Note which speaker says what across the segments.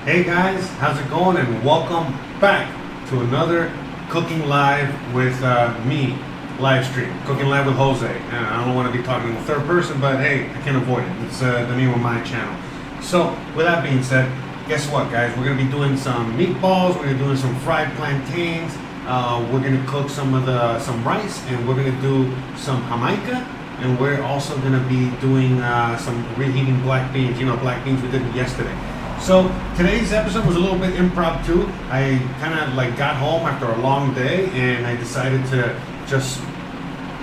Speaker 1: Hey guys, how's it going? And welcome back to another Cooking Live with me live stream. Cooking Live with Jose. And I don't want to be talking in the third person, but hey, I can't avoid it. It's the name of my channel. So, with that being said, guess what, guys? We're going to be doing some meatballs. We're going to be doing some fried plantains. We're going to cook some rice, and we're going to do some jamaica. And we're also going to be doing some reheating black beans. You know, black beans we did yesterday. So today's episode was a little bit impromptu. I kind of like got home after a long day, and I decided to just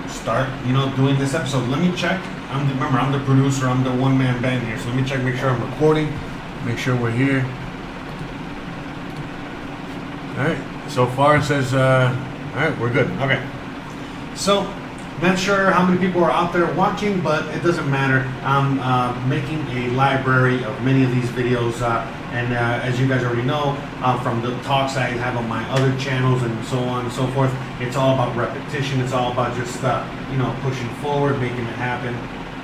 Speaker 1: start, doing this episode. Let me check. Remember, I'm the producer. I'm the one-man band here. So let me check, make sure I'm recording, make sure we're here. All right. So far it says, all right, we're good. Okay. So. Not sure how many people are out there watching, but it doesn't matter. I'm making a library of many of these videos, and as you guys already know, from the talks I have on my other channels and so on and so forth, it's all about repetition. It's all about just pushing forward, making it happen,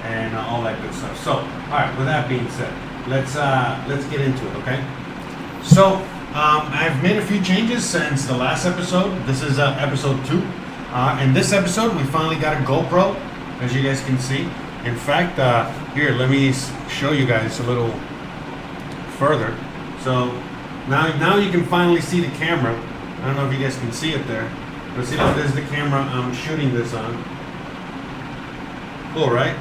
Speaker 1: and all that good stuff. So, all right. With that being said, let's get into it. Okay. So I've made a few changes since the last episode. This is episode 2. In this episode, we finally got a GoPro, as you guys can see. In fact, here, let me show you guys a little further. So now you can finally see the camera. I don't know if you guys can see it there, but see, this is the camera I'm shooting this on. Cool, right?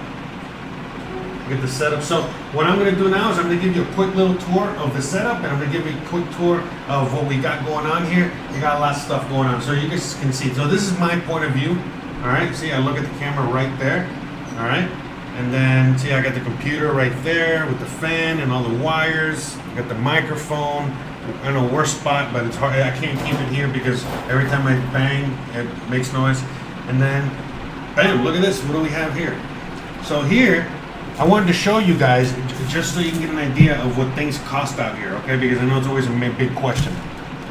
Speaker 1: Get the setup. So what I'm going to do now is I'm going to give you a quick little tour of the setup, and I'm going to give you a quick tour of what we got going on here. We got a lot of stuff going on, so you guys can see. So this is my point of view. All right. See, I look at the camera right there. All right. And then see, I got the computer right there with the fan and all the wires. I got the microphone. I know worst spot, but it's hard. I can't keep it here because every time I bang, it makes noise. And then, bam! Look at this. What do we have here? So here, I wanted to show you guys, just so you can get an idea of what things cost out here, okay? Because I know it's always a big question.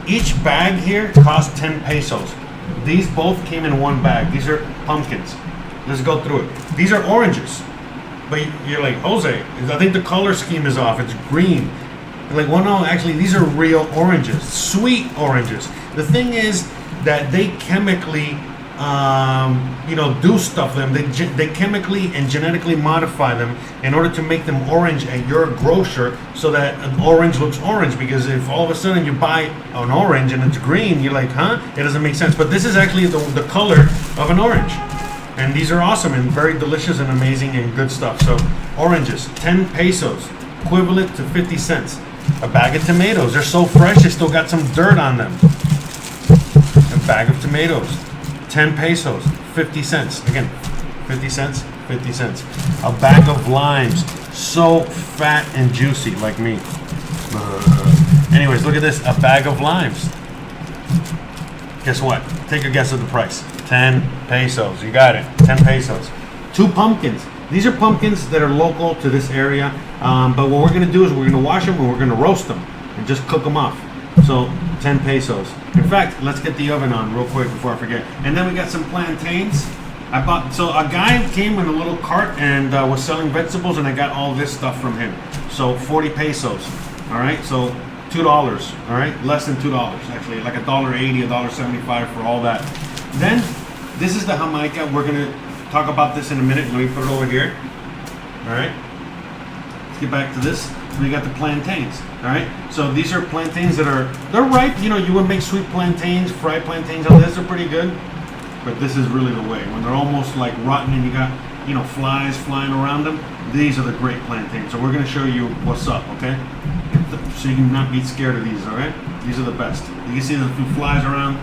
Speaker 1: Each bag here costs 10 pesos. These both came in one bag. These are pumpkins. Let's go through it. These are oranges. But you're like, Jose, I think the color scheme is off. It's green. You're like, well, no, actually, these are real oranges. Sweet oranges. The thing is that they chemically do stuff to them. They chemically and genetically modify them in order to make them orange at your grocer, so that an orange looks orange. Because if all of a sudden you buy an orange and it's green, you're like, huh? It doesn't make sense. But this is actually the color of an orange. And these are awesome and very delicious and amazing and good stuff. So oranges, 10 pesos, equivalent to 50 cents. A bag of tomatoes. They're so fresh, they still got some dirt on them. A bag of tomatoes. 10 pesos, 50 cents. Again, 50 cents, 50 cents. A bag of limes, so fat and juicy, like me. Anyways, look at this, a bag of limes. Guess what? Take a guess at the price. 10 pesos, you got it, 10 pesos. 2 pumpkins. These are pumpkins that are local to this area, but what we're gonna do is we're gonna wash them and we're gonna roast them and just cook them off. So 10 pesos. In fact, let's get the oven on real quick before I forget. And then we got some plantains. So a guy came in a little cart and was selling vegetables, and I got all this stuff from him. So 40 pesos. All right, so $2. All right, less than $2 actually, like $1.80, $1.75 for all that. Then this is the jamaica. We're gonna talk about this in a minute. Let me put it over here. All right. Let's get back to this. We got the plantains. All right, so these are plantains they're ripe. You would make sweet plantains, fried plantains. Oh, these are pretty good, but this is really the way. When they're almost like rotten and you got flies flying around them, these are the great plantains. So we're gonna show you what's up, okay? So you can not be scared of these. All right, these are the best. You can see the flies around.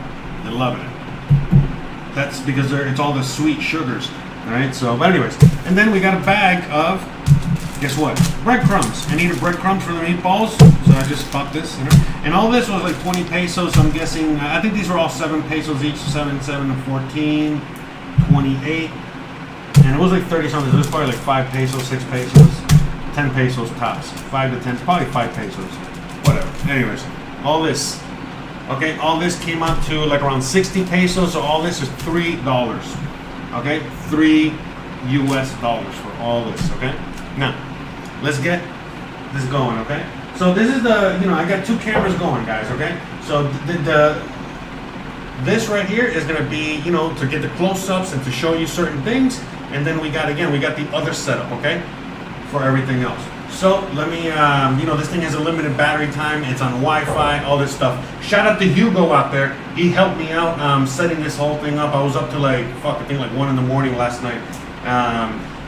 Speaker 1: They're loving it. That's because it's all the sweet sugars. All right. So, but anyways, and then we got a bag of. Guess what? Breadcrumbs. I needed breadcrumbs for the meatballs, so I just bought this. And all this was like 20 pesos. So I'm guessing, I think these were all 7 pesos each. 7, 7, and 14, 28. And it was like 30 something. So it was probably like 5 pesos, 6 pesos, 10 pesos tops. 5 to 10, probably 5 pesos. Whatever. Anyways, all this. Okay, all this came out to like around 60 pesos. So all this is $3. Okay, $3 US for all this. Okay, now. Let's get this going, okay? So this is the, I got 2 cameras going, guys, okay? So this right here is gonna be, to get the close-ups and to show you certain things. And then we got the other setup, okay? For everything else. So let me, this thing has a limited battery time. It's on Wi-Fi, all this stuff. Shout out to Hugo out there. He helped me out setting this whole thing up. I was up to I think 1 in the morning last night.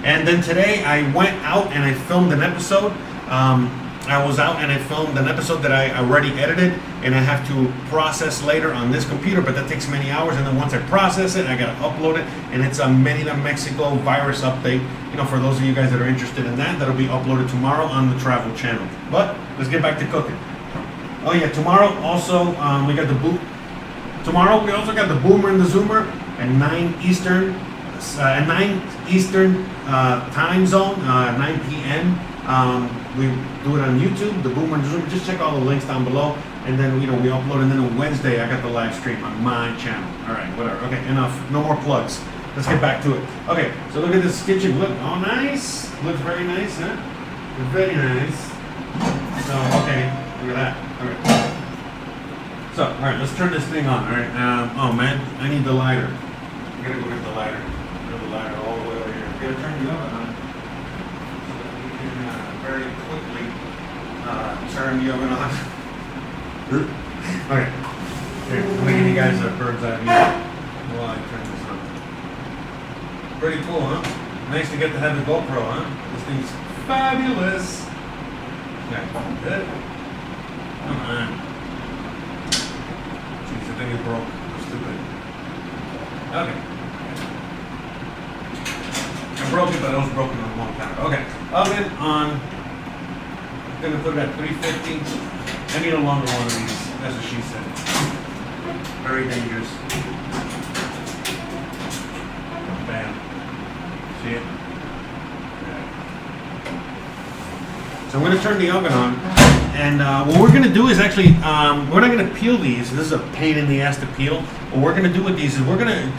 Speaker 1: And then today I went out and I filmed an episode. I was out and I filmed an episode that I already edited, and I have to process later on this computer, but that takes many hours. And then once I process it, I gotta upload it, and it's a Merida, Mexico virus update. For those of you guys that are interested in that, that'll be uploaded tomorrow on the travel channel. But let's get back to cooking. Oh yeah, tomorrow also we got the boot. Tomorrow we also got the Boomer and the Zoomer at 9 Eastern, time zone, 9 p.m. We do it on YouTube, the Boomer and the Zoomer. Just check all the links down below, and then we upload. And then on Wednesday I got the live stream on my channel. All right, whatever. Okay, enough. No more plugs. Let's get back to it. Okay, so look at this kitchen. Look, oh nice. Looks very nice, huh? Very nice. So okay, look at that. Okay. So all right, let's turn this thing on. All right. Oh man, I need the lighter. I gotta go get the lighter. Get the lighter all the way over here. Gotta turn the oven on. Very quickly turn the oven on. Okay. Here, I'm gonna give you guys a bird's eye view while I turn this on. Pretty cool, huh? Nice to get to have the GoPro, huh? This thing's fabulous. Okay, good. Come on. Jeez, the thing is broke. I'm stupid. Okay. I broke it, but it was broken on a long time ago. Okay. Oven on. I'm gonna put it at 350. I need a longer one of these. That's what she said. Very dangerous. Bam. See it? Okay. So I'm gonna turn the oven on, and what we're gonna do is actually, we're not gonna peel these. This is a pain in the ass to peel. What we're gonna do with these is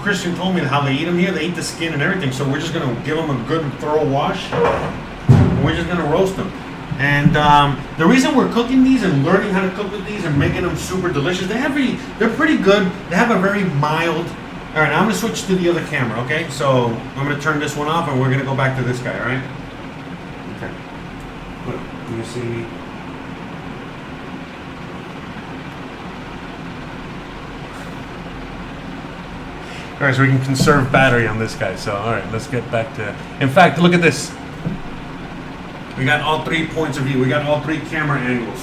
Speaker 1: Christian told me how they eat them here. They eat the skin and everything. So we're just gonna give them a good thorough wash. And we're just gonna roast them. And the reason we're cooking these and learning how to cook with these and making them super delicious, they're pretty good. They have a very mild. All right, now I'm gonna switch to the other camera. Okay, so I'm gonna turn this one off, and we're gonna go back to this guy. All right. Okay. Look, you see me. All right, so we can conserve battery on this guy. So, all right, let's get back to. In fact, look at this. We got all 3 points of view. We got all 3 camera angles.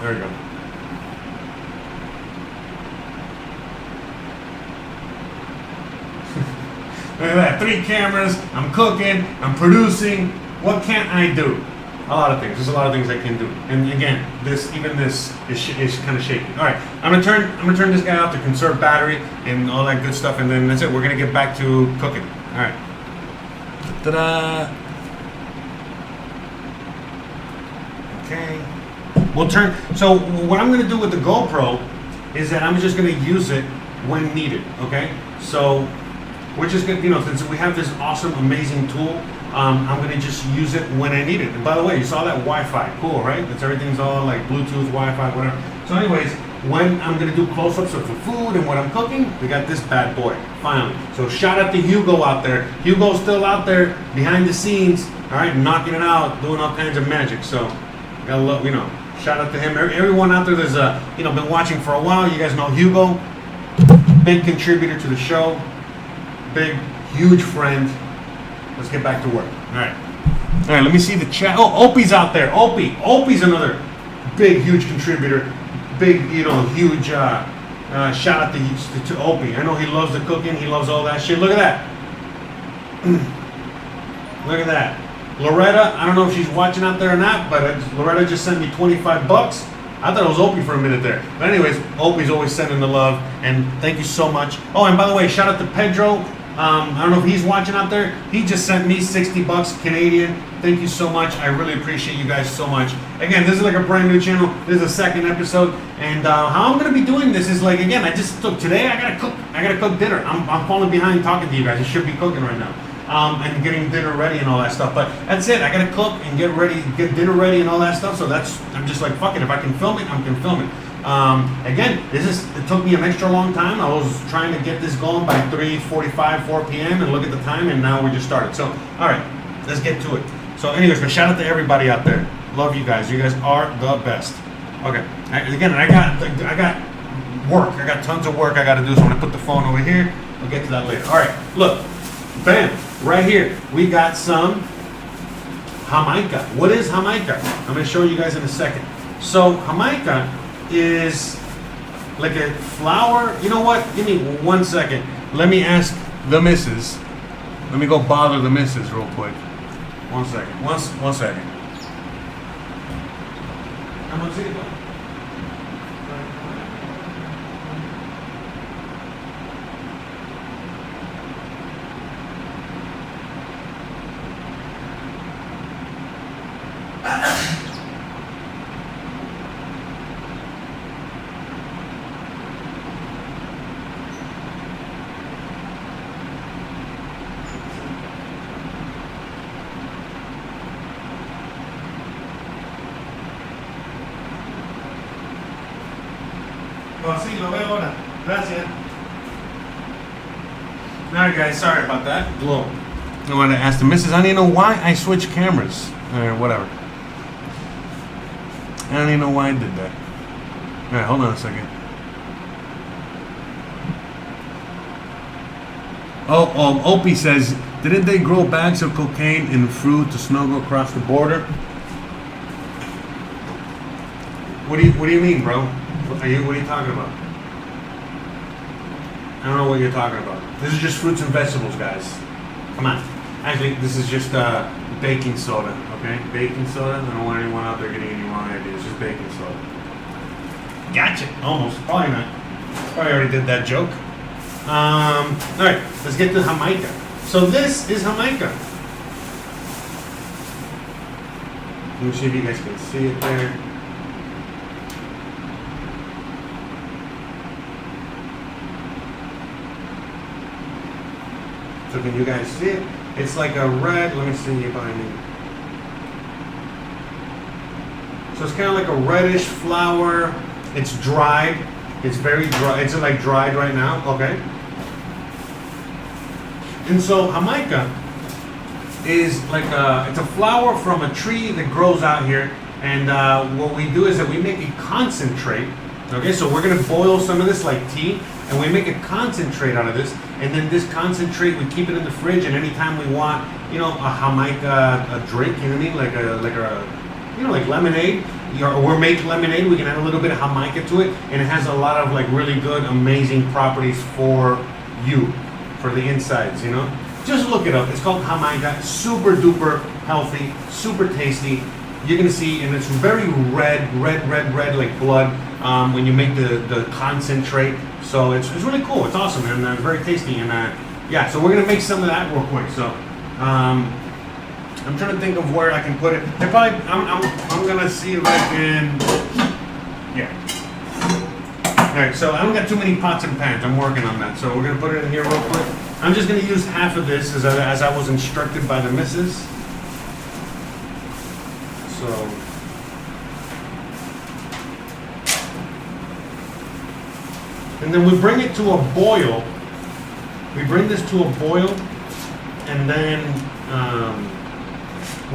Speaker 1: There we go. Look at that. 3 cameras. I'm cooking. I'm producing. What can't I do? A lot of things. There's a lot of things I can do. And again, this is kind of shaky. All right, I'm gonna turn this guy off to conserve battery and all that good stuff, and then that's it. We're gonna get back to cooking. All right. Ta-da! Okay. We'll turn. So what I'm gonna do with the GoPro is that I'm just gonna use it when needed. Okay. So we're just gonna, since we have this awesome, amazing tool. I'm gonna just use it when I need it. And by the way, you saw that Wi-Fi, cool, right? Everything's all like Bluetooth, Wi-Fi, whatever. So anyways, when I'm gonna do close-ups of the food and what I'm cooking, we got this bad boy, finally. So shout out to Hugo out there. Hugo's still out there behind the scenes, all right, knocking it out, doing all kinds of magic. So, gotta love, shout out to him. Everyone out there that's, been watching for a while, you guys know Hugo, big contributor to the show, big, huge friend. Let's get back to work. All right, let me see the chat. Oh, Opie's out there. Opie's another big, huge contributor. Big, huge shout out to Opie. I know he loves the cooking. He loves all that shit. Look at that. Look at that. Loretta, I don't know if she's watching out there or not, but Loretta just sent me $25. I thought it was Opie for a minute there. But anyways, Opie's always sending the love, and thank you so much. Oh, and by the way, shout out to Pedro. I don't know if he's watching out there. He just sent me $60 Canadian. Thank you so much. I really appreciate you guys so much. Again, this is like a brand new channel. This is a second episode. And how I'm going to be doing this is today I got to cook. I got to cook dinner. I'm falling behind talking to you guys. I should be cooking right now. and getting dinner ready and all that stuff. But that's it. I gotta cook and get dinner ready and all that stuff. So I'm just like, fuck it. If I can film it, I'm gonna film it. Again, it took me an extra long time. I was trying to get this going by 3:45, 4 p.m. and look at the time, and now we just started. So, all right, let's get to it. So anyways, but shout out to everybody out there. Love you guys. You guys are the best. Okay, I got work. I got tons of work I got to do, so I'm going to put the phone over here. We'll get to that later. All right, look. Bam. Right here, we got some Jamaica. What is Jamaica? I'm going to show you guys in a second. So Jamaica is like a flower. You know what? Give me 1 second. Let me ask the missus. Let me go bother the missus real quick. 1 second. One second. How much is it? Oh, sí, lo veo ahora. Gracias. Alright guys, sorry about that. Whoa. I wanted to ask the missus, I don't even know why I switched cameras. Or whatever. I don't even know why I did that. Alright, hold on a second. Opie says, didn't they grow bags of cocaine in fruit to smuggle across the border? What do you mean, bro? What are you talking about? I don't know what you're talking about. This is just fruits and vegetables, guys. Come on. Actually, this is just baking soda, okay? Baking soda. I don't want anyone out there getting any wrong ideas. It's just baking soda. Gotcha. Almost. Probably not. Probably already did that joke. All right. Let's get to Jamaica. So this is Jamaica. Let me see if you guys can see it there. So can you guys see it? It's like a red, let me see if I need. So it's kind of like a reddish flower. It's dried. It's very dry. It's like dried right now. Okay. And so Jamaica is like it's a flower from a tree that grows out here. And what we do is that we make a concentrate. Okay, so we're gonna boil some of this like tea, and we make a concentrate out of this. And then this concentrate, we keep it in the fridge, and anytime we want, you know, a Jamaica a drink, you know what I mean, like lemonade, or make lemonade, we can add a little bit of Jamaica to it, and it has a lot of like really good, amazing properties for you, for the insides, you know. Just look it up. It's called Jamaica. Super duper healthy, super tasty. You're gonna see, and it's very red like blood when you make the concentrate. So it's really cool. It's awesome and very tasty. And yeah, so we're gonna make some of that real quick. So I'm trying to think of where I can put it. I'm gonna see if I can. Yeah. All right. So I don't got too many pots and pans. I'm working on that. So we're gonna put it in here real quick. I'm just gonna use half of this as I was instructed by the missus. So. And then we bring it to a boil. We bring this to a boil, and then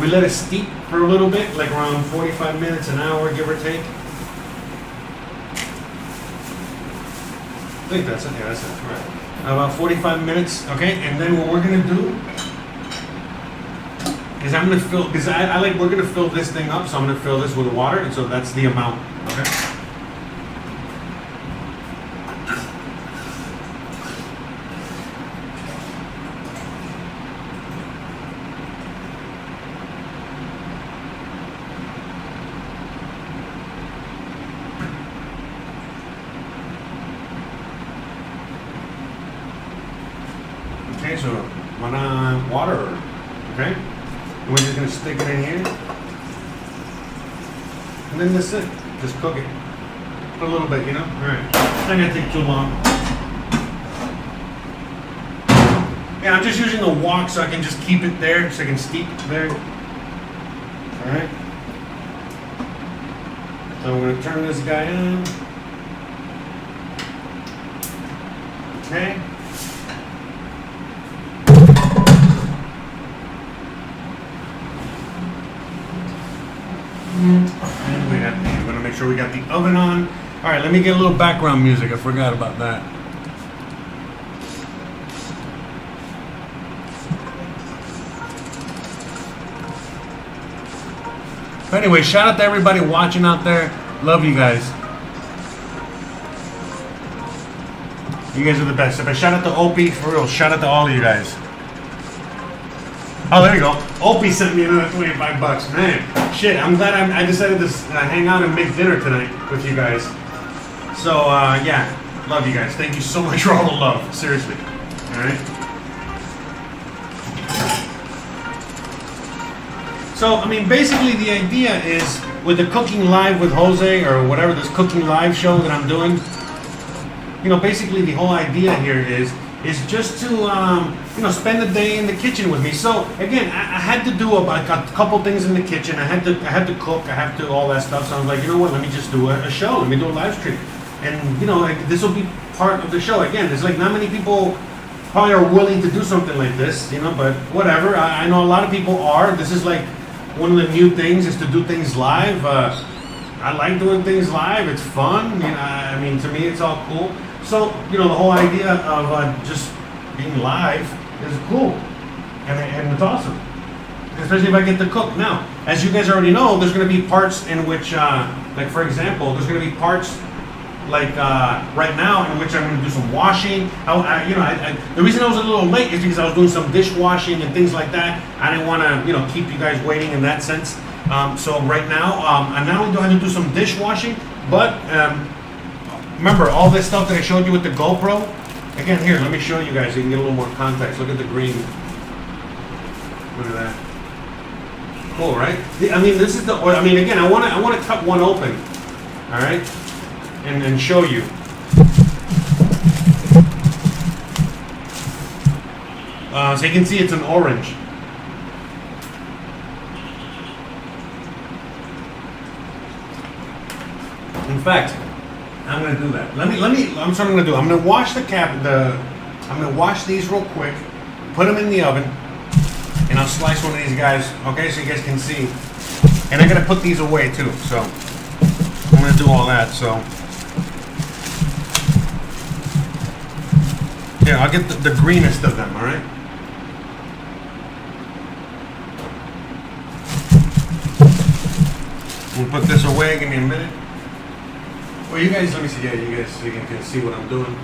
Speaker 1: we let it steep for a little bit, like around 45 minutes, an hour, give or take. I think that's it. Yeah, that's it. All right. About 45 minutes, okay? And then what we're gonna do is I'm gonna fill, because we're gonna fill this thing up, so I'm gonna fill this with water, and so that's the amount, okay? Okay, so water, okay? And we're just gonna stick it in here. And then that's it. Just cook it. Put a little bit, you know? Alright. It's not gonna take too long. And I'm just using the wok so I can just keep it there, so I can steep there. All right. So I'm gonna turn this guy on. Okay. And we're gonna make sure we got the oven on. All right, let me get a little background music. I forgot about that. Anyway, shout out to everybody watching out there. Love you guys. You guys are the best. If I shout out to Opie, for real, shout out to all of you guys. Oh, there you go. Opie sent me another 25 bucks. Man, shit, I'm glad I decided to hang out and make dinner tonight with you guys. So, yeah, love you guys. Thank you so much for all the love. Seriously. All right? So, I mean, basically the idea is with the Cooking Live with Jose or whatever, this Cooking Live show that I'm doing, you know, basically the whole idea here is just to, you know, spend the day in the kitchen with me. So, again, I had to do a couple things in the kitchen. I had to cook. I have to all that stuff. So I was like, you know what, let me just do a show. Let me do a live stream. And, you know, like, this will be part of the show. Again, there's like not many people probably are willing to do something like this, you know, but whatever. I know a lot of people are. This is like, one of the new things is to do things live. I like doing things live. It's fun. You know, I mean, to me, it's all cool. So, you know, the whole idea of just being live is cool. And it's awesome. Especially if I get to cook. Now, as you guys already know, there's going to be parts in which, like, for example, there's going to be parts like right now in which I'm going to do some washing. The reason I was a little late is because I was doing some dishwashing and things like that. I didn't want to, you know, keep you guys waiting in that sense. So right now, I not only do I have to do some dishwashing, but remember all this stuff that I showed you with the GoPro? Again, here, let me show you guys so you can get a little more context. Look at the green. Look at that. Cool, right? I mean, this is the, I mean, again, I want to cut one open. All right? And show you. So you can see it's an orange. In fact, I'm gonna do that. Let me. I'm sorry. I'm gonna do. I'm gonna wash I'm gonna wash these real quick. Put them in the oven, and I'll slice one of these guys. Okay, so you guys can see. And I'm gonna put these away too. So I'm gonna do all that. So. Yeah, I'll get the greenest of them, all right? We'll put this away, give me a minute. Well, you guys, let me see, yeah, you guys so you can see what I'm doing.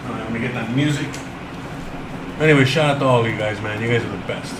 Speaker 1: All right, let me get that music. Anyway, shout out to all of you guys, man. You guys are the best.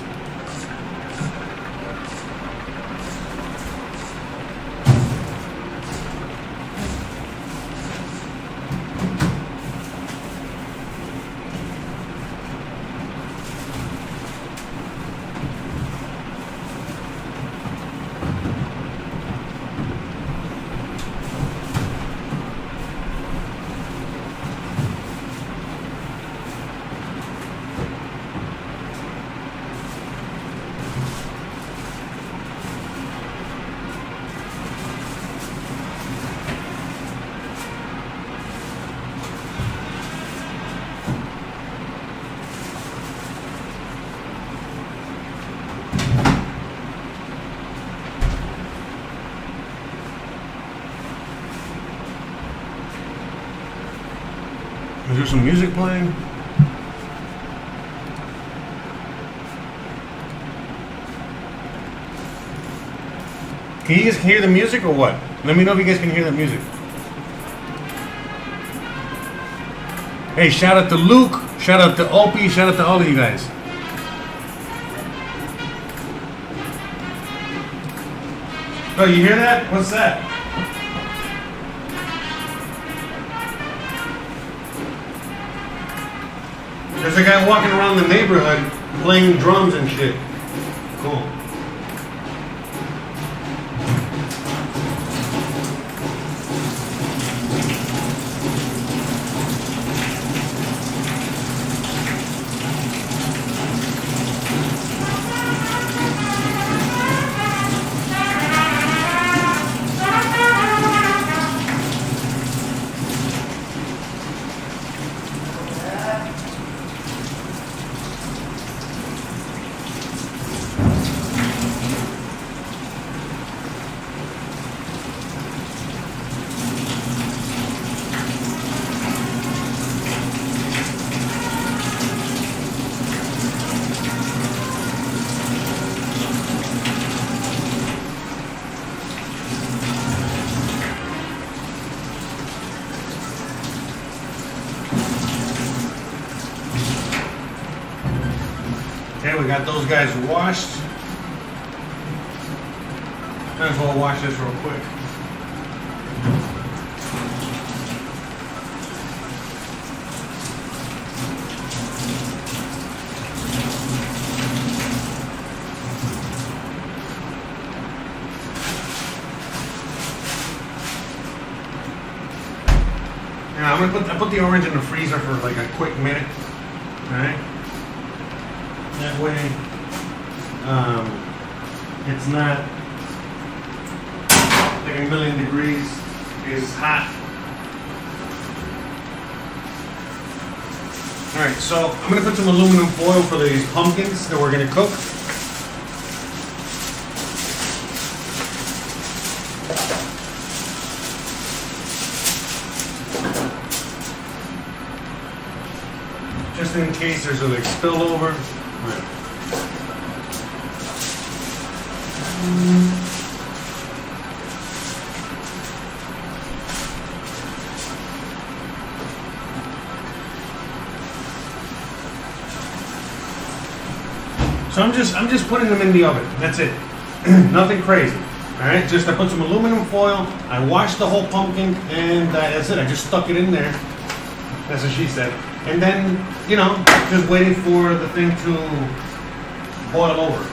Speaker 1: Is there some music playing? Can you guys hear the music or what? Let me know if you guys can hear the music. Hey, shout out to Luke, shout out to Opie, shout out to all of you guys. Oh, you hear that? What's that? There's a guy walking around the neighborhood playing drums and shit. Cool. Okay, we got those guys washed. Might as well wash this real quick. Now I'm gonna put the orange in the freezer for like a quick minute. Alright? That way it's not like 1,000,000 degrees. It's hot. Alright, so I'm gonna put some aluminum foil for these pumpkins that we're gonna cook. Just in case there's a like spillover. Right. So I'm just putting them in the oven. That's it. Nothing crazy. All right. Just I put some aluminum foil. I washed the whole pumpkin, and that's it. I just stuck it in there. That's what she said. And then, you know, just waiting for the thing to boil over.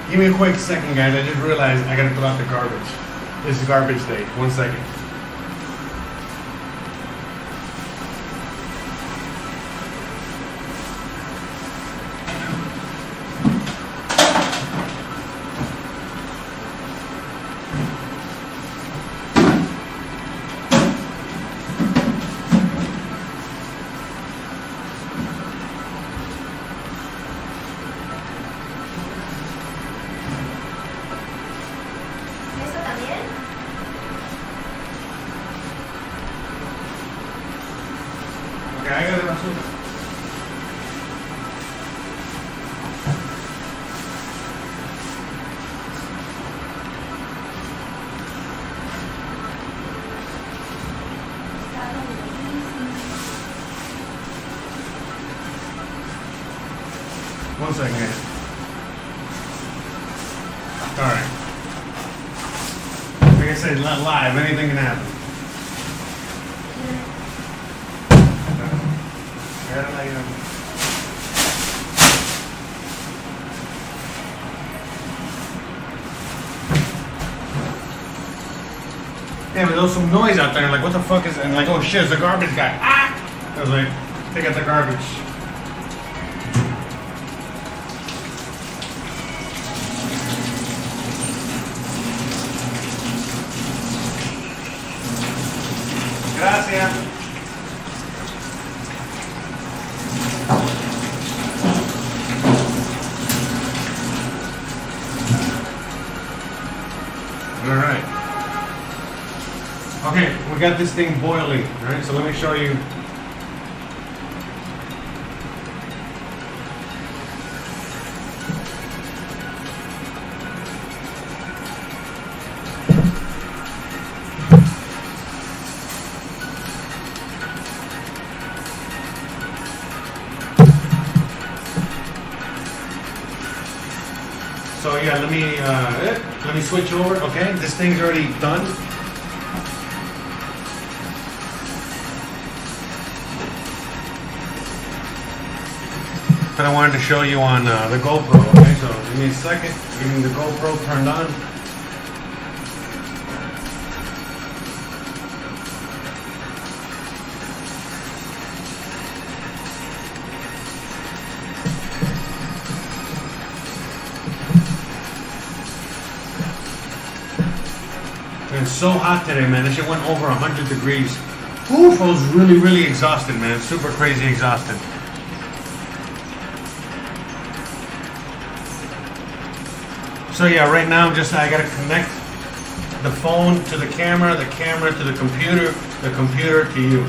Speaker 1: Give me a quick second, guys. I just realized I gotta put out the garbage. This is garbage day. 1 second. Okay, I got it. One second. All right. Like I said, it's not live. Anything can happen. Yeah, but there was some noise out there, like, what the fuck is, and like, oh shit, it's a garbage guy. Ah! I was like, take out the garbage. Gracias. All right. Okay, we got this thing boiling. All right, so let me show you. So yeah, let me switch over. Okay, this thing's already done. That I wanted to show you on the GoPro. Okay, so give me a second. Getting the GoPro turned on. It's so hot today, man. This shit went over 100 degrees. Oof, I was really, really exhausted, man. Super crazy exhausted. So yeah, right now I gotta connect the phone to the camera to the computer to you.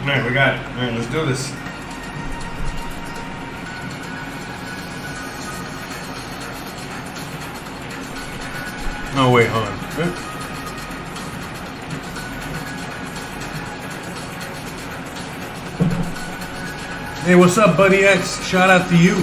Speaker 1: Alright, we got it. Alright, let's do this. No, wait, hold on. Hey, what's up, Buddy X? Shout out to you.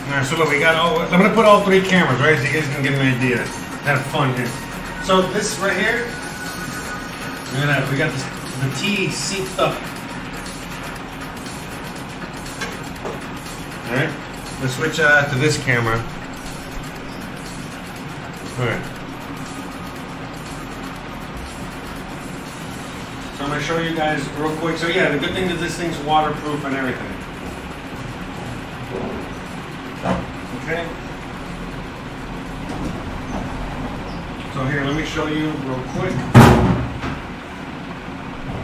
Speaker 1: Alright, so look, we got I'm gonna put all 3 cameras, right? So you guys can get an idea. Have fun here. So this right here, look at that, we got the tea seeped up. Alright, let's switch to this camera. Alright. So I'm gonna show you guys real quick. So yeah, the good thing is this thing's waterproof and everything. Okay. So here, let me show you real quick,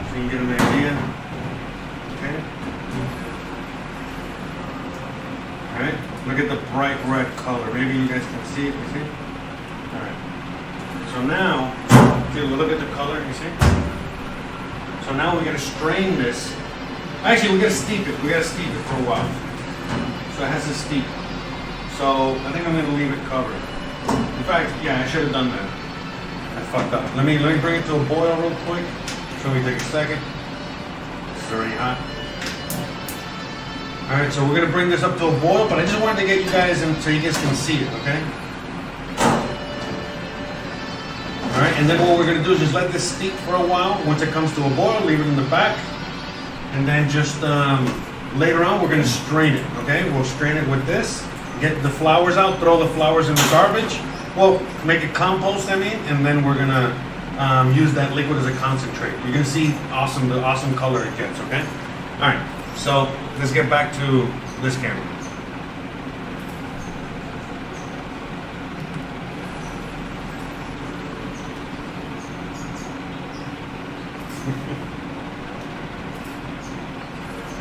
Speaker 1: so you can get an idea. Okay. All right. Look at the bright red color. Maybe you guys can see it. You see? All right. So now, look at the color. You see? So now we're gonna strain this. Actually, we're gonna steep it. We gotta steep it for a while. So it has to steep. So I think I'm gonna leave it covered. In fact, yeah, I should have done that. I fucked up. Let me bring it to a boil real quick. So we take a second. It's already hot. All right, so we're gonna bring this up to a boil, but I just wanted to get you guys in so you guys can see it, okay? All right, and then what we're gonna do is just let this steep for a while. Once it comes to a boil, leave it in the back, and then just later on we're gonna strain it, okay? We'll strain it with this. Get the flowers out, throw the flowers in the garbage. Well, make it compost, I mean, and then we're gonna use that liquid as a concentrate. You're gonna see the awesome color it gets, okay? All right, so let's get back to this camera.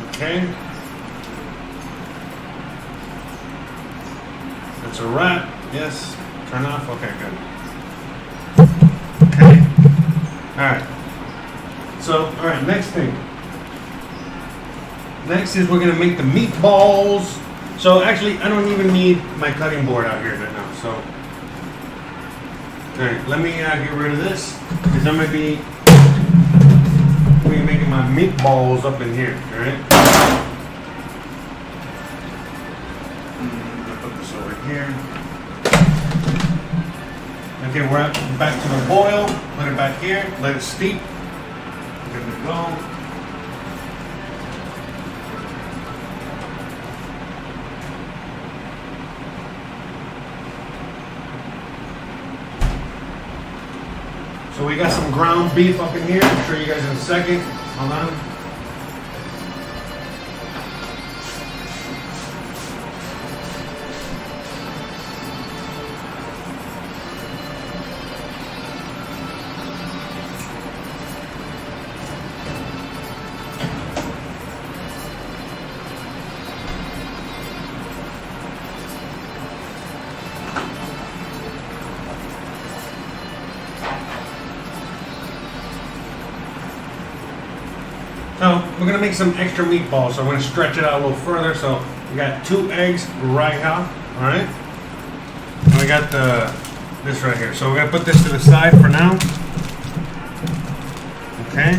Speaker 1: Okay. That's a wrap. Yes. Turn off. Okay, good. Okay. All right. So, all right. Next thing. Next is we're gonna make the meatballs. So actually, I don't even need my cutting board out here right now. So, all right. Let me get rid of this because I'm gonna be making my meatballs up in here. All right. Put this over here. Okay, we're back to the boil. Put it back here. Let it steep. Good to go. So we got some ground beef up in here. I'll show you guys in a second. Hold on. So we're gonna make some extra meatballs. So I'm gonna stretch it out a little further. So we got 2 eggs right here. All right. And we got this right here. So we're gonna put this to the side for now. Okay.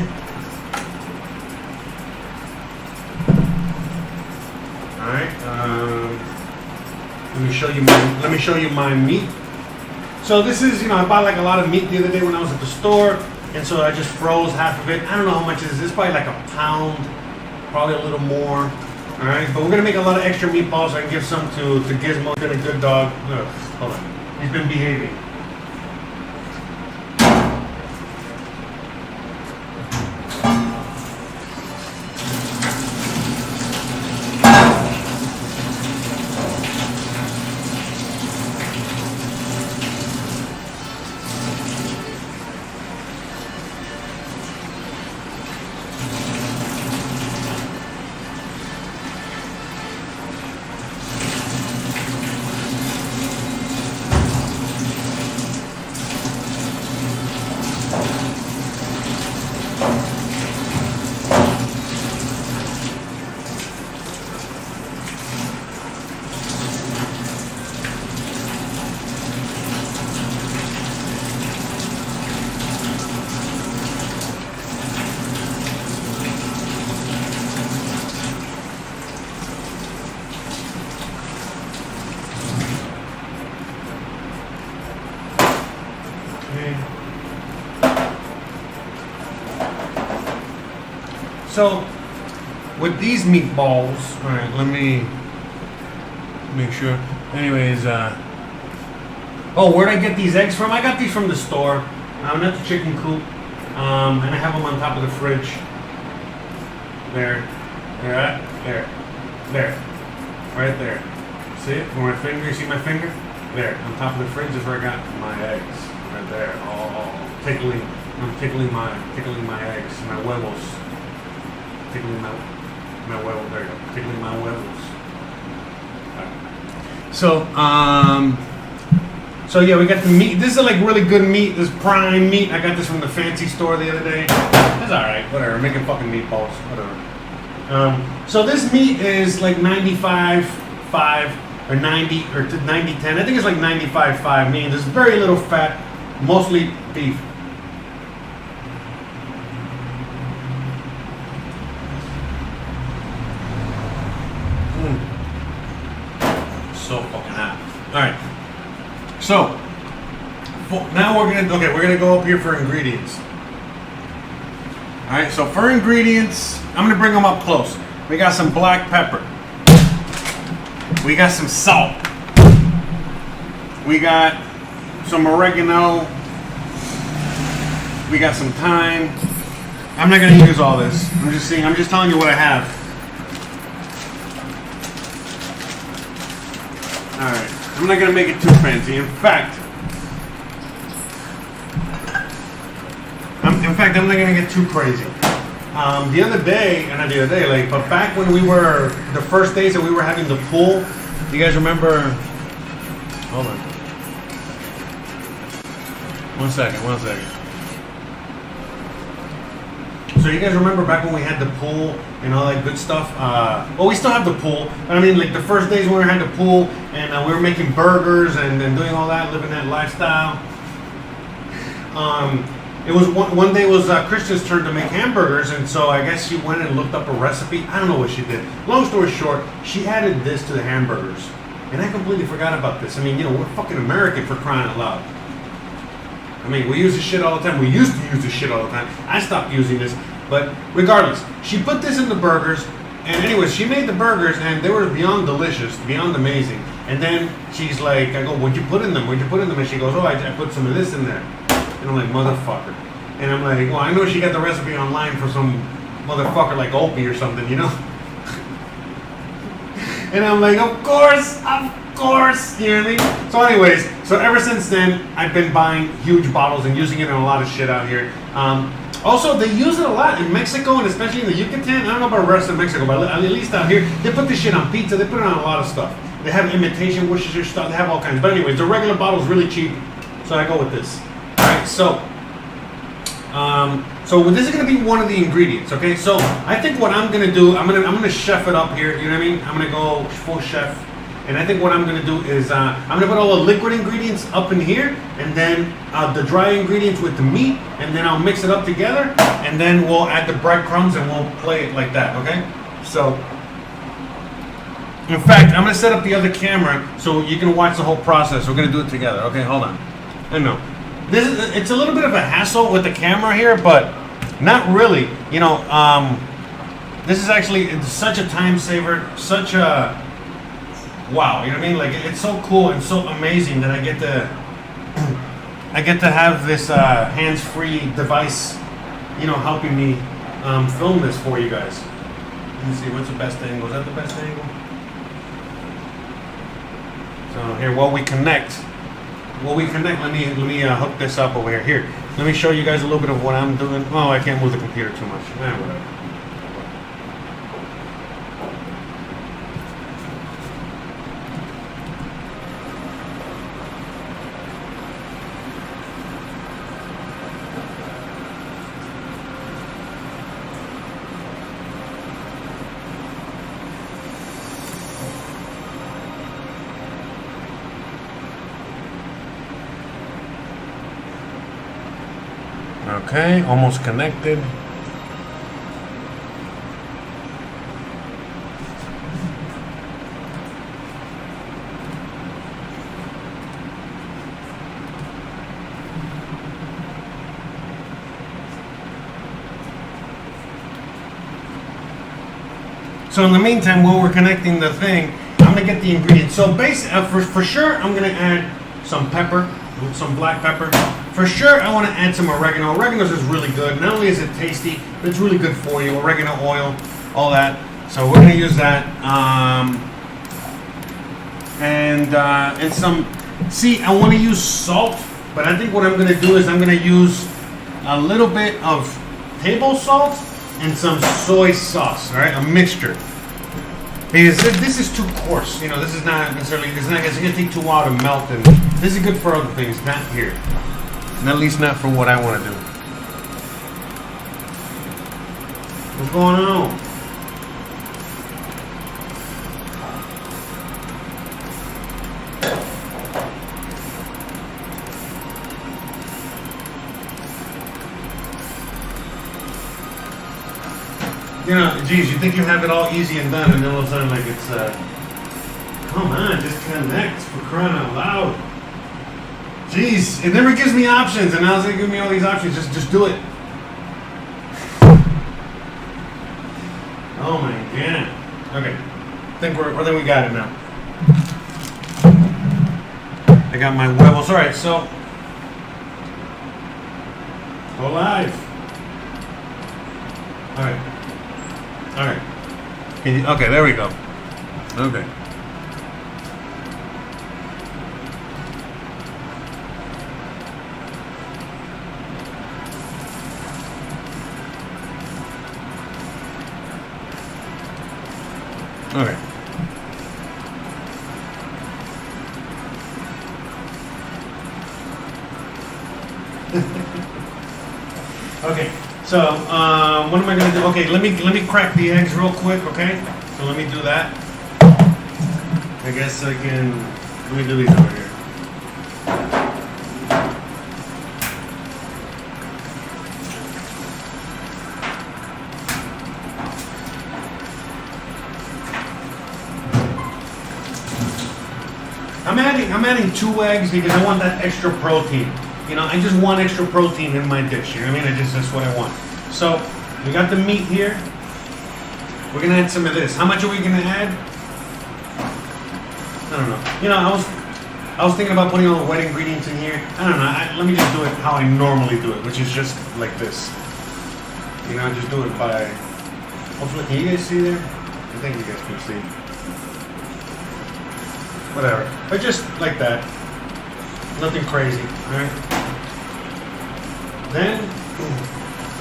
Speaker 1: All right. Let me show you my meat. So this is, I bought like a lot of meat the other day when I was at the store. And so I just froze half of it. I don't know how much it is. It's probably like a pound, probably a little more. All right, but we're gonna make a lot of extra meatballs. So I can give some to Gizmo. He's been a good dog. Look, hold on. He's been behaving. Okay. So, with these meatballs, all right, let me make sure. Anyways, oh, where'd I get these eggs from? I got these from the store. Not the chicken coop. And I have them on top of the fridge. There. There. Right there. See it? Where my finger, you see my finger? There. On top of the fridge is where I got my eggs. Right there. All tickling. I'm tickling my eggs, my huevos. Tickling my huevos. There you go. Tickling my huevos. So yeah, we got the meat. This is like really good meat. This prime meat. I got this from the fancy store the other day. It's all right. Whatever. Making fucking meatballs. Whatever. So this meat is like 95.5 or 90 or 90.10. I think it's like 95.5. Meaning there's very little fat, mostly beef. So fucking hot. All right. So now we're gonna go up here for ingredients. All right. So for ingredients, I'm gonna bring them up close. We got some black pepper. We got some salt. We got some oregano. We got some thyme. I'm not gonna use all this. I'm just telling you what I have. All right. I'm not gonna make it too fancy. In fact, I'm not gonna get too crazy. The other day, but back when we were the first days that we were having the pool, you guys remember? Hold on. One second. So you guys remember back when we had the pool and all that good stuff? Well, we still have the pool. But I mean, like the first days when we had the pool and we were making burgers and doing all that, living that lifestyle. It was one day was Christian's turn to make hamburgers, and so I guess she went and looked up a recipe. I don't know what she did. Long story short, she added this to the hamburgers, and I completely forgot about this. I mean, we're fucking American, for crying out loud. I mean, we use this shit all the time. We used to use this shit all the time. I stopped using this. But regardless, she put this in the burgers. And anyways, she made the burgers, and they were beyond delicious, beyond amazing. And then she's like, I go, what'd you put in them? And she goes, oh, I put some of this in there. And I'm like, motherfucker. And I'm like, well, I know she got the recipe online for some motherfucker like Opie or something, And I'm like, of course. You know what I mean? So anyways, ever since then, I've been buying huge bottles and using it in a lot of shit out here. Also, they use it a lot in Mexico, and especially in the Yucatan. I don't know about the rest of Mexico, but at least out here, they put this shit on pizza. They put it on a lot of stuff. They have imitation Worcestershire stuff. They have all kinds. But anyways, the regular bottle is really cheap, so I go with this. All right, so this is going to be one of the ingredients. Okay, so I think what I'm going to do, I'm gonna chef it up here. You know what I mean? I'm going to go full chef. And I think what I'm going to do is I'm going to put all the liquid ingredients up in here, and then the dry ingredients with the meat, and then I'll mix it up together, and then we'll add the breadcrumbs, and we'll play it like that, okay? So, in fact, I'm going to set up the other camera so you can watch the whole process. We're going to do it together, okay? Hold on. I know. It's a little bit of a hassle with the camera here, but not really. This is actually such a time saver, such a... Wow, you know what I mean? Like, it's so cool and so amazing that I get to have this hands-free device, helping me film this for you guys. Let me see, what's the best angle? Is that the best angle? So here, while we connect, let me hook this up over here. Here, let me show you guys a little bit of what I'm doing. Oh, I can't move the computer too much. Whatever. Okay, almost connected. So in the meantime, while we're connecting the thing, I'm gonna get the ingredients. So basically, for sure, I'm gonna add some pepper, some black pepper. For sure, I want to add some oregano. Oregano is really good. Not only is it tasty, but it's really good for you. Oregano oil, all that. So we're gonna use that. And some. See, I want to use salt, but I think what I'm gonna do is I'm gonna use a little bit of table salt and some soy sauce. All right, a mixture. Because this is too coarse, you know. This is not necessarily. It's gonna take too while to melt, and this is good for other things, not here. And at least not for what I want to do. What's going on? You know, geez, you think you have it all easy and done, and then all of a sudden, like, it's, come on, just connect, for crying out loud. Jeez, it never gives me options, and now it's giving me all these options. Just do it. Oh my god. Okay, I think we got it now. I got my huevos. All right, so go live. All right. All right. Okay, there we go. Okay. Okay. Okay. So, what am I gonna do? Okay, let me crack the eggs real quick. Okay. So let me do that. I guess I can. Let me do these over here. I'm adding 2 eggs because I want that extra protein. You know, I just want extra protein in my dish. You know what I mean? That's what I want. So we got the meat here. We're gonna add some of this. How much are we gonna add? I don't know. You know, I was thinking about putting all the wet ingredients in here. I don't know. Let me just do it how I normally do it, which is just like this. You know, just do it by. Hopefully, can you guys see there? I think you guys can see. Whatever. But just like that. Nothing crazy, alright? Then,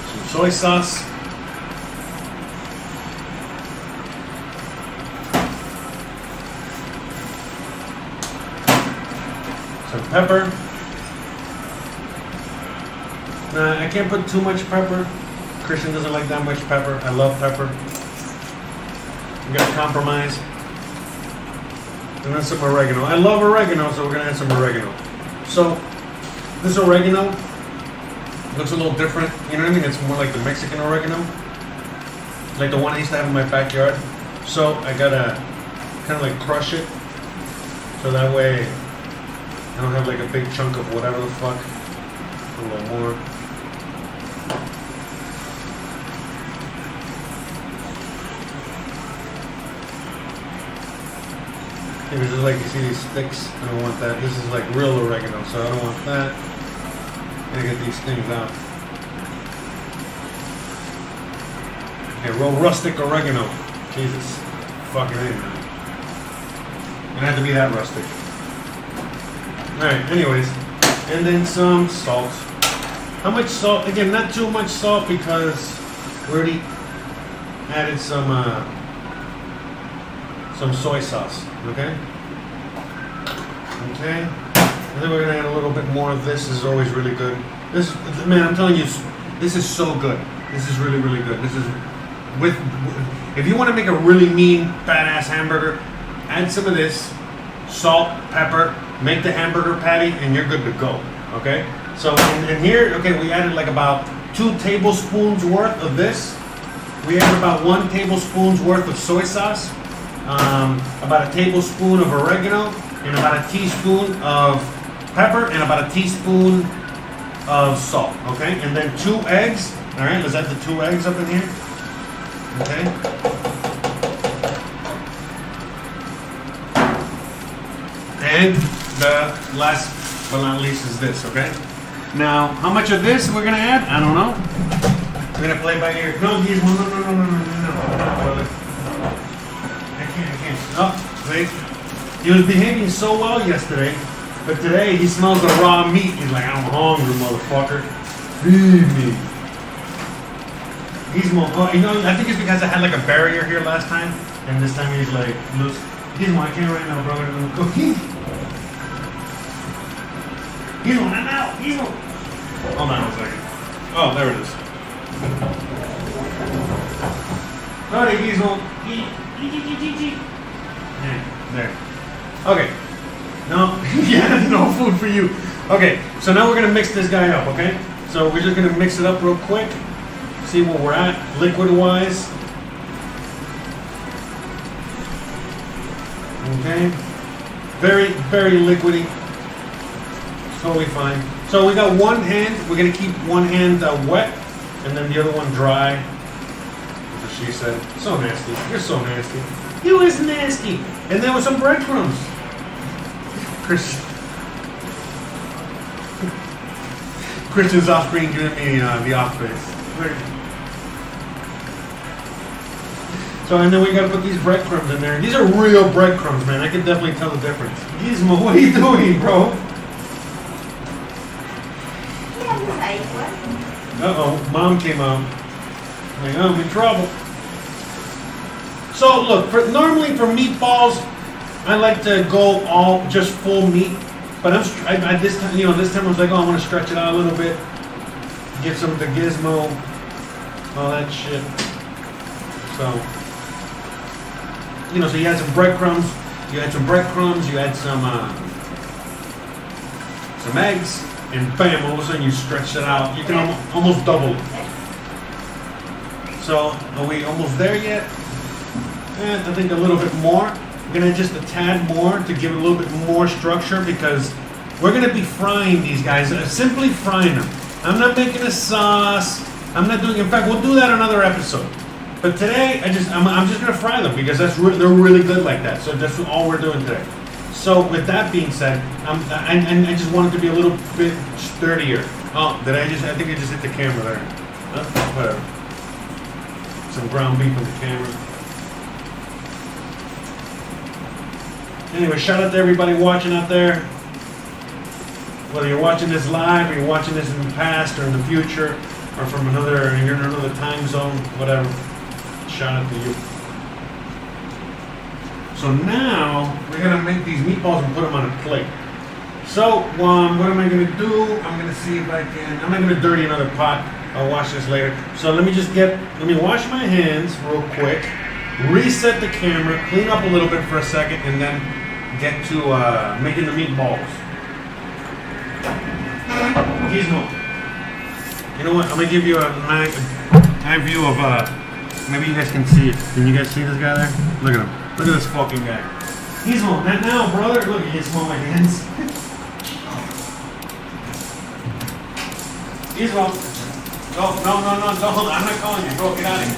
Speaker 1: some soy sauce. Some pepper. Nah, I can't put too much pepper. Christian doesn't like that much pepper. I love pepper. I'm gonna compromise. And then some oregano. I love oregano, so we're gonna add some oregano. So this oregano looks a little different. You know what I mean? It's more like the Mexican oregano, like the one I used to have in my backyard. So I gotta kind of like crush it, so that way I don't have like a big chunk of whatever the fuck. A little more. This is like, you see these sticks, I don't want that. This is like real oregano, so I don't want that. I gotta get these things out. Okay, real rustic oregano. Jesus. Fucking A, man. It had to be that rustic. Alright, anyways. And then some salt. How much salt? Again, not too much salt because we already added some soy sauce. Okay? Okay. And then we're gonna add a little bit more of this. This is always really good. This, man, I'm telling you, this is so good. This is really, really good. This is with if you want to make a really mean, badass hamburger, add some of this, salt, pepper, make the hamburger patty, and you're good to go. Okay? So in here, okay, we added like about 2 tablespoons worth of this. We added about 1 tablespoon's worth of soy sauce. About a tablespoon of oregano, and about a teaspoon of pepper, and about a teaspoon of salt, okay? And then 2 eggs, all right? Let's add the 2 eggs up in here, okay? And the last but not least is this, okay? Now, how much of this we're gonna add? I don't know. We're gonna play by ear. No, Gizmo, no. I can't. Oh, wait. He was behaving so well yesterday, but today he smells the raw meat. He's like, I'm hungry, motherfucker. Feed me. Gizmo, oh, you know, I think it's because I had like a barrier here last time, and this time he's like, loose. Gizmo, I can't right now, bro. I'm gonna cook. Gizmo, not now. Gizmo. Hold on a second. Oh, there it is. Sorry, Gizmo. There. Okay. No, yeah, no food for you. Okay, so now we're gonna mix this guy up, okay? So we're just gonna mix it up real quick. See where we're at, liquid-wise. Okay. Very, very liquidy. Totally fine. So we got one hand. We're gonna keep one hand wet, and then the other one dry. That's what she said. So nasty. You're so nasty. You is nasty. And then with some breadcrumbs. Christian's off screen giving me the off face. So, and then we gotta put these breadcrumbs in there. These are real breadcrumbs, man. I can definitely tell the difference. Gizmo, what are you doing, bro? Uh-oh, Mom came out. Like, oh, I'm in trouble. So, look, normally for meatballs, I like to go all just full meat. But this time, this time I was like, oh, I want to stretch it out a little bit. Get some of the Gizmo, all that shit. So, so you add some breadcrumbs, you add some eggs, and bam, all of a sudden you stretch it out. You can almost double it. So, are we almost there yet? I think a little bit more. We're going to just a tad more to give it a little bit more structure because we're going to be frying these guys, simply frying them. I'm not making a sauce. I'm not doing, in fact, we'll do that another episode. But today, I'm just going to fry them because they're really good like that. So that's all we're doing today. So with that being said, I just want it to be a little bit sturdier. Oh, I think I just hit the camera there. Whatever. Some ground beef on the camera. Anyway, shout out to everybody watching out there. Whether you're watching this live or you're watching this in the past or in the future or from you're in another time zone, whatever. Shout out to you. So now we're gonna make these meatballs and put them on a plate. So what am I gonna do? I'm gonna see if I can. I'm not gonna dirty another pot. I'll wash this later. So let me wash my hands real quick. Reset the camera, clean up a little bit for a second, and then get to making the meatballs. Gizmo, you know what? I'm gonna give you a nice view of maybe you guys can see it. Can you guys see this guy there? Look at him. Look at this fucking guy. Gizmo, not now, brother. Look, you can smell my hands. Gizmo. No, don't. I'm not calling you. Bro, get out of here.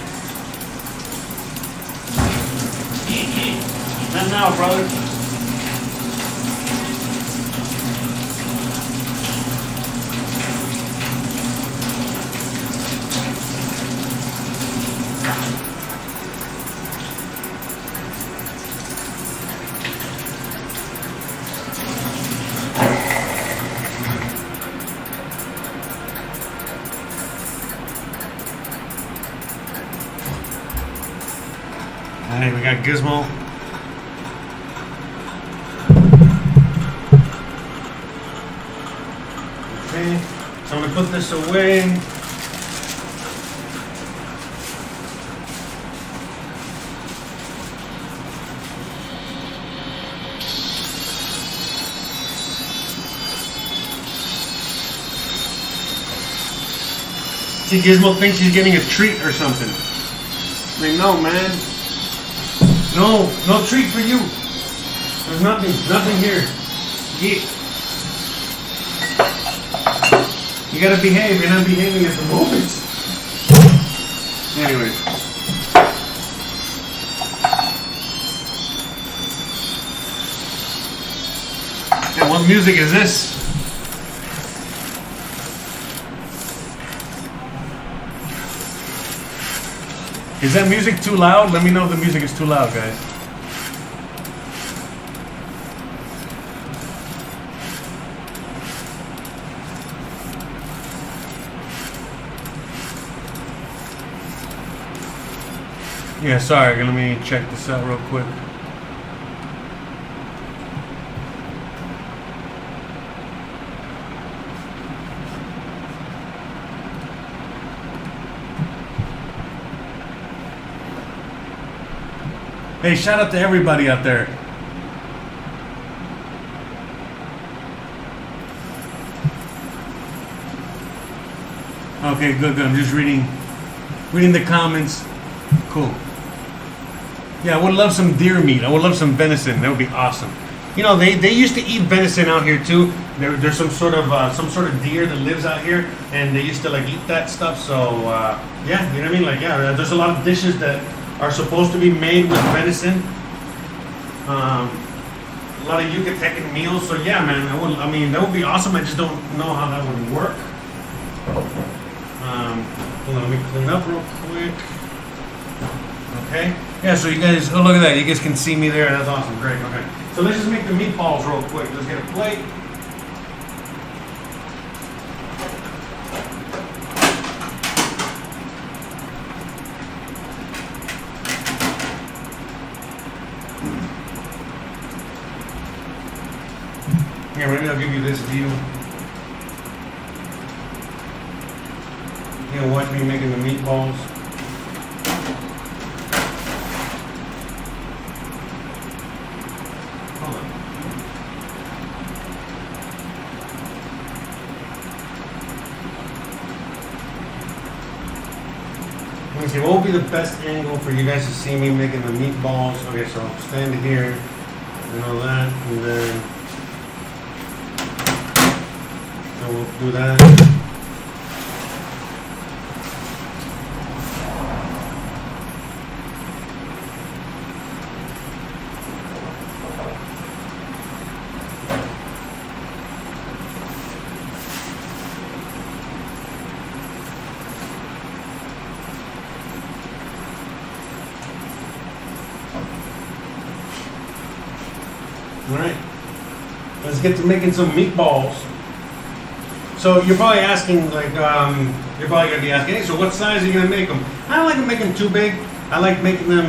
Speaker 1: Not now, brother. Alright, we got Gizmo. Okay, so I'm gonna put this away. See, Gizmo thinks he's getting a treat or something. I mean, no, man. No treat for you. There's nothing here. You gotta behave. You're not behaving at the moment. Anyways. what music is this? Is that music too loud? Let me know if the music is too loud, guys. Yeah, sorry, let me check this out real quick. Hey, shout out to everybody out there. Okay, good. I'm just reading the comments. Cool. Yeah, I would love some deer meat. I would love some venison. That would be awesome. You know, they used to eat venison out here too. There's some sort of deer that lives out here, and they used to like eat that stuff. So yeah, you know what I mean? Like yeah, there's a lot of dishes that are supposed to be made with venison. A lot of Yucatecan meals. So yeah, man, I mean that would be awesome. I just don't know how that would work. Hold on, let me clean up real quick. Okay. Yeah, so you guys, oh look at that, you guys can see me there. That's awesome, great, okay. So let's just make the meatballs real quick. Let's get a plate. Yeah, maybe I'll give you this view. You know, watch me making the meatballs. Let me see, what would be the best angle for you guys to see me making the meatballs? Okay, so I'll stand here, and all that, and then so we'll do that. Alright, let's get to making some meatballs. So you're probably asking, like, you're probably going to be asking, hey, so what size are you going to make them? I don't like to make them too big. I like making them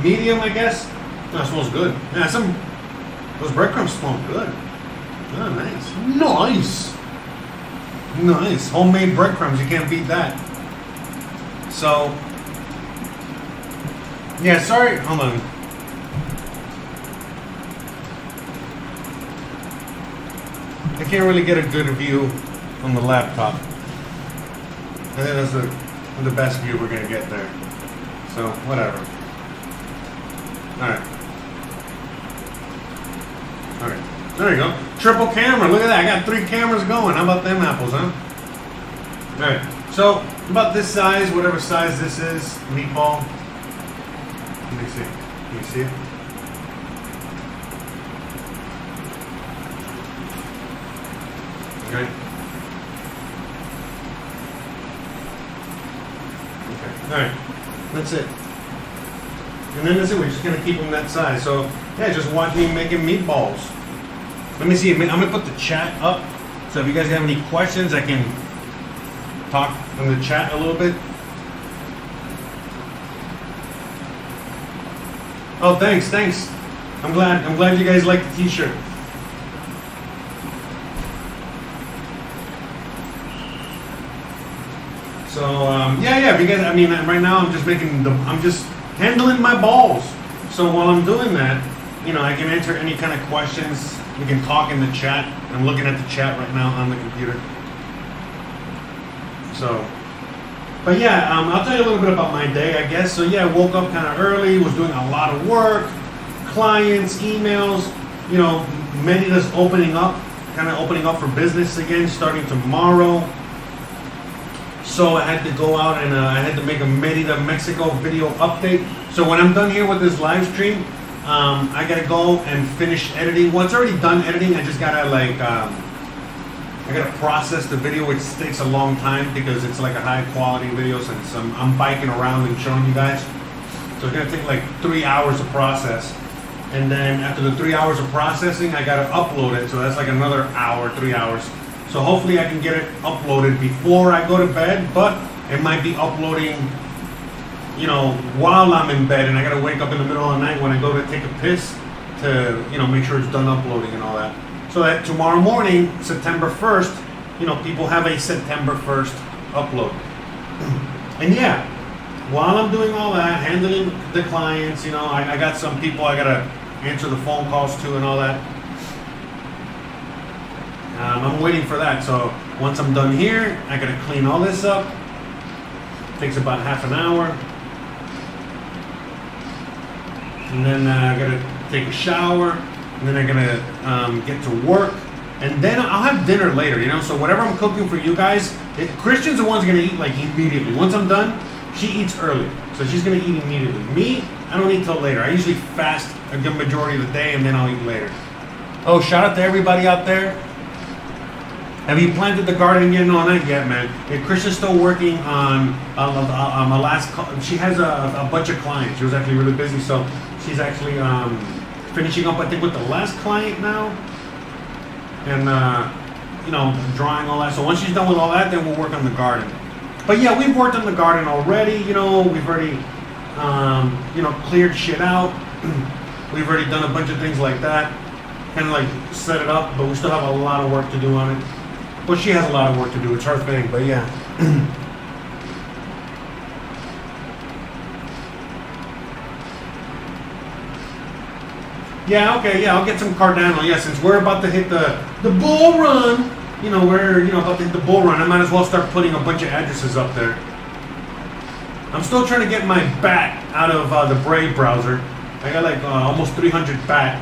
Speaker 1: medium, I guess. No, it smells good. Yeah, those breadcrumbs smell good. Oh, nice. Nice. Nice. Homemade breadcrumbs, you can't beat that. So, yeah, sorry, hold on. I can't really get a good view on the laptop. I think that's the best view we're gonna get there. So, whatever. Alright. Alright. There you go. Triple camera. Look at that. I got 3 cameras going. How about them apples, huh? Alright. So, about this size, whatever size this is, meatball. Let me see. Can you see it? Okay. Okay. Alright. That's it. And then that's it. We're just going to keep them that size. So, yeah, just watch me making meatballs. Let me see. I'm going to put the chat up. So if you guys have any questions, I can talk in the chat a little bit. Oh, thanks. I'm glad you guys like the t-shirt. So yeah. If you guys, I mean, right now I'm just handling my balls. So while I'm doing that, you know, I can answer any kind of questions. We can talk in the chat. I'm looking at the chat right now on the computer. So, but yeah, I'll tell you a little bit about my day, I guess. So yeah, I woke up kind of early. Was doing a lot of work, clients, emails. You know, Merida's opening up for business again, starting tomorrow. So I had to go out and I had to make a Merida, Mexico video update. So when I'm done here with this live stream, I gotta go and finish editing. Well, it's already done editing. I just gotta like, I gotta process the video, which takes a long time because it's like a high quality video since I'm biking around and showing you guys. So it's gonna take like 3 hours to process. And then after the 3 hours of processing, I gotta upload it. So that's like another hour, 3 hours. So hopefully I can get it uploaded before I go to bed, but it might be uploading, you know, while I'm in bed and I gotta wake up in the middle of the night when I go to take a piss to, you know, make sure it's done uploading and all that. So that tomorrow morning, September 1st, you know, people have a September 1st upload. And yeah, while I'm doing all that, handling the clients, you know, I got some people I gotta answer the phone calls to and all that. I'm waiting for that. So once I'm done here, I gotta clean all this up. Takes about half an hour. And then I gotta take a shower. And then I gotta get to work. And then I'll have dinner later, you know. So whatever I'm cooking for you guys, Christian's the one's gonna eat like immediately. Once I'm done, she eats early. So she's gonna eat immediately. Me, I don't eat till later. I usually fast a good majority of the day and then I'll eat later. Oh, shout out to everybody out there. Have you planted the garden yet? No, not yet, man. Yeah, Christian's still working on a last. She has a bunch of clients. She was actually really busy, so she's actually finishing up, I think, with the last client now, and you know, drawing all that. So once she's done with all that, then we'll work on the garden. But yeah, we've worked on the garden already. You know, we've already you know, cleared shit out. We've already done a bunch of things like that, kind of like set it up. But we still have a lot of work to do on it. Well, she has a lot of work to do. It's her thing, but yeah. Yeah, okay, yeah, I'll get some Cardano. Yeah, since we're about to hit the bull run, you know, we're, you know, about to hit the bull run, I might as well start putting a bunch of addresses up there. I'm still trying to get my BAT out of the Brave browser. I got like almost 300 BAT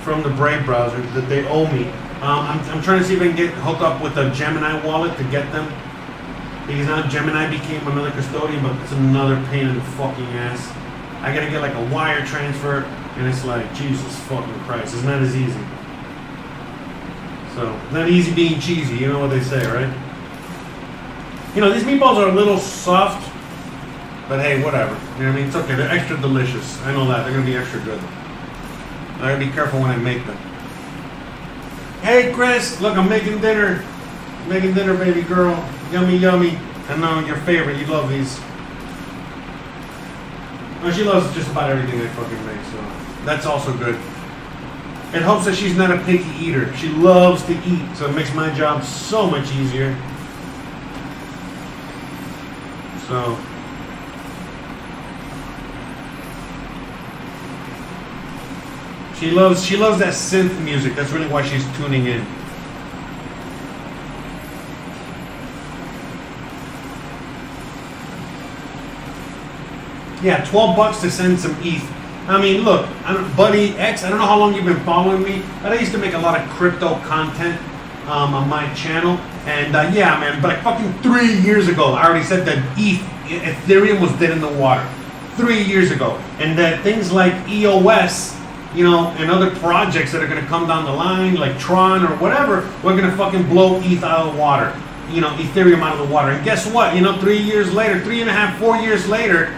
Speaker 1: from the Brave browser that they owe me. I'm trying to see if I can get hooked up with a Gemini wallet to get them. Because now Gemini became another custodian, but it's another pain in the fucking ass. I gotta get like a wire transfer, and it's like, Jesus fucking Christ, it's not as easy. So, not easy being cheesy, you know what they say, right? You know, these meatballs are a little soft, but hey, whatever. You know what I mean? It's okay, they're extra delicious. I know that, they're gonna be extra good. I gotta be careful when I make them. Hey Chris, look, I'm making dinner. Making dinner, baby girl. Yummy, yummy. I know your favorite. You love these. Well, she loves just about everything I fucking make, so that's also good. It helps that she's not a picky eater. She loves to eat, so it makes my job so much easier. So. She loves that synth music. That's really why she's tuning in. Yeah, $12 to send some ETH. I mean, look, Buddy X, I don't know how long you've been following me, but I used to make a lot of crypto content on my channel. And yeah, man, but like fucking 3 years ago, I already said that Ethereum was dead in the water. 3 years ago. And that things like EOS, you know, and other projects that are going to come down the line, like Tron or whatever, we're going to fucking blow ETH out of the water. You know, Ethereum out of the water. And guess what? You know, 3 years later, 3.5, 4 years later,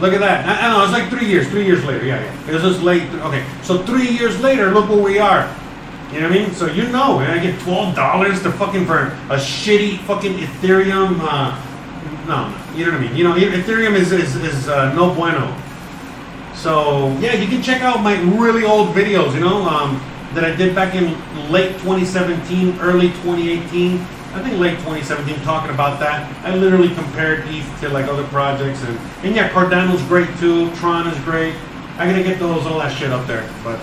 Speaker 1: look at that. I don't know, it's like 3 years. 3 years later, yeah. It was just late. Okay, so 3 years later, look where we are. You know what I mean? So you know, I get $12 to fucking for a shitty fucking Ethereum. No, you know what I mean? You know, Ethereum is no bueno. So yeah, you can check out my really old videos, you know, that I did back in late 2017, early 2018. I think late 2017, talking about that. I literally compared ETH to like other projects, and yeah, Cardano's great too. Tron is great. I gotta get all that shit up there, but.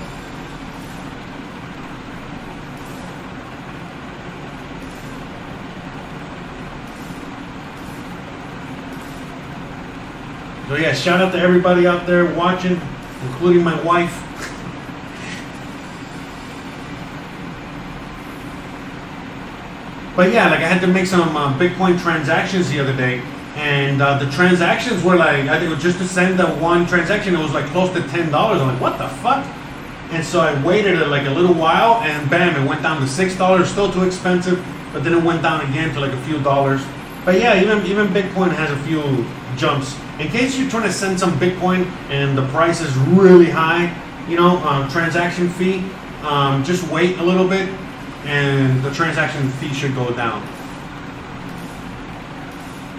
Speaker 1: So yeah, shout out to everybody out there watching, including my wife. But yeah, like I had to make some Bitcoin transactions the other day, And the transactions were like, I think just to send the one transaction, it was like close to $10. I'm like, what the fuck? And so I waited like a little while, and bam, it went down to $6. Still too expensive, but then it went down again to like a few dollars. But yeah, even Bitcoin has a few jumps. In case you're trying to send some Bitcoin and the price is really high, you know, transaction fee, just wait a little bit, and the transaction fee should go down.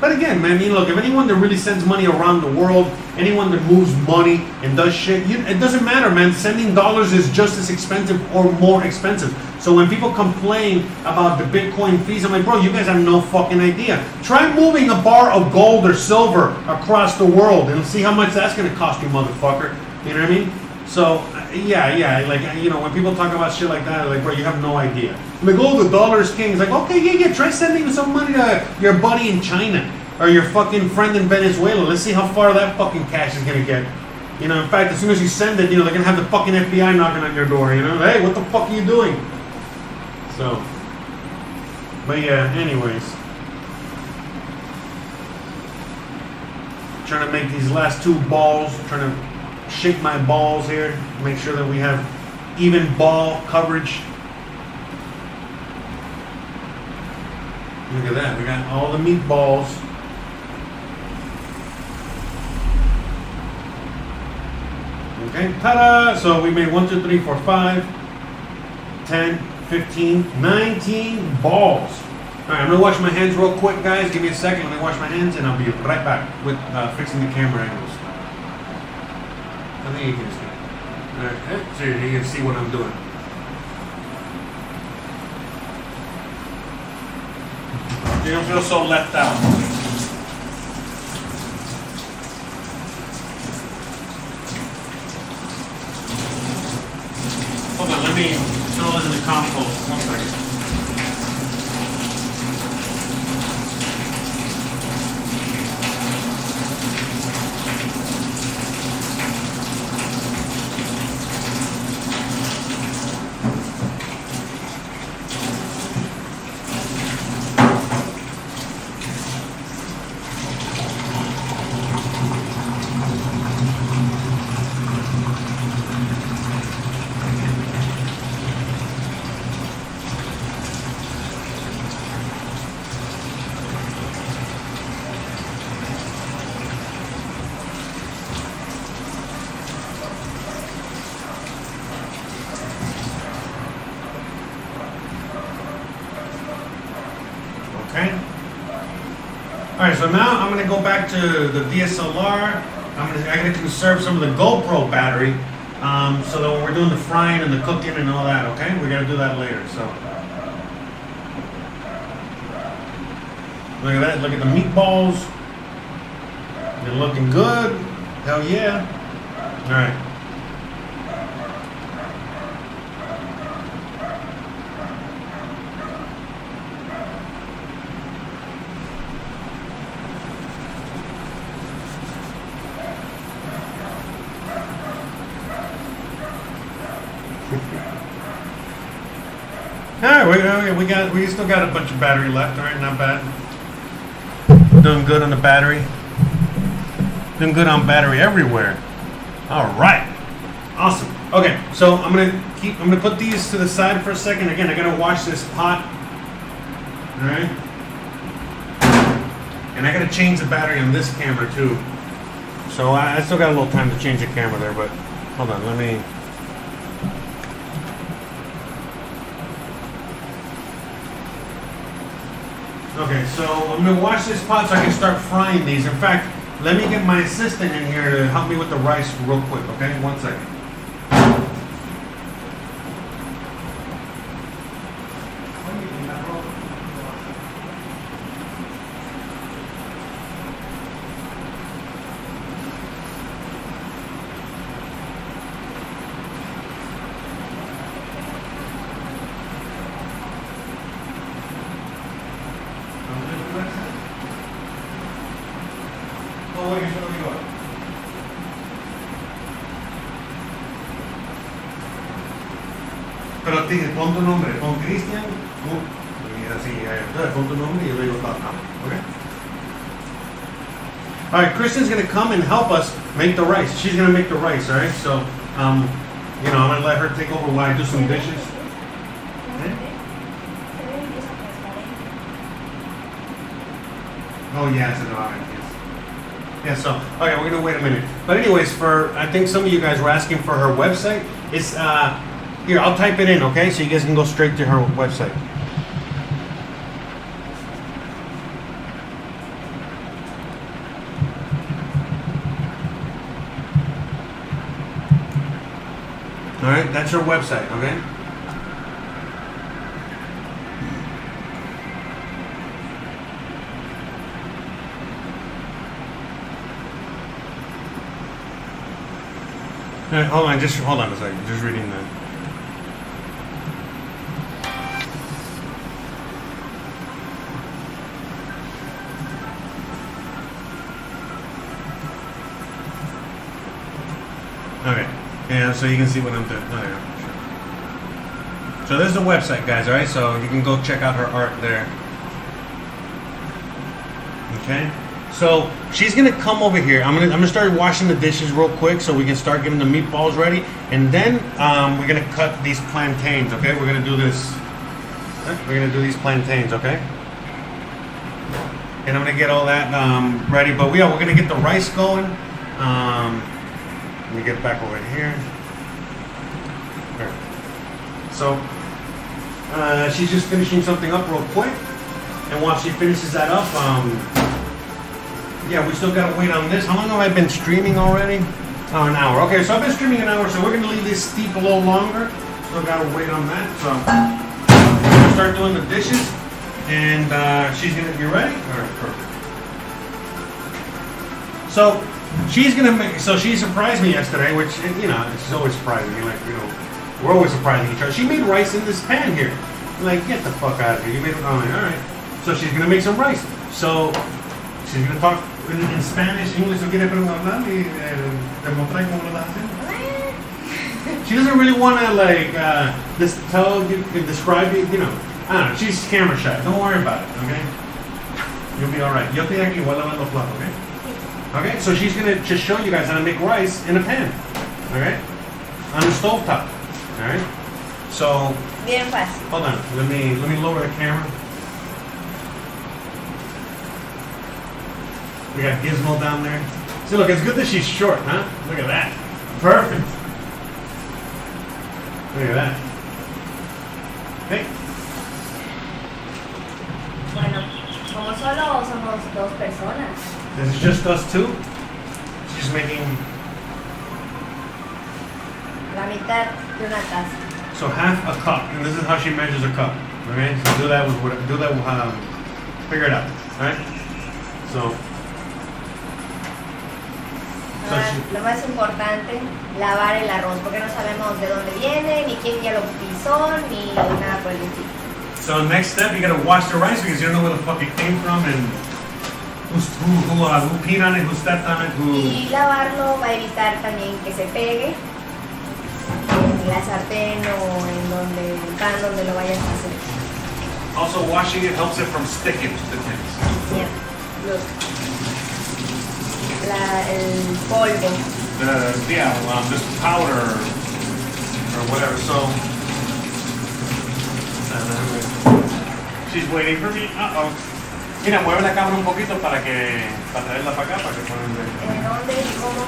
Speaker 1: But again, man, look, if anyone that really sends money around the world, anyone that moves money and does shit, it doesn't matter, man. Sending dollars is just as expensive or more expensive. So when people complain about the Bitcoin fees, I'm like, bro, you guys have no fucking idea. Try moving a bar of gold or silver across the world and see how much that's going to cost you, motherfucker. You know what I mean? So, yeah, like, you know, when people talk about shit like that, like, bro, you have no idea. Like, oh, the dollar is king. It's like, okay, yeah, try sending some money to your buddy in China or your fucking friend in Venezuela. Let's see how far that fucking cash is gonna get. You know, in fact, as soon as you send it, you know, they're gonna have the fucking FBI knocking on your door, you know? Hey, what the fuck are you doing? So, but yeah, anyways. Trying to make these last two balls, trying to shake my balls here, make sure that we have even ball coverage. Look at that, we got all the meatballs. Okay, ta-da! So we made 1, 2, 3, 4, 5, 10, 15, 19 balls. Alright, I'm gonna wash my hands real quick, guys. Give me a second, let me wash my hands and I'll be right back with fixing the camera angles. I think you can see. Alright, so you can see what I'm doing. You don't feel so left out. Hold on, let me throw this in the compost. 1 second. Okay. All right, so now I'm gonna go back to the DSLR. I'm gonna conserve some of the GoPro battery, so that when we're doing the frying and the cooking and all that, okay? We gotta do that later. So look at that. Look at the meatballs. They're looking good. Hell yeah. All right. Alright, we still got a bunch of battery left. Alright, not bad. Doing good on the battery. Doing good on battery everywhere. Alright. Awesome. Okay, so I'm gonna put these to the side for a second. Again, I gotta wash this pot. Alright. And I gotta change the battery on this camera too. So I still got a little time to change the camera there, but hold on, let me. Okay, so I'm going to wash this pot so I can start frying these. In fact, let me get my assistant in here to help me with the rice real quick, okay? 1 second. Pero pon tu nombre, pon Cristian, y así, pon tu nombre y yo le digo, ¿ok? All right, Kristen's gonna come and help us make the rice. She's gonna make the rice, all right? So, you know, I'm gonna let her take over while I do some dishes. Oh yeah, it's an oven. Yeah, so, okay, we're gonna wait a minute. But anyways, I think some of you guys were asking for her website. It's, here, I'll type it in, okay? So you guys can go straight to her website. All right, that's her website, okay? All right, hold on a second, just reading that. Okay, yeah, so you can see what I'm doing. Oh, yeah, sure. So this is the website, guys, all right? So you can go check out her art there. Okay, so she's gonna come over here. I'm gonna start washing the dishes real quick so we can start getting the meatballs ready, and then we're gonna cut these plantains. Okay, we're gonna do this. We're gonna do these plantains. Okay, and I'm gonna get all that ready. But we're gonna get the rice going. Let me get back over here. So she's just finishing something up real quick, and while she finishes that up, yeah, we still gotta wait on this. How long have I been streaming already? Oh, an hour. Okay, so I've been streaming an hour, so we're gonna leave this steep a little longer. Still gotta wait on that. So we're gonna start doing the dishes, and she's gonna be ready. All right, perfect. So she's gonna make. So she surprised me yesterday, which you know, she's always surprising me. Like we're always surprising each other. She made rice in this pan here. I'm like, get the fuck out of here! You made it. I'm like, all right. So she's gonna make some rice. So she's gonna talk in Spanish, English. ¿Qué quiere preguntar? Y demostrar cómo lo hacen. She doesn't really want to like describe it. You know, I don't know. She's camera shy. Don't worry about it. Okay. You'll be all right. Yo estoy aquí. Voy a lavar los platos. Okay. Okay, so she's gonna just show you guys how to make rice in a pan, okay, on the stove top. All right. So.
Speaker 2: Bien fácil.
Speaker 1: Hold on. Let me lower the camera. We got Gizmo down there. See, look, it's good that she's short, huh? Look at that. Perfect. Look at that. Hey.
Speaker 2: Bueno, como solo somos dos personas.
Speaker 1: This is just us two. She's making.
Speaker 2: La mitad de una taza.
Speaker 1: So half a cup, and this is how she measures a cup. Okay, so figure it out. All right. So.
Speaker 2: Lo más importante, lavar el arroz, porque no sabemos de dónde viene, ni quién ya lo pisó, ni nada por el estilo.
Speaker 1: So next step, you gotta wash the rice because you don't know where the fuck it came from and who peed on it, who stepped on it, who.
Speaker 2: Y lavarlo va a evitar también que se pegue en la sartén o en donde el pan donde lo vayas a hacer.
Speaker 1: Also, washing it helps it from sticking to the things.
Speaker 2: Yeah, look. El polvo.
Speaker 1: This powder or whatever. So she's waiting for me. Mira, mueve la cámara un poquito para traerla para acá para que puedan ver.
Speaker 2: ¿En dónde y cómo?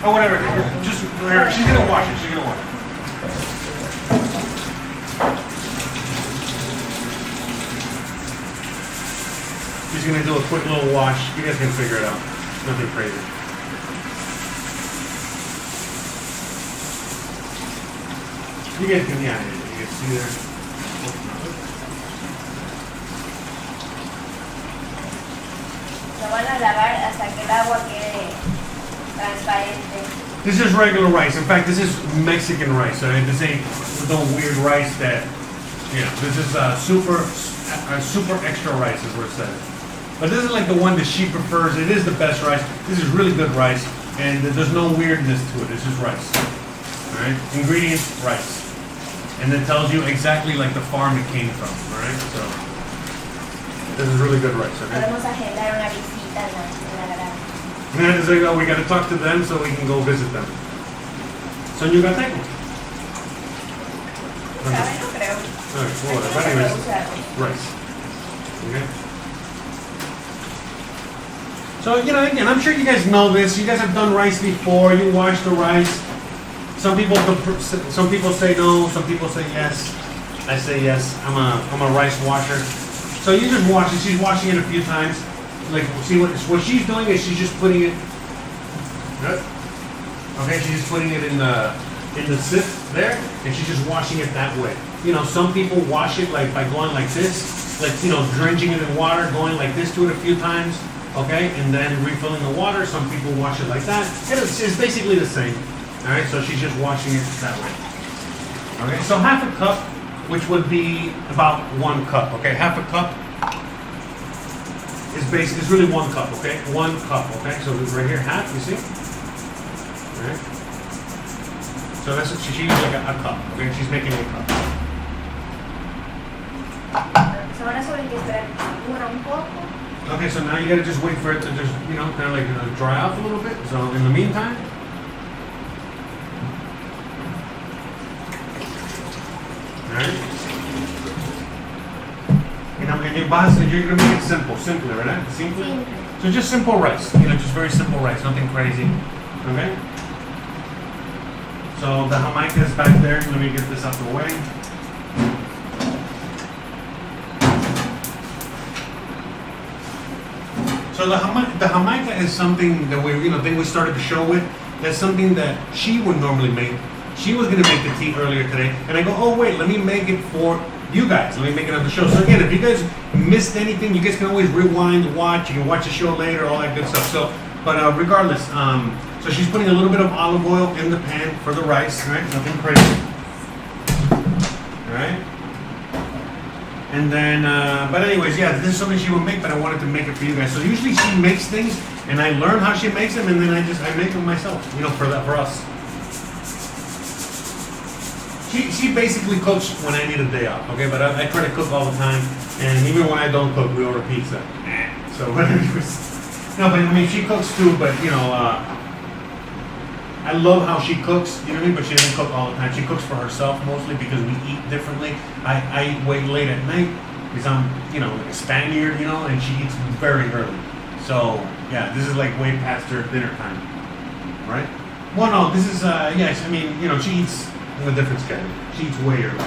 Speaker 1: Oh, whatever. Just whatever. She's gonna wash it. She's gonna wash it. She's gonna do a quick little wash. You guys can figure it out. Nothing crazy. You guys can, yeah, you can see there.
Speaker 2: Lo van a lavar hasta que el agua quede transparente.
Speaker 1: This is regular rice. In fact, this is Mexican rice. Right? This ain't no weird rice that, you know, this is super extra rice is what it says. But this is like the one that she prefers. It is the best rice. This is really good rice, and there's no weirdness to it. It's just rice. All right. Ingredients: rice, and it tells you exactly like the farm it came from. All right. So this is really good rice. Okay.
Speaker 2: Podemos agendar una visita. casita en la granja.
Speaker 1: And then it's like, oh, we got to talk to them so we can go visit them. So in Yucateco.
Speaker 2: ¿Sabe? No creo.
Speaker 1: Alright, well, whatever. But
Speaker 2: Aquí
Speaker 1: anyways,
Speaker 2: se usa arroz.
Speaker 1: rice. Okay. So, you know, again, I'm sure you guys know this. You guys have done rice before. You wash the rice. Some people say no. Some people say yes. I say yes. I'm a rice washer. So you just wash it. She's washing it a few times. Like, see what she's doing is she's just putting it. Okay, she's just putting it in the sieve there, and she's just washing it that way. You know, some people wash it like by going like this, like, you know, drenching it in water, going like this to it a few times. Okay, and then refilling the water. Some people wash it like that. It's basically the same. All right, so she's just washing it that way. Okay, so half a cup, which would be about 1 cup. Okay, half a cup is really 1 cup. Okay, 1 cup. Okay, so right here, half. You see? All right. So that's what she used, like a cup. Okay, she's making a cup.
Speaker 2: So ahora solo hay que esperar que dura un poco.
Speaker 1: Okay, so now you gotta just wait for it to just, you know, kind of like dry off a little bit. So in the meantime, alright. And you're gonna make it simple, right? Simple. So just simple rice, you know, just very simple rice, nothing crazy. Okay. So the Jamaica is back there. Let me get this out the way. So the Jamaica is something that we started the show with. That's something that she would normally make. She was gonna make the tea earlier today, and I go, oh wait, let me make it for you guys. Let me make it on the show. So again, if you guys missed anything, you guys can always rewind, watch. You can watch the show later, all that good stuff. So, but regardless, so she's putting a little bit of olive oil in the pan for the rice, right? Nothing crazy. All right. And then, but anyways, yeah, this is something she would make, but I wanted to make it for you guys. So usually she makes things, and I learn how she makes them, and then I make them myself, you know, for us. She basically cooks when I need a day off, okay? But I try to cook all the time, and even when I don't cook, we order pizza. So, no, but I mean, she cooks too, but you know, I love how she cooks, you know what I mean? But she doesn't cook all the time. She cooks for herself mostly because we eat differently. I eat way late at night because I'm, you know, a Spaniard, you know, and she eats very early. So, yeah, this is like way past her dinner time, right? Well, no, this is, yes, I mean, you know, she eats in a different schedule. She eats way early.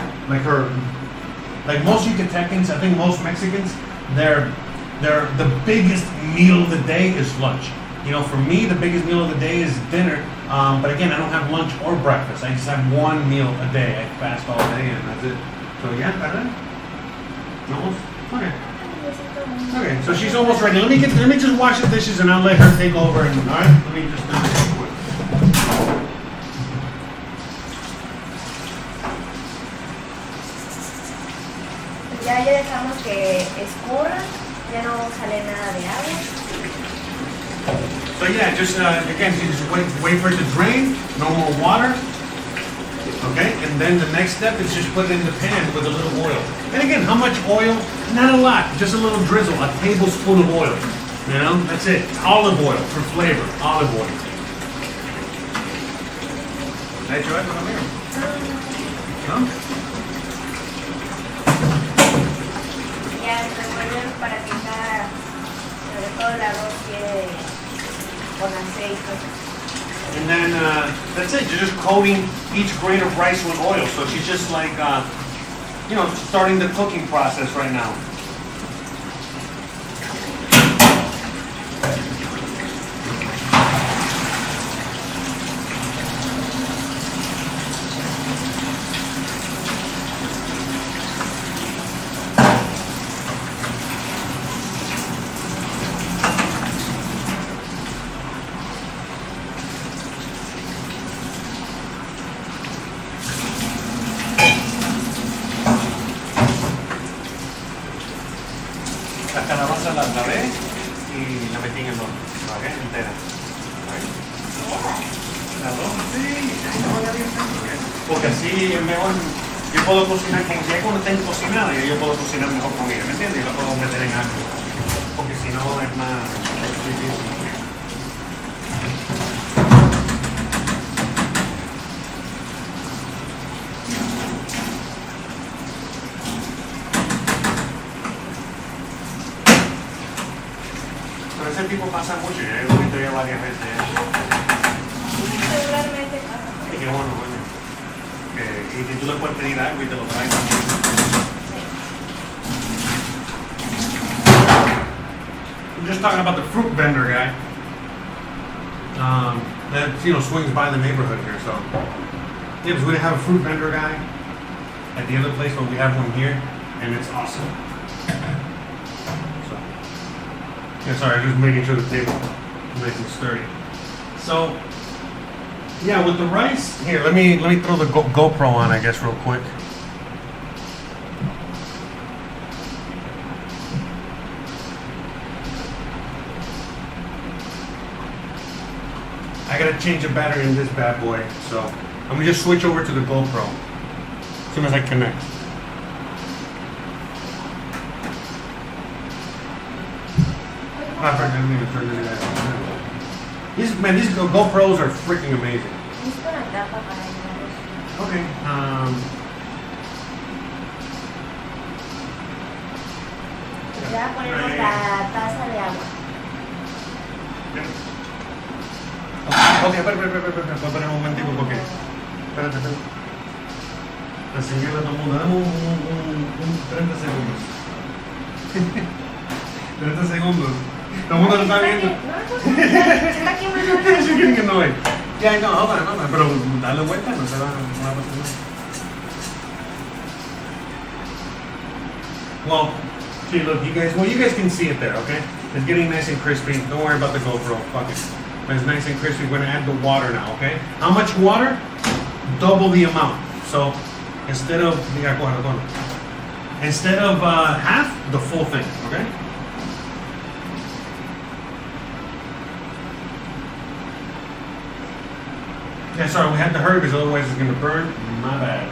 Speaker 1: Like most Yucatecans, I think most Mexicans, the biggest meal of the day is lunch. You know, for me, the biggest meal of the day is dinner. But again, I don't have lunch or breakfast. I just have 1 meal a day. I fast all day, and that's it. So yeah, that's it. Almost. Okay. Okay. So she's almost ready. Let me just wash the dishes, and I'll let her take over. And all right, let me just do this real quick.
Speaker 2: Ya dejamos que escurra. Ya no sale nada de agua.
Speaker 1: So yeah, just again, you just wait for it to drain, no more water. Okay, and then the next step is just put it in the pan with a little oil. And again, how much oil? Not a lot, just a little drizzle, a tablespoon of oil. You know, that's it. Olive oil for flavor, olive oil. ¿Ha hecho eso conmigo? ¿No?
Speaker 2: Ya revuelven para que cada, sobre todo el arroz quede con aceite.
Speaker 1: And then that's it. You're just coating each grain of rice with oil. So she's just like, you know, starting the cooking process right now. La calabaza la lavé y la metí en el horno, ¿ok? Entera. ¿La dos? Sí, porque así es mejor yo puedo cocinar con, ya cuando tengo cocinada, yo puedo cocinar mejor con ella, ¿me entiendes? Yo la puedo meter en algo, porque si no es más difícil. Pero ese tipo pasa mucho, ya he visto ya varias veces.
Speaker 2: Regularmente pasa.
Speaker 1: Y qué bueno, coño. Y si tú le puedes pedir algo y te lo traes también. I'm just talking about the fruit vendor guy. That swings by the neighborhood here. So yeah, because we have a fruit vendor guy at the other place, but we have one here, and it's awesome. So yeah, sorry, just making sure the table is nice and sturdy. So yeah, with the rice here, let me throw the GoPro on, I guess, real quick. I gotta change the battery in this bad boy, so I'm gonna just switch over to the GoPro as soon as I connect. I didn't even turn this guy on. These GoPros are freaking amazing. Okay.
Speaker 2: Ya ponemos la taza de agua.
Speaker 1: Ok, espera un momentico porque... Espérate. La señora todo el mundo, dame un 30 segundos. 30 segundos. Todo el mundo lo está viendo.
Speaker 2: Está quemando.
Speaker 1: She's getting annoyed. Yeah, no, hold on. Pero dale vuelta, no se va a pasar. Well, see, look, you guys can see it there, okay? It's getting nice and crispy. Don't worry about the GoPro. Fuck it. But it's nice and crispy. We're gonna add the water now, okay? How much water? Double the amount. So instead of half, the full thing, okay? Yeah, sorry, we had to hurry because otherwise it's gonna burn. My bad.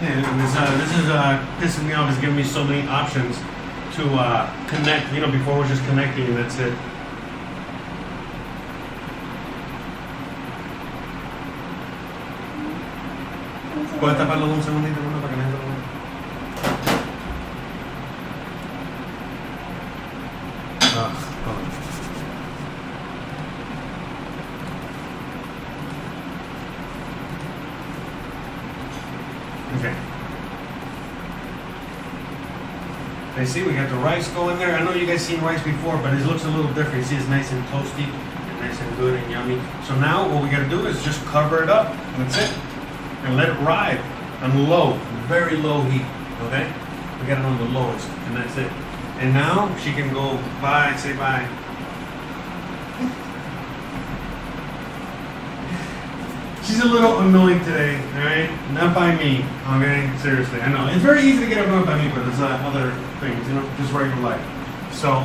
Speaker 1: Yeah, this is pissing me off. It's giving me so many options to connect. Before we're just connecting and that's it. ¿Puedes taparlo un segundito para que la gente lo vea? Okay. I see we got the rice going there. I know you guys seen rice before, but it looks a little different. You see it's nice and toasty, and nice and good and yummy. So now what we got to do is just cover it up. That's it. And let it ride on low, very low heat, okay? We got it on the lowest, and that's it. And now she can go bye, say bye. She's a little annoyed today, alright? Not by me, okay? Seriously, I know. It's very easy to get annoyed by me, but there's other things, just regular life. So,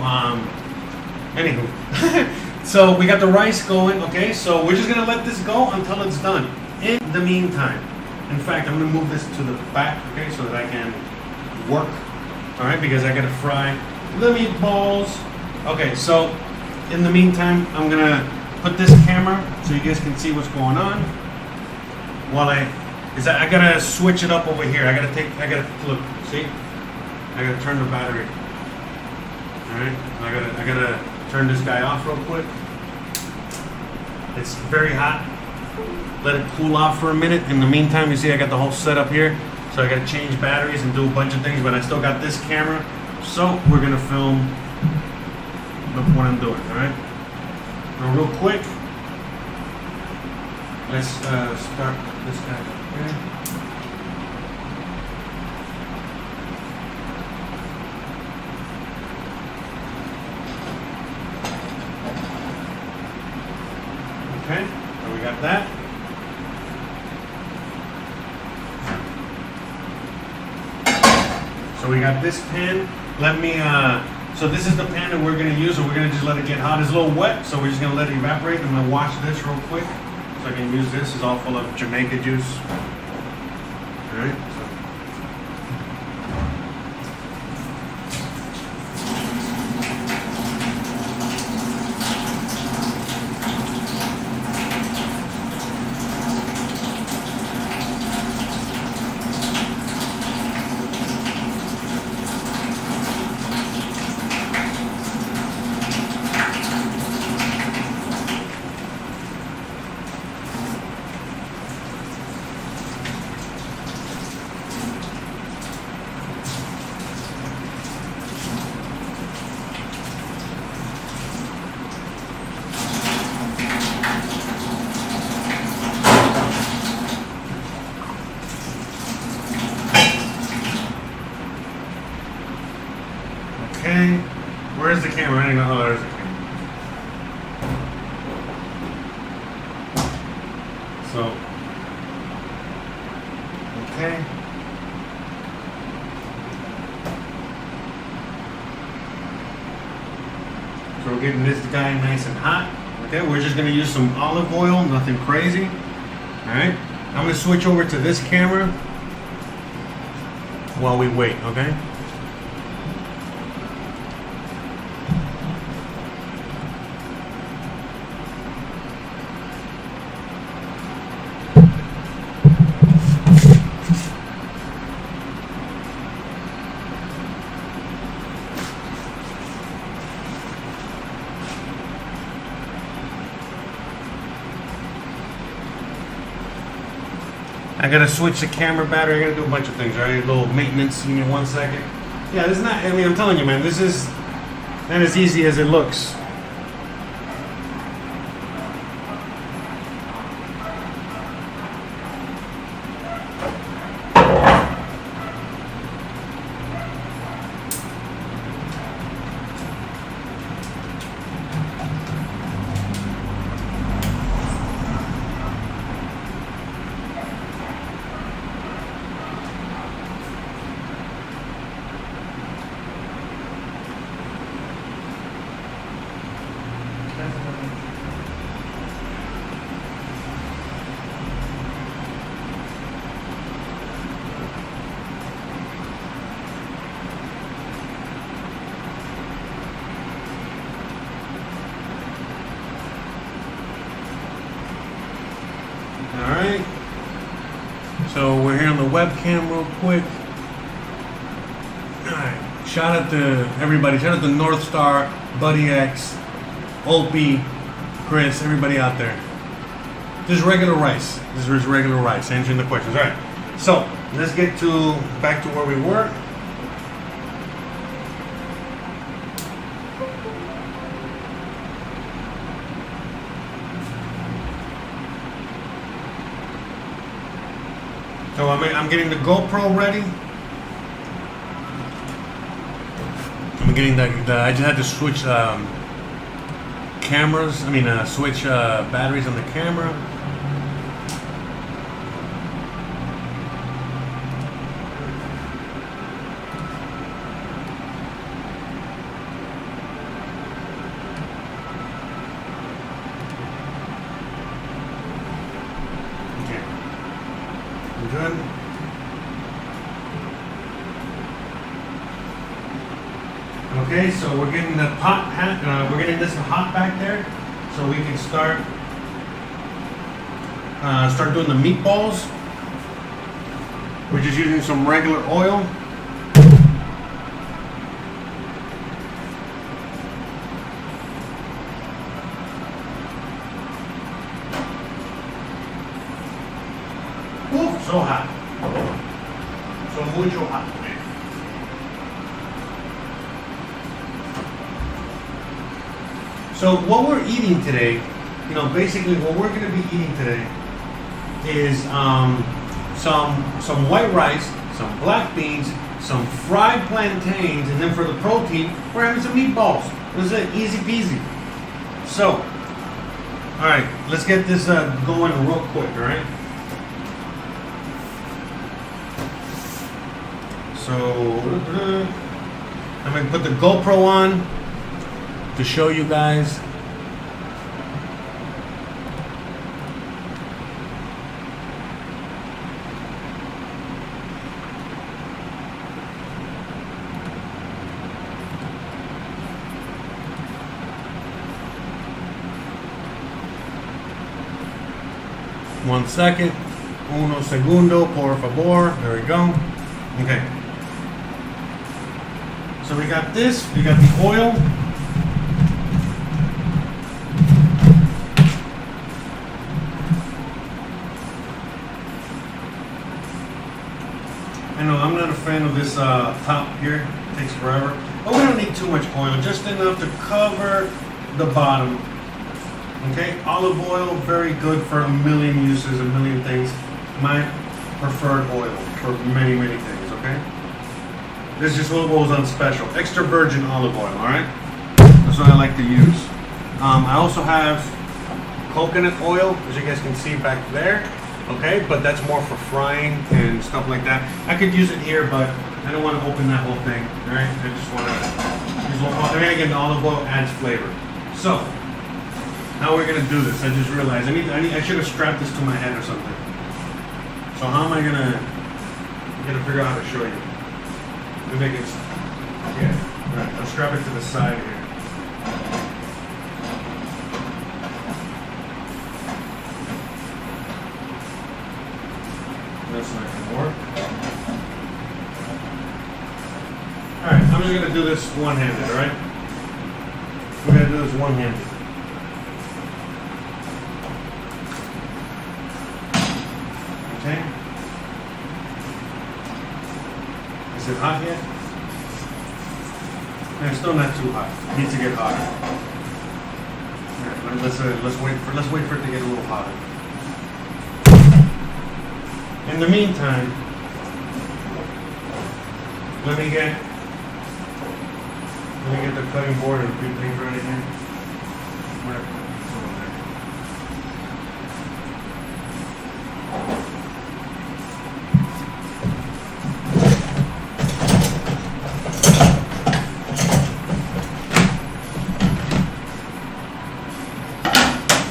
Speaker 1: anywho. So we got the rice going, okay? So we're just gonna let this go until it's done. In the meantime, in fact, I'm gonna move this to the back, okay, so that I can work, all right, because I gotta fry the meatballs. Okay, so in the meantime, I'm gonna put this camera so you guys can see what's going on. While I gotta switch it up over here. I gotta look, see? I gotta turn the battery. All right, I gotta turn this guy off real quick. It's very hot. Let it cool off for a minute. In the meantime, you see I got the whole setup here. So I got to change batteries and do a bunch of things, but I still got this camera. So we're going to film what I'm doing, all right? Now real quick, let's start this guy here. Okay, so we got that. So we got this pan. Let me, so this is the pan that we're gonna use, and we're gonna just let it get hot. It's a little wet, so we're just gonna let it evaporate. I'm gonna wash this real quick, so I can use this. It's all full of Jamaica juice. All right. Okay, where's the camera? I don't know. Oh, there's the camera. So, okay. So we're getting this guy nice and hot. Okay, we're just gonna use some olive oil, nothing crazy. All right, I'm gonna switch over to this camera while we wait, okay? I gotta switch the camera battery. I gotta do a bunch of things, right? A little maintenance. Give me 1 second. Yeah, this is not, I mean, I'm telling you, man, this is not as easy as it looks. Alright, so we're here on the webcam real quick. Alright, shout out to everybody, shout out to North Star, Buddy X, Opie, Chris, everybody out there. This is regular rice. This is regular rice, answering the questions. Alright, so let's get back to where we were. So I'm getting the GoPro ready. I'm getting I just had to switch cameras. Switch batteries on the camera. Good. Okay, so we're getting the pot. We're getting this hot back there, so we can start doing the meatballs. We're just using some regular oil. So hot. So mucho hot. So what we're eating today, basically what we're going to be eating today is some white rice, some black beans, some fried plantains, and then for the protein, we're having some meatballs. This is it, easy peasy. So, all right, let's get this going real quick, all right? So I'm gonna put the GoPro on to show you guys. One second. Uno segundo, por favor. There we go. Okay. So we got this. We got the oil. I know I'm not a fan of this top here. It takes forever. But we don't need too much oil. Just enough to cover the bottom. Okay, olive oil, very good for a million uses, a million things. My preferred oil for many, many things, okay? This just what goes on special. Extra virgin olive oil, all right? That's what I like to use. I also have coconut oil, as you guys can see back there, okay? But that's more for frying and stuff like that. I could use it here, but I don't want to open that whole thing, all right? I just want to use olive oil. And again, the olive oil adds flavor. So, how we're gonna do this? I just realized I should have strapped this to my head or something. So how am I gonna figure out how to show you? Let me make it. Yeah. Right. I'll strap it to the side here. That's not gonna work. All right. I'm just gonna do this one-handed. All right. We're gonna do this one-handed. Okay. Is it hot yet? No, it's still not too hot. It needs to get hotter. Right, let's wait for it to get a little hotter. In the meantime, let me get the cutting board and a few things ready here. Where?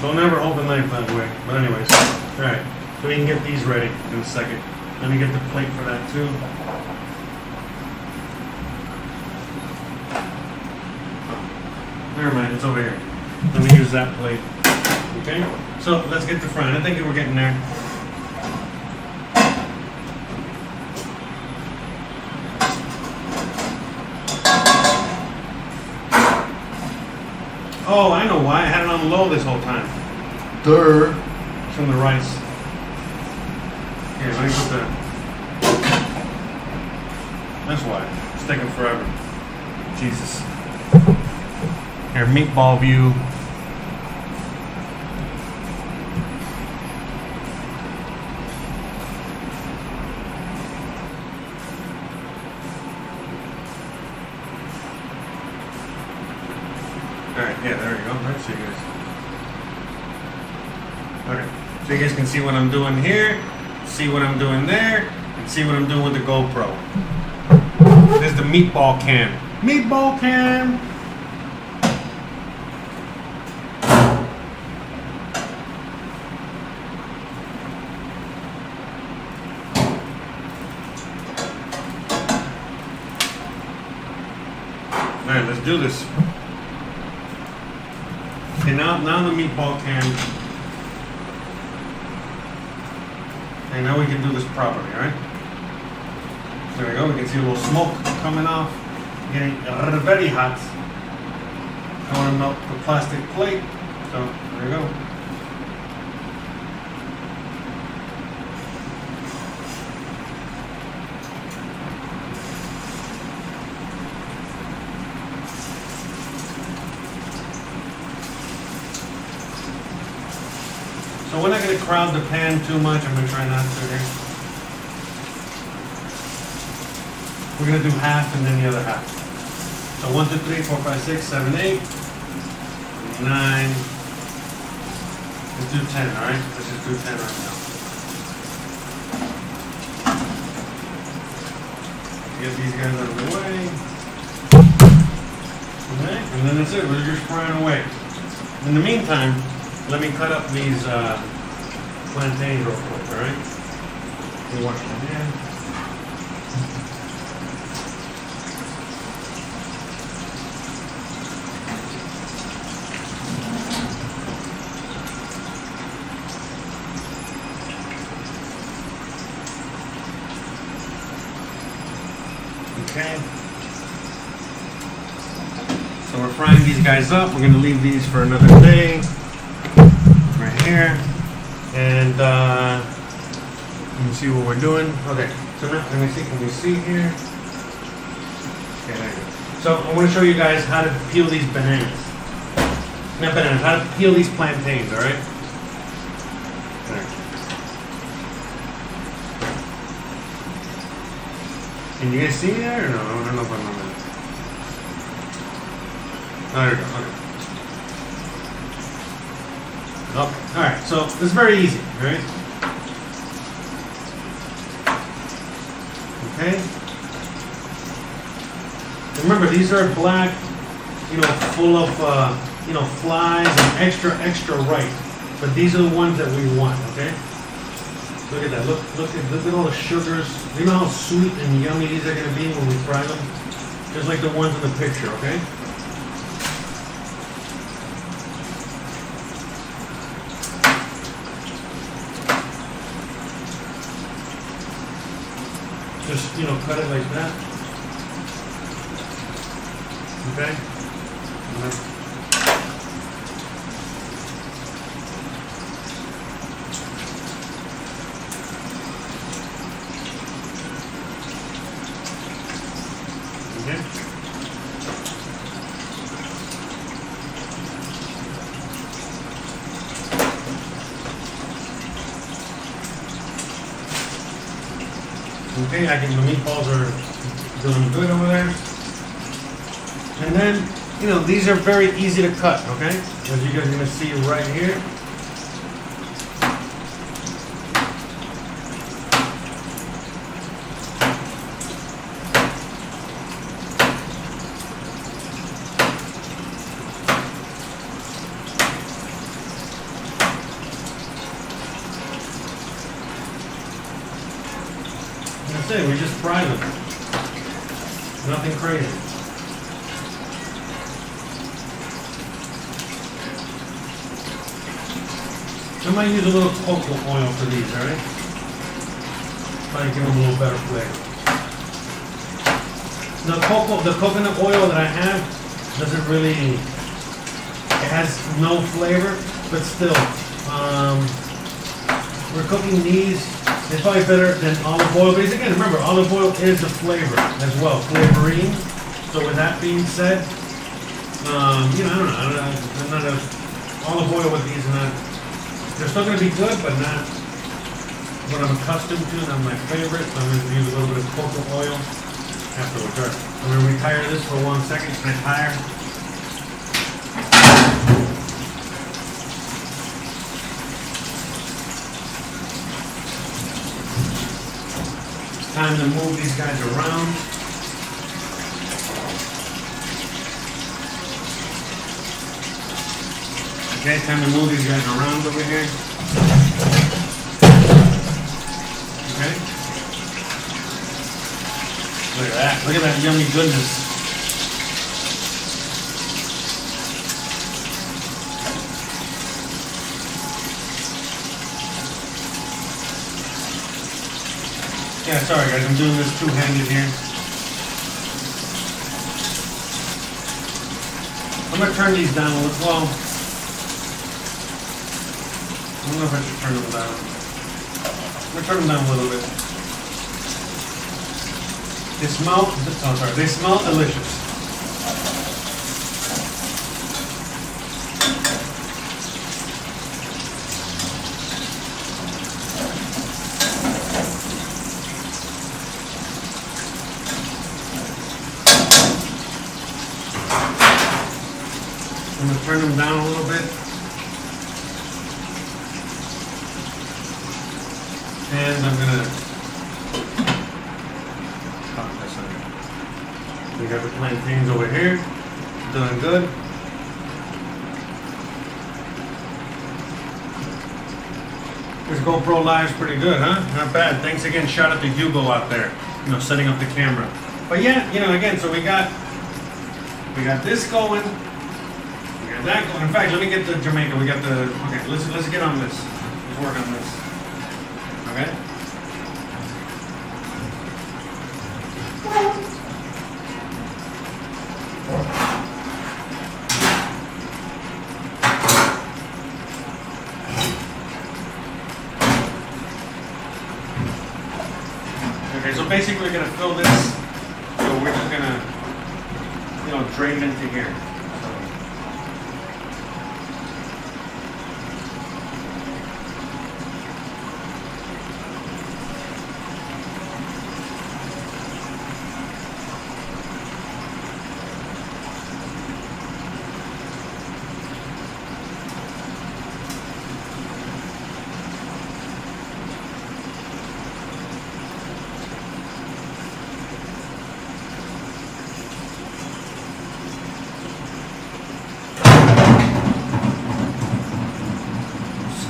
Speaker 1: Don't ever hold the knife that way. But anyways, all right. So we can get these ready in a second. Let me get the plate for that too. Never mind, it's over here. Let me use that plate. Okay. So let's get the front. I think we're getting there. Oh, I know why. I had it on low this whole time. Durr. From the rice. Here, let me put the... That's why. It's taking forever. Jesus. Here, meatball view. Alright, yeah, there we go. Let's see you guys. Okay, so you guys can see what I'm doing here, see what I'm doing there, and see what I'm doing with the GoPro. This is the meatball cam. Meatball cam! Alright, let's do this. Okay, now the meatball can. Okay, now we can do this properly, alright? There we go, we can see a little smoke coming off. Getting very hot. I want to melt the plastic plate. So, there we go. So we're not going to crowd the pan too much. I'm going to try not to here. We're going to do half and then the other half. So 1, 2, 3, 4, 5, 6, 7, 8, 9. Let's do 10, all right? Let's just do 10 right now. Get these guys out of the way. Okay, and then that's it. We're just frying away. In the meantime, let me cut up these plantains real quick, all right? Let me wash my hands. Okay. So we're frying these guys up. We're going to leave these for another day. Right here. And let me see what we're doing. Okay. So now, let me see. Can we see here? Okay, there you go. So I want to show you guys how to peel these bananas. Not bananas. How to peel these plantains. All right. There. Can you guys see there or no? I don't know if I'm on that. Oh, there we go. Okay. Okay. Alright, so it's very easy, right? Okay. Remember, these are black, full of, flies and extra ripe. But these are the ones that we want, okay? Look at that. Look at all the sugars. You know how sweet and yummy these are going to be when we fry them? Just like the ones in the picture, okay? Just, cut it like that. Okay? Okay, I think the meatballs are doing good over there. And then, these are very easy to cut, okay? As you guys are going to see right here. That's it, we just fry them. Nothing crazy. I might use a little coconut oil for these, alright? Try to give them a little better flavor. The coconut oil that I have doesn't really, it has no flavor, but still, we're cooking these. It's probably better than olive oil, but again, remember, olive oil is a flavor as well, flavoring. So with that being said, I don't know, I'm not olive oil with these, they're still going to be good, but not what I'm accustomed to, not my favorite. So I'm going to use a little bit of coconut oil afterwards. All right, I'm going to retire this for 1 second. Can I tire? Time to move these guys around. Okay, time to move these guys around over here. Okay. Look at that. Look at that yummy goodness. Yeah, sorry guys, I'm doing this two-handed here. I'm going to turn these down a little. Well, I don't know if I should turn them down. I'm going to turn them down a little bit. They smell delicious. I'm going to turn them down a little bit. And I'm going to pop this under We got the plantains over here, doing good. This GoPro Live's pretty good, huh? Not bad. Thanks again. Shout out to Hugo out there, setting up the camera. But yeah, again, so we got this going. We got that going. In fact, let me get to Jamaica. We got the. Okay, let's get on this. Let's work on this. Okay. Okay, so basically we're gonna fill this, so we're just gonna, drain it into here.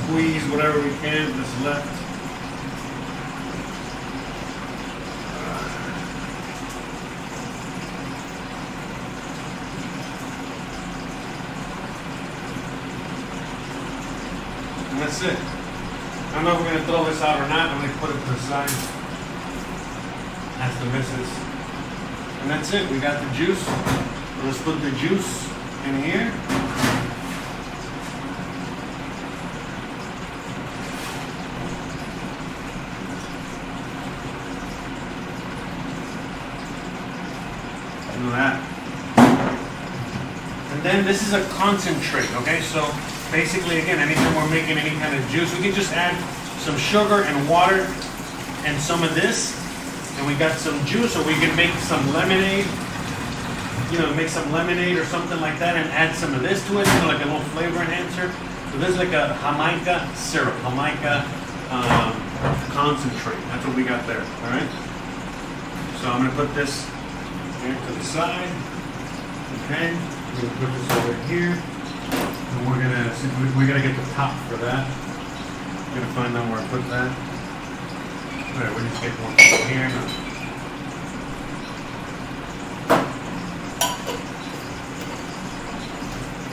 Speaker 1: Squeeze whatever we can that's left. And that's it. I don't know if we're going to throw this out or not. I'm going to put it to the side. That's the missus. And that's it. We got the juice. Let's put the juice in here. Do that. And then this is a concentrate, okay? So basically, again, anytime we're making any kind of juice, we can just add some sugar and water and some of this, and we got some juice, or we can make some lemonade, make some lemonade or something like that and add some of this to it, like a little flavor enhancer. So this is like a Jamaica syrup, Jamaica concentrate. That's what we got there, all right? So I'm gonna put this here to the side. Okay, we're gonna put this over here, and we're gonna see. We gotta get the top for that. We're gonna find out where I put that. All right, we need to get one here.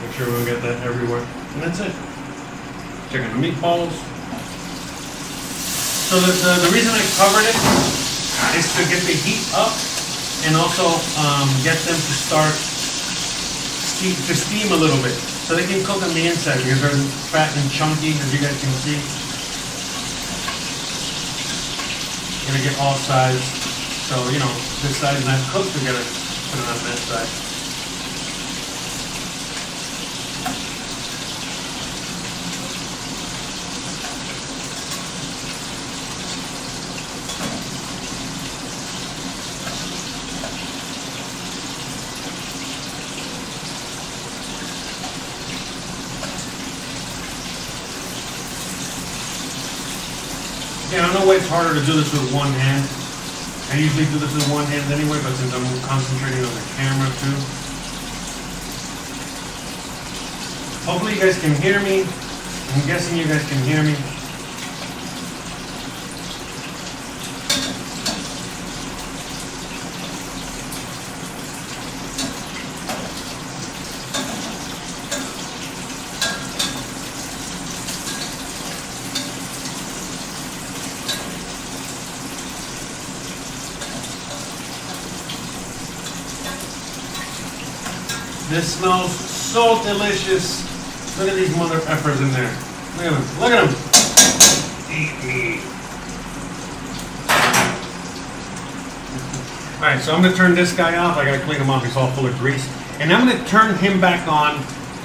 Speaker 1: Make sure we get that everywhere, and that's it. Chicken and meatballs. So the reason I covered it is to get the heat up. And also get them to start steam a little bit, so they can cook on the inside because they're fat and chunky, as you guys can see. Gonna get all sides, so this side is not cooked. We gotta put it on that side. Yeah, I know it's harder to do this with one hand. I usually do this with one hand anyway, but since I'm concentrating on the camera too. Hopefully you guys can hear me. I'm guessing you guys can hear me. This smells so delicious. Look at these mother effers in there. Look at them. Look at them. Eat me. All right, so I'm going to turn this guy off. I got to clean him off. He's all full of grease. And I'm going to turn him back on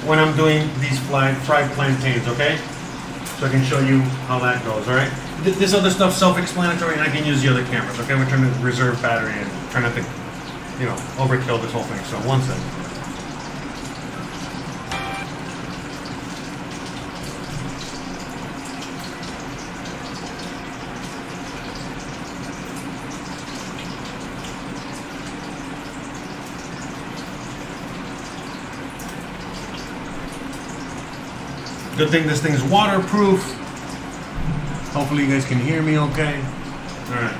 Speaker 1: when I'm doing these fried plantains, okay? So I can show you how that goes, all right? This other stuff's self-explanatory, and I can use the other cameras, okay? We're trying to reserve battery and try not to, overkill this whole thing. So one second. Good thing this thing's waterproof. Hopefully you guys can hear me okay. All right.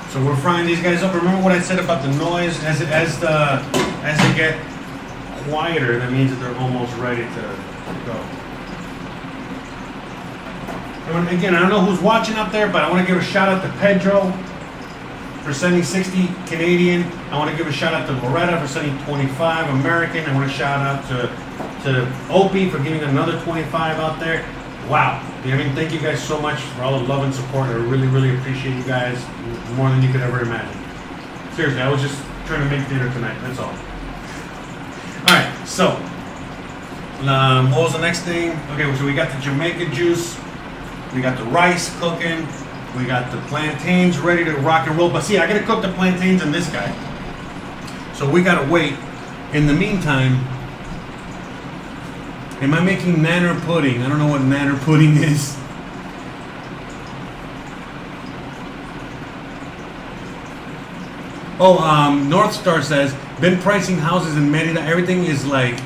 Speaker 1: So we're frying these guys up. Remember what I said about the noise? As they get quieter, that means that they're almost ready to go. And again, I don't know who's watching up there, but I want to give a shout out to Pedro for sending 60 Canadian. I want to give a shout out to Loretta for sending 25 American. I want to shout out to Opie for giving another 25 out there. Wow. I mean, thank you guys so much for all the love and support. I really, really appreciate you guys more than you could ever imagine. Seriously, I was just trying to make dinner tonight. That's all. All right, so what was the next thing? Okay, so we got the Jamaica juice. We got the rice cooking. We got the plantains ready to rock and roll. But see, I gotta cook the plantains and this guy. So we gotta wait. In the meantime, am I making nanner pudding? I don't know what nanner pudding is. Oh, North Star says, been pricing houses in Merida. Everything is like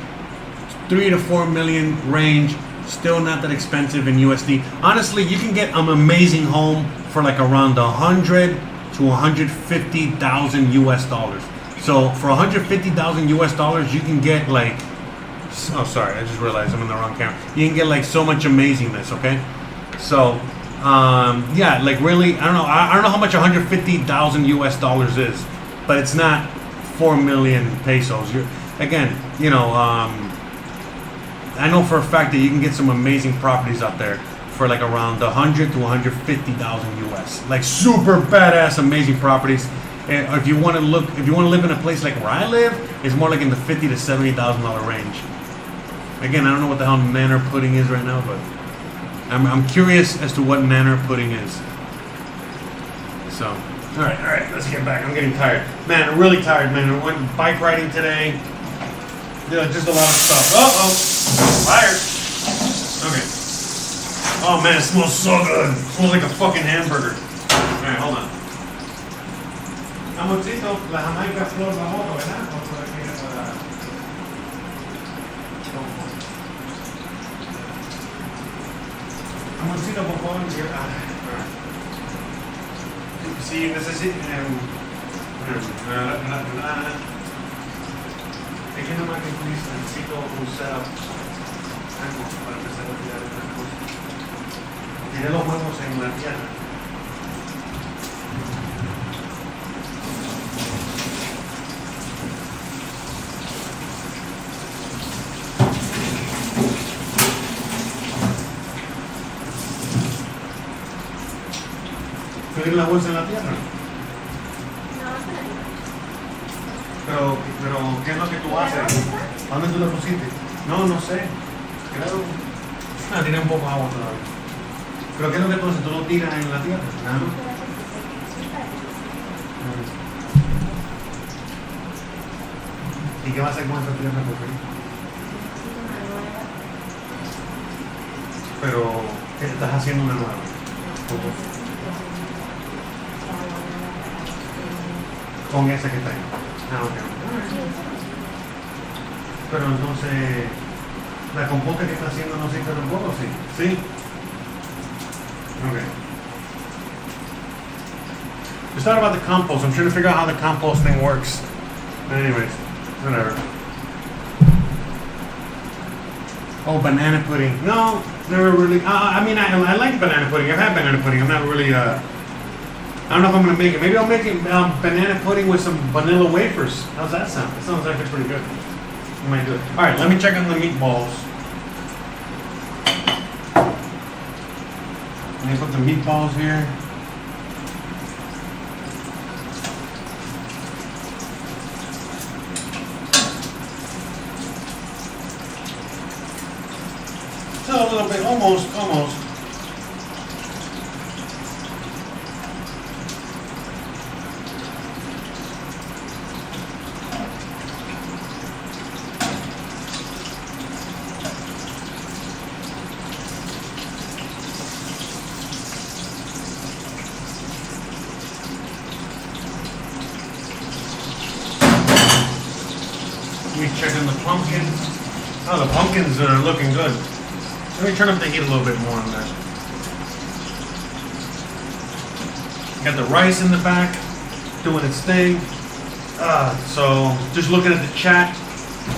Speaker 1: 3 to 4 million range. Still not that expensive in USD. Honestly, you can get an amazing home for like around 100 to 150,000 US dollars. So for 150,000 US dollars, you can get like, oh sorry, I just realized I'm in the wrong camera. You can get like so much amazingness, okay? So yeah, like really, I don't know how much 150,000 US dollars is, but it's not 4 million pesos. Again, you know, I know for a fact that you can get some amazing properties out there for like around 100 to 150,000 US. Like super badass, amazing properties. And if you want to live in a place like where I live, it's more like in the $50,000 to $70,000 range. Again, I don't know what the hell nanner pudding is right now, but I'm curious as to what nanner pudding is. So, all right, let's get back. I'm getting tired, man. I'm really tired, man. I went bike riding today. Yeah, just a lot of stuff. Fire. Okay. Oh man, it smells so good. It smells like a fucking hamburger. All right, hold on. Amorcito, la Jamaica flor la moto, ¿verdad? Amorcito, por favor. Sí, necesito. Es que nomás que necesito usar algo para empezar a tirar estas cosas. Tiré los huevos en la tierra. ¿Tienes la bolsa en la tierra? Pero, ¿qué es lo que tú haces? ¿Dónde tú lo pusiste? No sé. Creo. Tiene un poco de agua todavía. ¿Pero qué es lo que tú haces? ¿Tú lo tiras en la tierra? ¿No? ¿Y qué vas a hacer con esa tierra? Pero, ¿qué estás haciendo una nueva? Con esa que está ahí. Ok. Pero entonces, ¿la compota que está haciendo no sirve tampoco? Sí. ¿Sí? Okay. Just thought about the compost. I'm trying to figure out how the compost thing works. Anyways, whatever. Oh, banana pudding. No, never really. I mean, I like banana pudding. I've had banana pudding. I'm not really, I don't know if I'm going to make it. Maybe I'll make it banana pudding with some vanilla wafers. How's that sound? That sounds actually pretty good. I might do it. All right, let me check on the meatballs. Let me put the meatballs here. So a little bit, almost. Let me check on the pumpkins. Oh, the pumpkins are looking good. Let me turn up the heat a little bit more on that. Got the rice in the back, doing its thing. So just looking at the chat,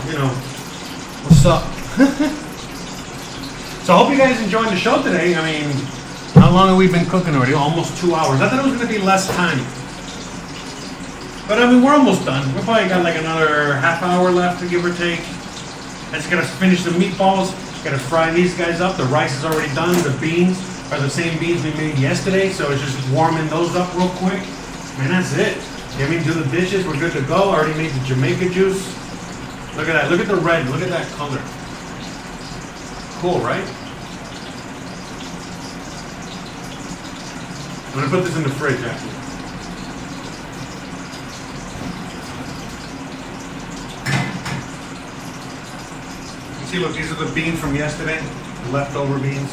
Speaker 1: you know, what's up? So I hope you guys enjoyed the show today. I mean, how long have we been cooking already? Almost 2 hours. I thought it was going to be less time. But I mean, we're almost done. We probably got like another half hour left to give or take. I just gotta finish the meatballs. Gotta fry these guys up. The rice is already done. The beans are the same beans we made yesterday, so it's just warming those up real quick. And that's it. I mean, do the dishes. We're good to go. I already made the Jamaica juice. Look at that. Look at the red. Look at that color. Cool, right? I'm gonna put this in the fridge actually. See, look, these are the beans from yesterday, the leftover beans.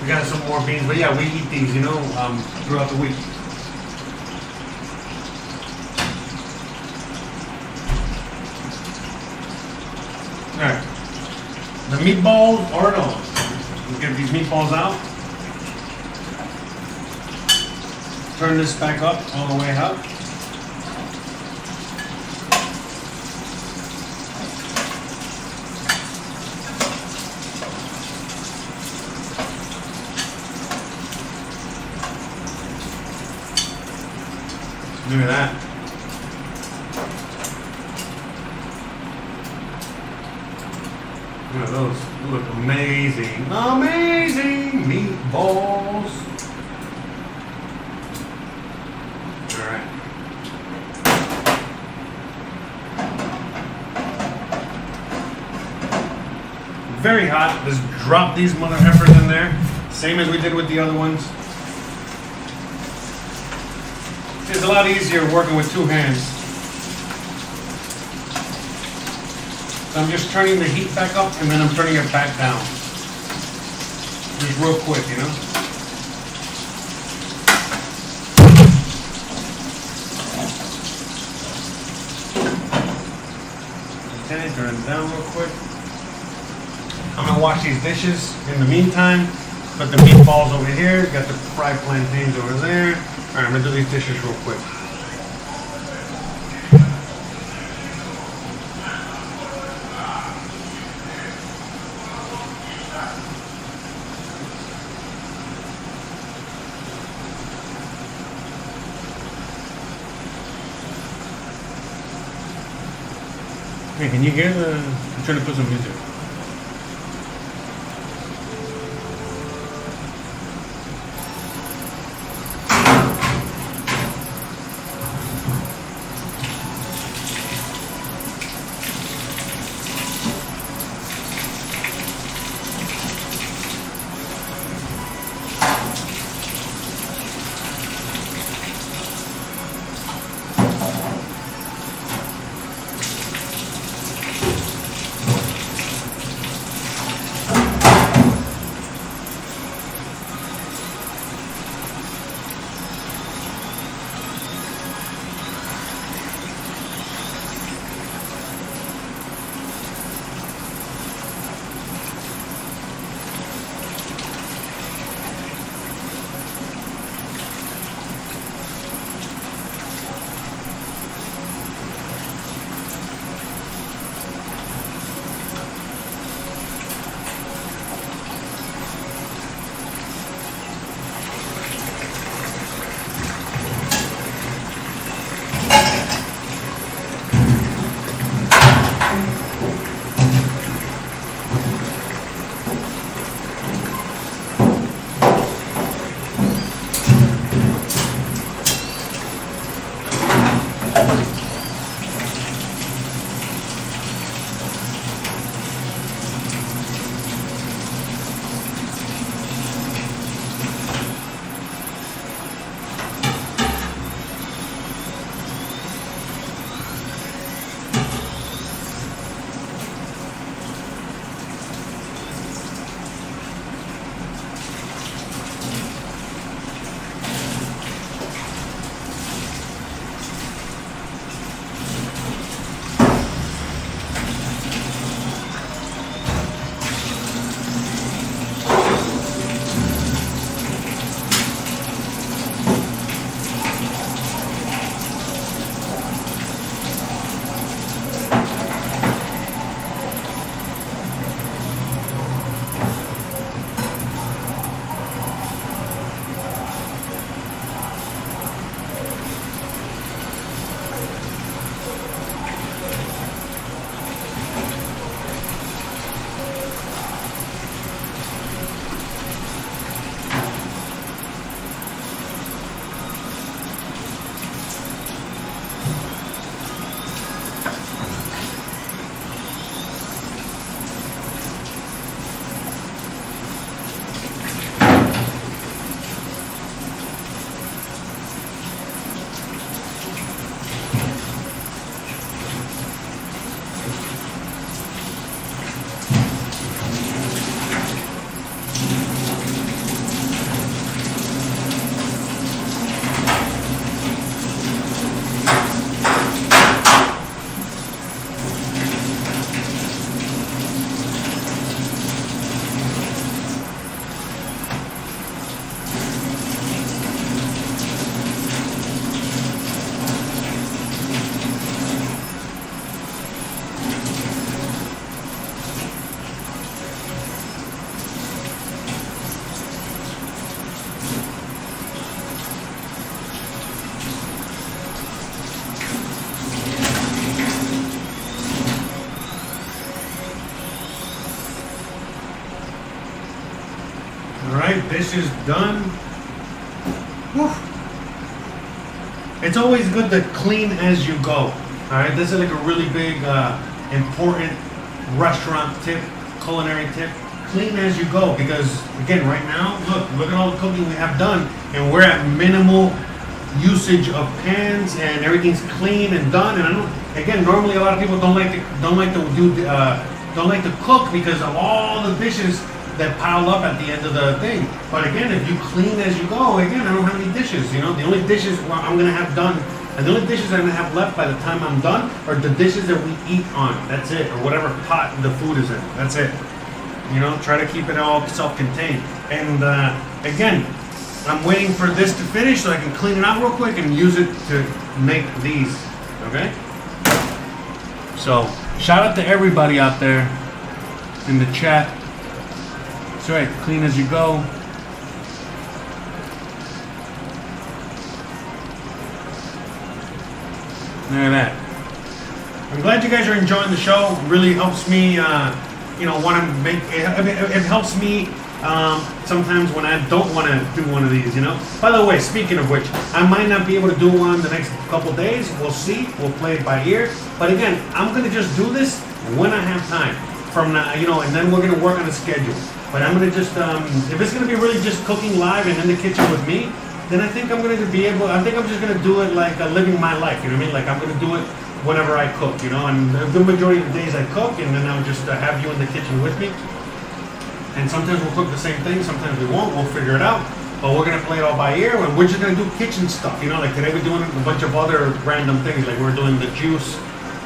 Speaker 1: We got some more beans, but yeah, we eat these, you know, throughout the week. All right, the meatballs are on. Let's get these meatballs out. Turn this back up, all the way up. Look at that. Look at those. Look amazing. Amazing meatballs. All right. Very hot. Just drop these mother heifers in there. Same as we did with the other ones. It's a lot easier working with two hands. So I'm just turning the heat back up and then I'm turning it back down. Just real quick, you know? Okay, turn it down real quick. I'm gonna wash these dishes in the meantime. Put the meatballs over here, got the fried plantains over there. All right, I'm gonna do these dishes real quick. Hey, can you hear the? I'm trying to put some music. dishes done. Whew. It's always good to clean as you go. Alright, this is like a really big, important restaurant tip, culinary tip. Clean as you go, because again, right now, look at all the cooking we have done, and we're at minimal usage of pans, and everything's clean and done. And I know, again, normally a lot of people don't like to cook because of all the dishes that pile up at the end of the thing. But again, if you clean as you go, again, I don't have any dishes, you know. The only dishes I'm gonna have done, and the only dishes I'm gonna have left by the time I'm done are the dishes that we eat on. That's it, or whatever pot the food is in. That's it. You know, try to keep it all self-contained. And again, I'm waiting for this to finish so I can clean it out real quick and use it to make these, okay? So, shout out to everybody out there in the chat. That's right, clean as you go. Look at that. I'm glad you guys are enjoying the show. It really helps me, you know, want to make it. I mean, it helps me sometimes when I don't want to do one of these, you know. By the way, speaking of which, I might not be able to do one the next couple days. We'll see. We'll play it by ear. But again, I'm gonna just do this when I have time. From now, you know, and then we're gonna work on a schedule. But I'm gonna just, if it's gonna be really just cooking live and in the kitchen with me, then I think I'm gonna be able. I think I'm just gonna do it like living my life. You know what I mean? Like I'm gonna do it whenever I cook, you know. And the majority of the days I cook, and then I'll just have you in the kitchen with me. And sometimes we'll cook the same thing, sometimes we won't. We'll figure it out. But we're gonna play it all by ear, and we're just gonna do kitchen stuff. You know, like today we're doing a bunch of other random things, like we're doing the juice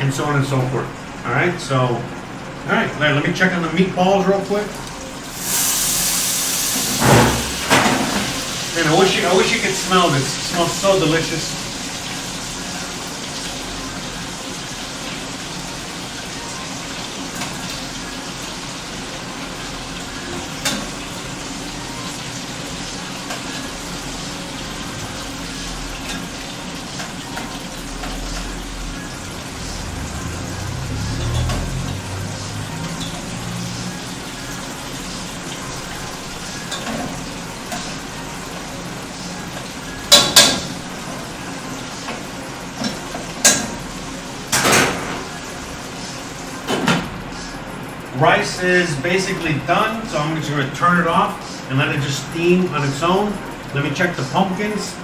Speaker 1: and so on and so forth. All right, so, all right, let me check on the meatballs real quick. And I wish you could smell this. It smells so delicious. Rice is basically done, so I'm just going to turn it off and let it just steam on its own. Let me check the pumpkins.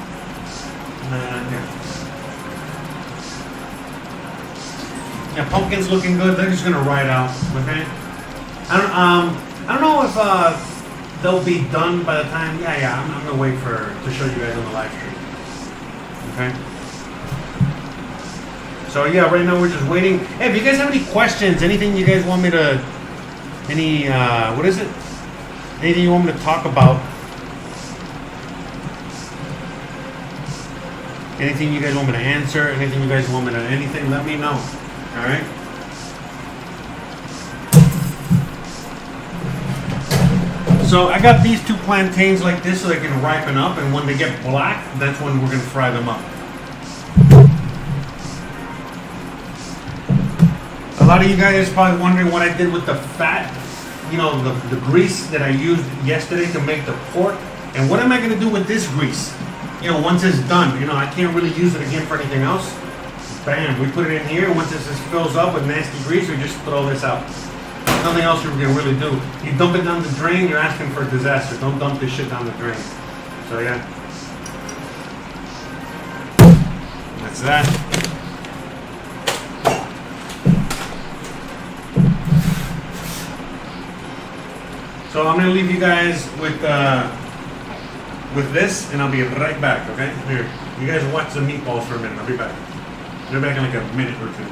Speaker 1: Yeah, pumpkins looking good. They're just going to ride out. Okay. I don't know if they'll be done by the time. Yeah. I'm going to wait to show you guys on the live stream. Okay. So yeah, right now we're just waiting. Hey, if you guys have any questions, anything you guys want me to. What is it? Anything you want me to talk about? Anything you guys want me to answer? Anything you guys want me to, anything, let me know. Alright? So I got these two plantains like this so they can ripen up, and when they get black, that's when we're going to fry them up. A lot of you guys are probably wondering what I did with the fat, you know, the grease that I used yesterday to make the pork. And what am I going to do with this grease? You know, once it's done, you know, I can't really use it again for anything else. Bam, we put it in here. Once this fills up with nasty grease, we just throw this out. Nothing else you're going to really do. You dump it down the drain, you're asking for a disaster. Don't dump this shit down the drain. So yeah. That's that. So I'm gonna leave you guys with this, and I'll be right back. Okay? Here, you guys watch the meatballs for a minute. I'll be back. I'll be back in like a minute or two.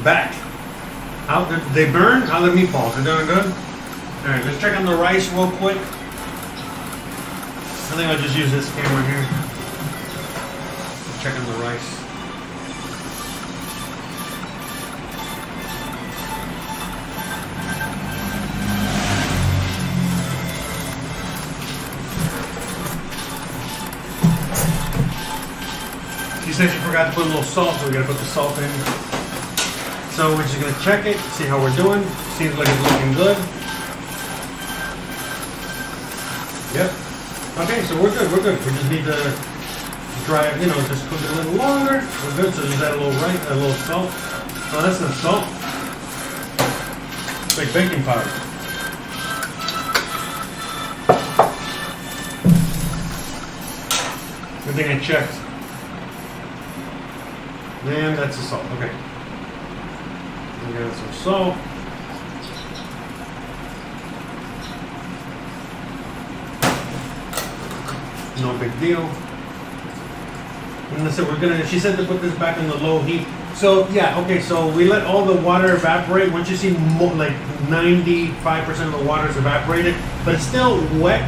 Speaker 1: I'm back. How did they burn? How are the meatballs? They're doing good? Alright, let's check on the rice real quick. I think I'll just use this camera here. Let's check on the rice. She said she forgot to put a little salt, so we gotta put the salt in. So we're just gonna check it, see how we're doing. Seems like it's looking good. Yep. Okay, so we're good, We just need to dry it, just cook it a little longer. We're good, so just add a little rice, a little salt. Oh, that's not salt. It's like baking powder. Good thing I checked. And that's the salt, okay. We got some salt. No big deal. And I said she said to put this back in the low heat. So yeah, okay, so we let all the water evaporate. Once you see like 95% of the water is evaporated, but it's still wet,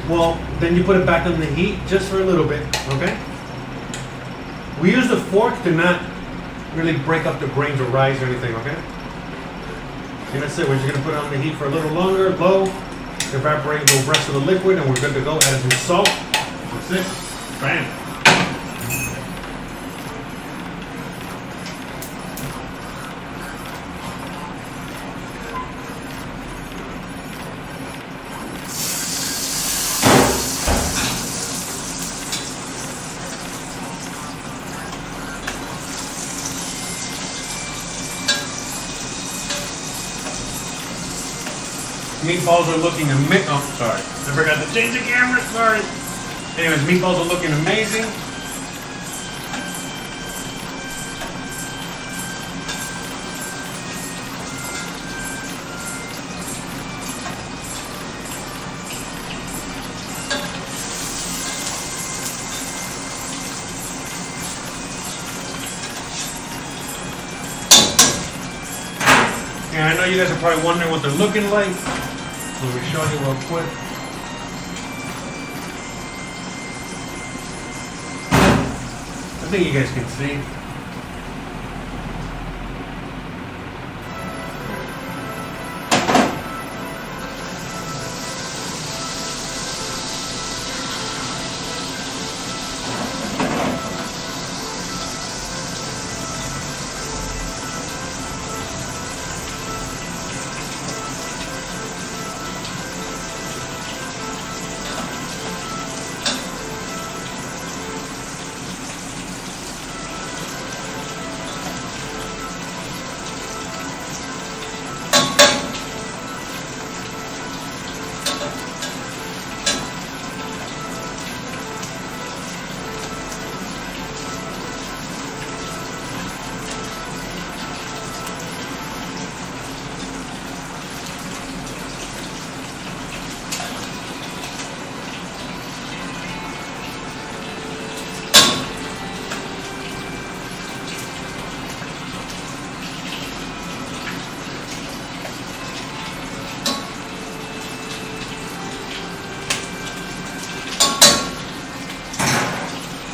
Speaker 1: well, then you put it back on the heat just for a little bit, okay? We use the fork to not really break up the grains of rice or anything, okay? And that's it. We're just gonna put it on the heat for a little longer, low, evaporate the rest of the liquid, and we're good to go. Add some salt. That's it. Bam. Meatballs are looking amazing. Oh, sorry. I forgot to change the camera. Sorry. Anyways, meatballs are looking amazing. Yeah, I know you guys are probably wondering what they're looking like. So we'll show you real quick. I think you guys can see.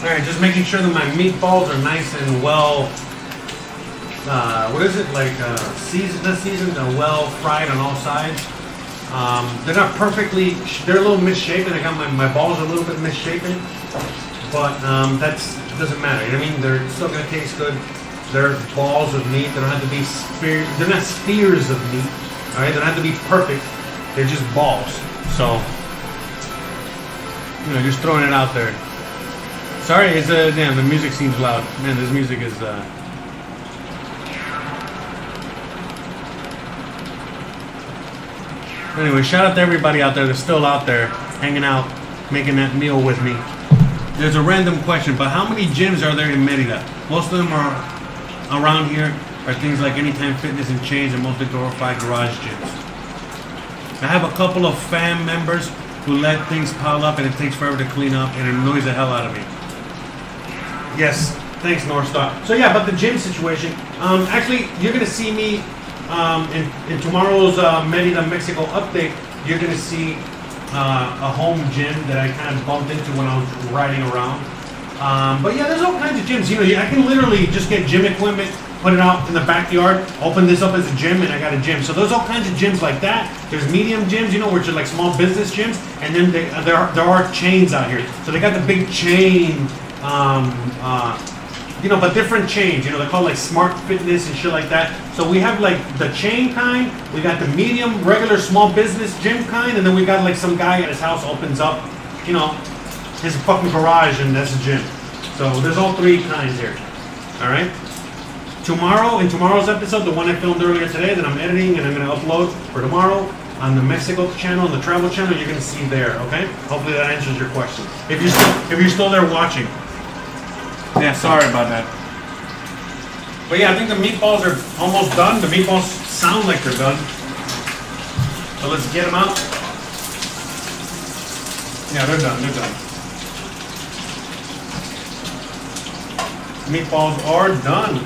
Speaker 1: Alright, just making sure that my meatballs are nice and well, what is it, like seasoned, not seasoned, well fried on all sides. They're not perfectly, they're a little misshapen. I got my balls a little bit misshapen, but that doesn't matter. I mean, they're still going to taste good. They're balls of meat. They don't have to be they're not spears of meat. Alright, they don't have to be perfect. They're just balls. So, just throwing it out there. Sorry, it's damn, the music seems loud. Man, this music is Anyway, shout out to everybody out there that's still out there, hanging out, making that meal with me. There's a random question, but how many gyms are there in Merida? Most of them are around here are things like Anytime Fitness and Chains and mostly glorified garage gyms. I have a couple of fam members who let things pile up and it takes forever to clean up and it annoys the hell out of me. Yes, Thanks, North Star. So yeah, but the gym situation. Actually, you're gonna see me in tomorrow's Merida, Mexico update. You're gonna see a home gym that I kind of bumped into when I was riding around. But yeah, there's all kinds of gyms. You know, I can literally just get gym equipment, put it out in the backyard, open this up as a gym, and I got a gym. So there's all kinds of gyms like that. There's medium gyms, you know, which are like small business gyms, and then there are chains out here. So they got the big chain, you know, but different chains. You know, they're called like Smart Fitness and shit like that. So we have like the chain kind, we got the medium, regular small business gym kind, and then we got like some guy at his house opens up, you know, his fucking garage, and that's a gym. So there's all three kinds here. All right. Tomorrow, in tomorrow's episode, the one I filmed earlier today that I'm editing and I'm going to upload for tomorrow on the Mexico channel and the travel channel, you're going to see there. Okay. Hopefully that answers your question. If you're still there watching.
Speaker 3: Yeah, sorry about that.
Speaker 1: But yeah, I think the meatballs are almost done. The meatballs sound like they're done. So let's get them out. Yeah, they're done. They're done. Meatballs are done.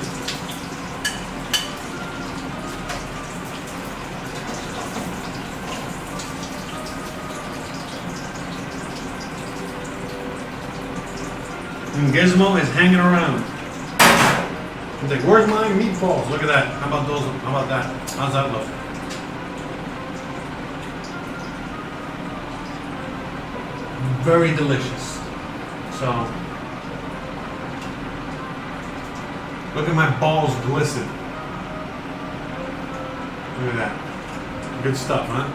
Speaker 1: And Gizmo is hanging around. He's like, where's my meatballs? Look at that. How about those? How about that? How's that look? Very delicious. So, look at my balls glisten. Look at that. Good stuff, huh?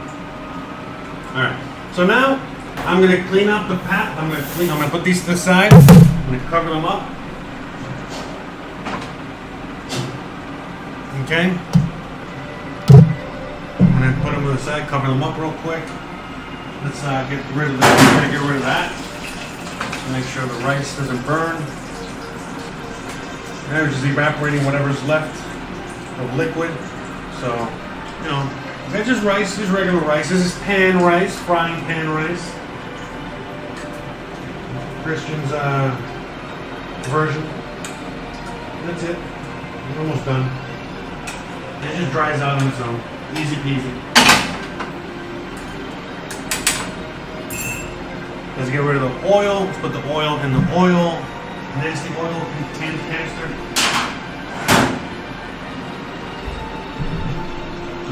Speaker 1: Alright. So now, I'm gonna clean up the pat. I'm gonna put these to the side. I'm gonna cover them up. Okay. I'm gonna put them to the side, cover them up real quick. Let's get rid of that. We're gonna get rid of that. Make sure the rice doesn't burn. And we're just evaporating whatever's left of liquid. So, you know, that's just rice, just regular rice. This is pan rice, frying pan rice. Christian's version. That's it. We're almost done. It just dries out on its own. Easy peasy. Let's get rid of the oil. Let's put the oil in the oil. Nasty oil canister.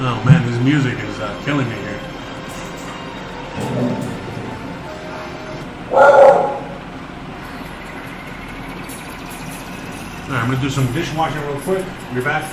Speaker 1: Oh man, this music is killing me here. Alright, I'm gonna do some dishwashing real quick. Be back.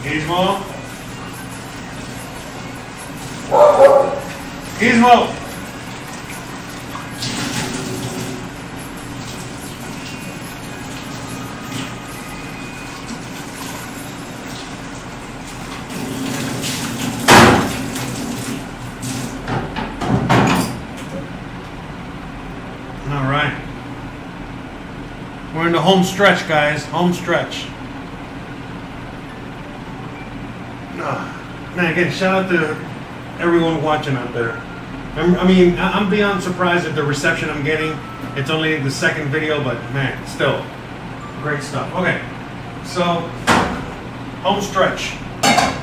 Speaker 1: Gizmo. Gizmo. All right. We're in the home stretch, guys. Home stretch. Man, again, shout out to everyone watching out there. I'm beyond surprised at the reception I'm getting. It's only the second video, but man, still great stuff. Okay, so home stretch,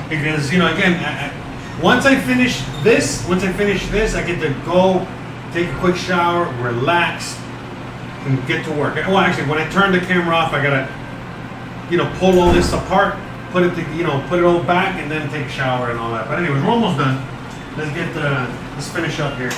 Speaker 1: because again, once I finish this, I get to go take a quick shower, relax, and get to work. Well, actually, when I turn the camera off, I gotta pull all this apart, put it all back, and then take a shower and all that. But anyways, we're almost done. Let's finish up here.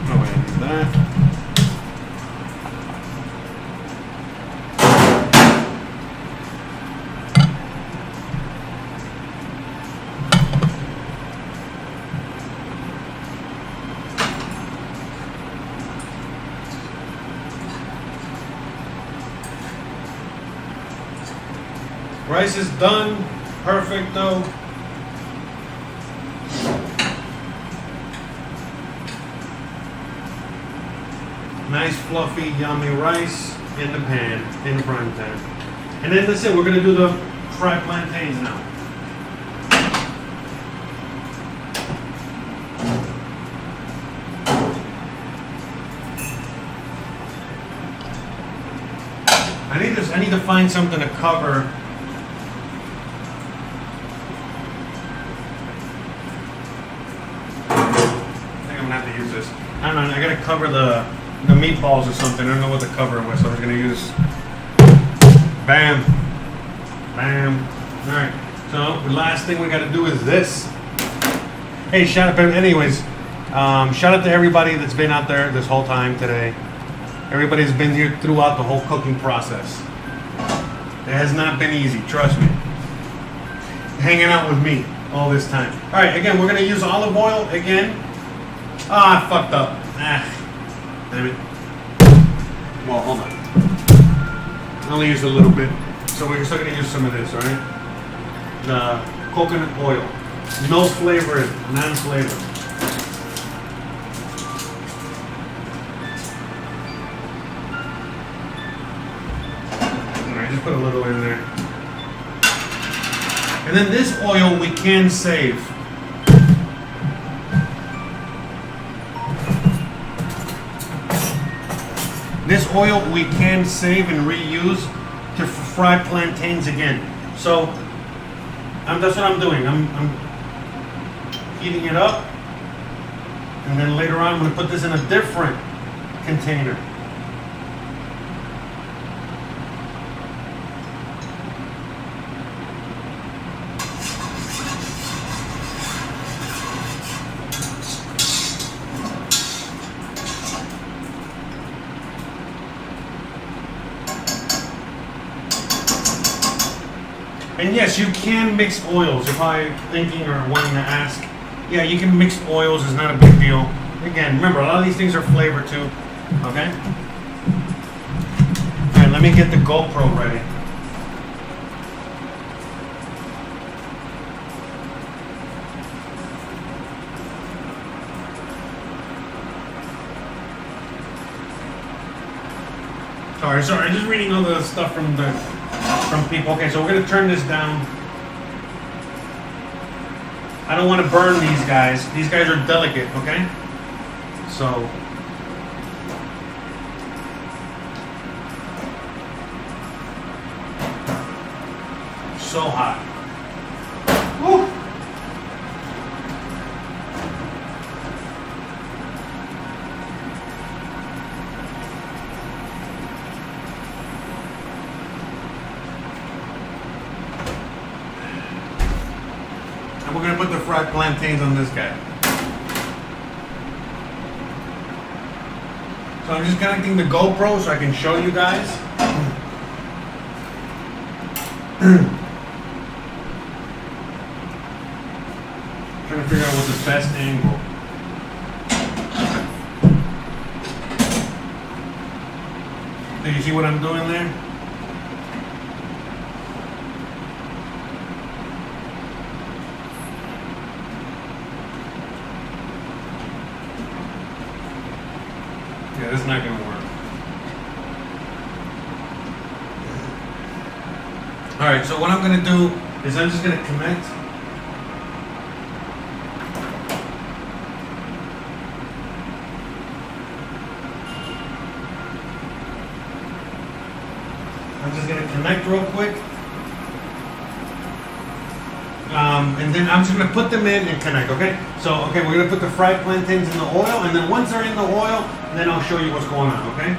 Speaker 1: Oh, I need that. Rice is done. Perfecto. Nice fluffy yummy rice in the pan, in the frying pan. And then that's it, we're gonna do the fried plantains now. I need to find something to cover. I don't know, I gotta cover the meatballs or something. I don't know what the cover was, so I was gonna use. Bam. Bam. Alright, so the last thing we gotta do is this. Hey, shout out to everybody that's been out there this whole time today. Everybody's been here throughout the whole cooking process. It has not been easy, trust me. Hanging out with me all this time. Alright, again, we're gonna use olive oil again. Ah, I fucked up. Damn it. Well, hold on. I only used a little bit. So we're still gonna use some of this, alright? The coconut oil. No flavor, non-flavor. Alright, just put a little in there. And then this oil we can save. This oil we can save and reuse to fry plantains again. So that's what I'm doing. I'm heating it up, and then later on I'm going to put this in a different container. And yes, you can mix oils. You're probably thinking or wanting to ask. Yeah, you can mix oils. It's not a big deal. Again, remember, a lot of these things are flavor too. Okay? Alright, let me get the GoPro ready. Sorry, just reading all the stuff from people. Okay, so we're gonna turn this down. I don't want to burn these guys. These guys are delicate, okay? So hot. Woo. we're gonna put the fried plantains on this guy. So I'm just connecting the GoPro so I can show you guys. Trying to figure out what's the best angle. Do you see what I'm doing there? Yeah, this is not gonna work. Alright, so what I'm gonna do is I'm just gonna connect. I'm just gonna connect real quick. And then I'm just gonna put them in and connect, okay? So, okay, we're gonna put the fried plantains in the oil, and then once they're in the oil, then I'll show you what's going on, okay?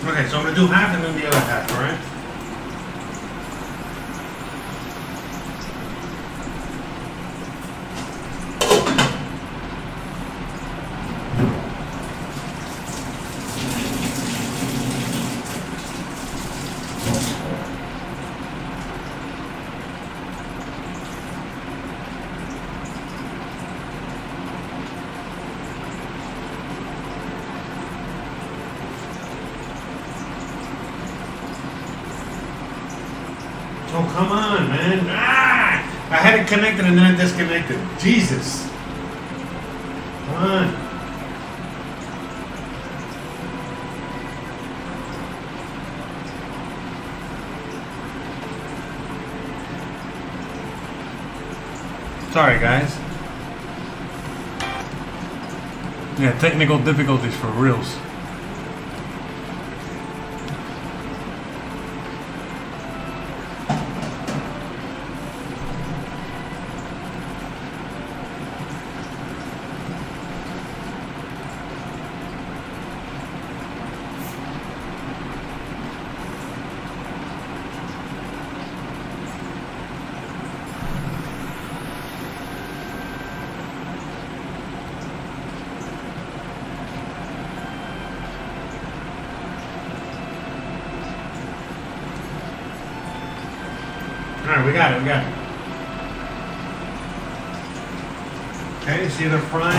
Speaker 1: Okay, so I'm gonna do half and then the other half, alright? Oh, come on, man. Ah! I had it connected and then it disconnected. Jesus. Come on. Sorry, guys.
Speaker 3: Yeah, technical difficulties for reals.
Speaker 1: Alright, we got it. Okay, see they're frying.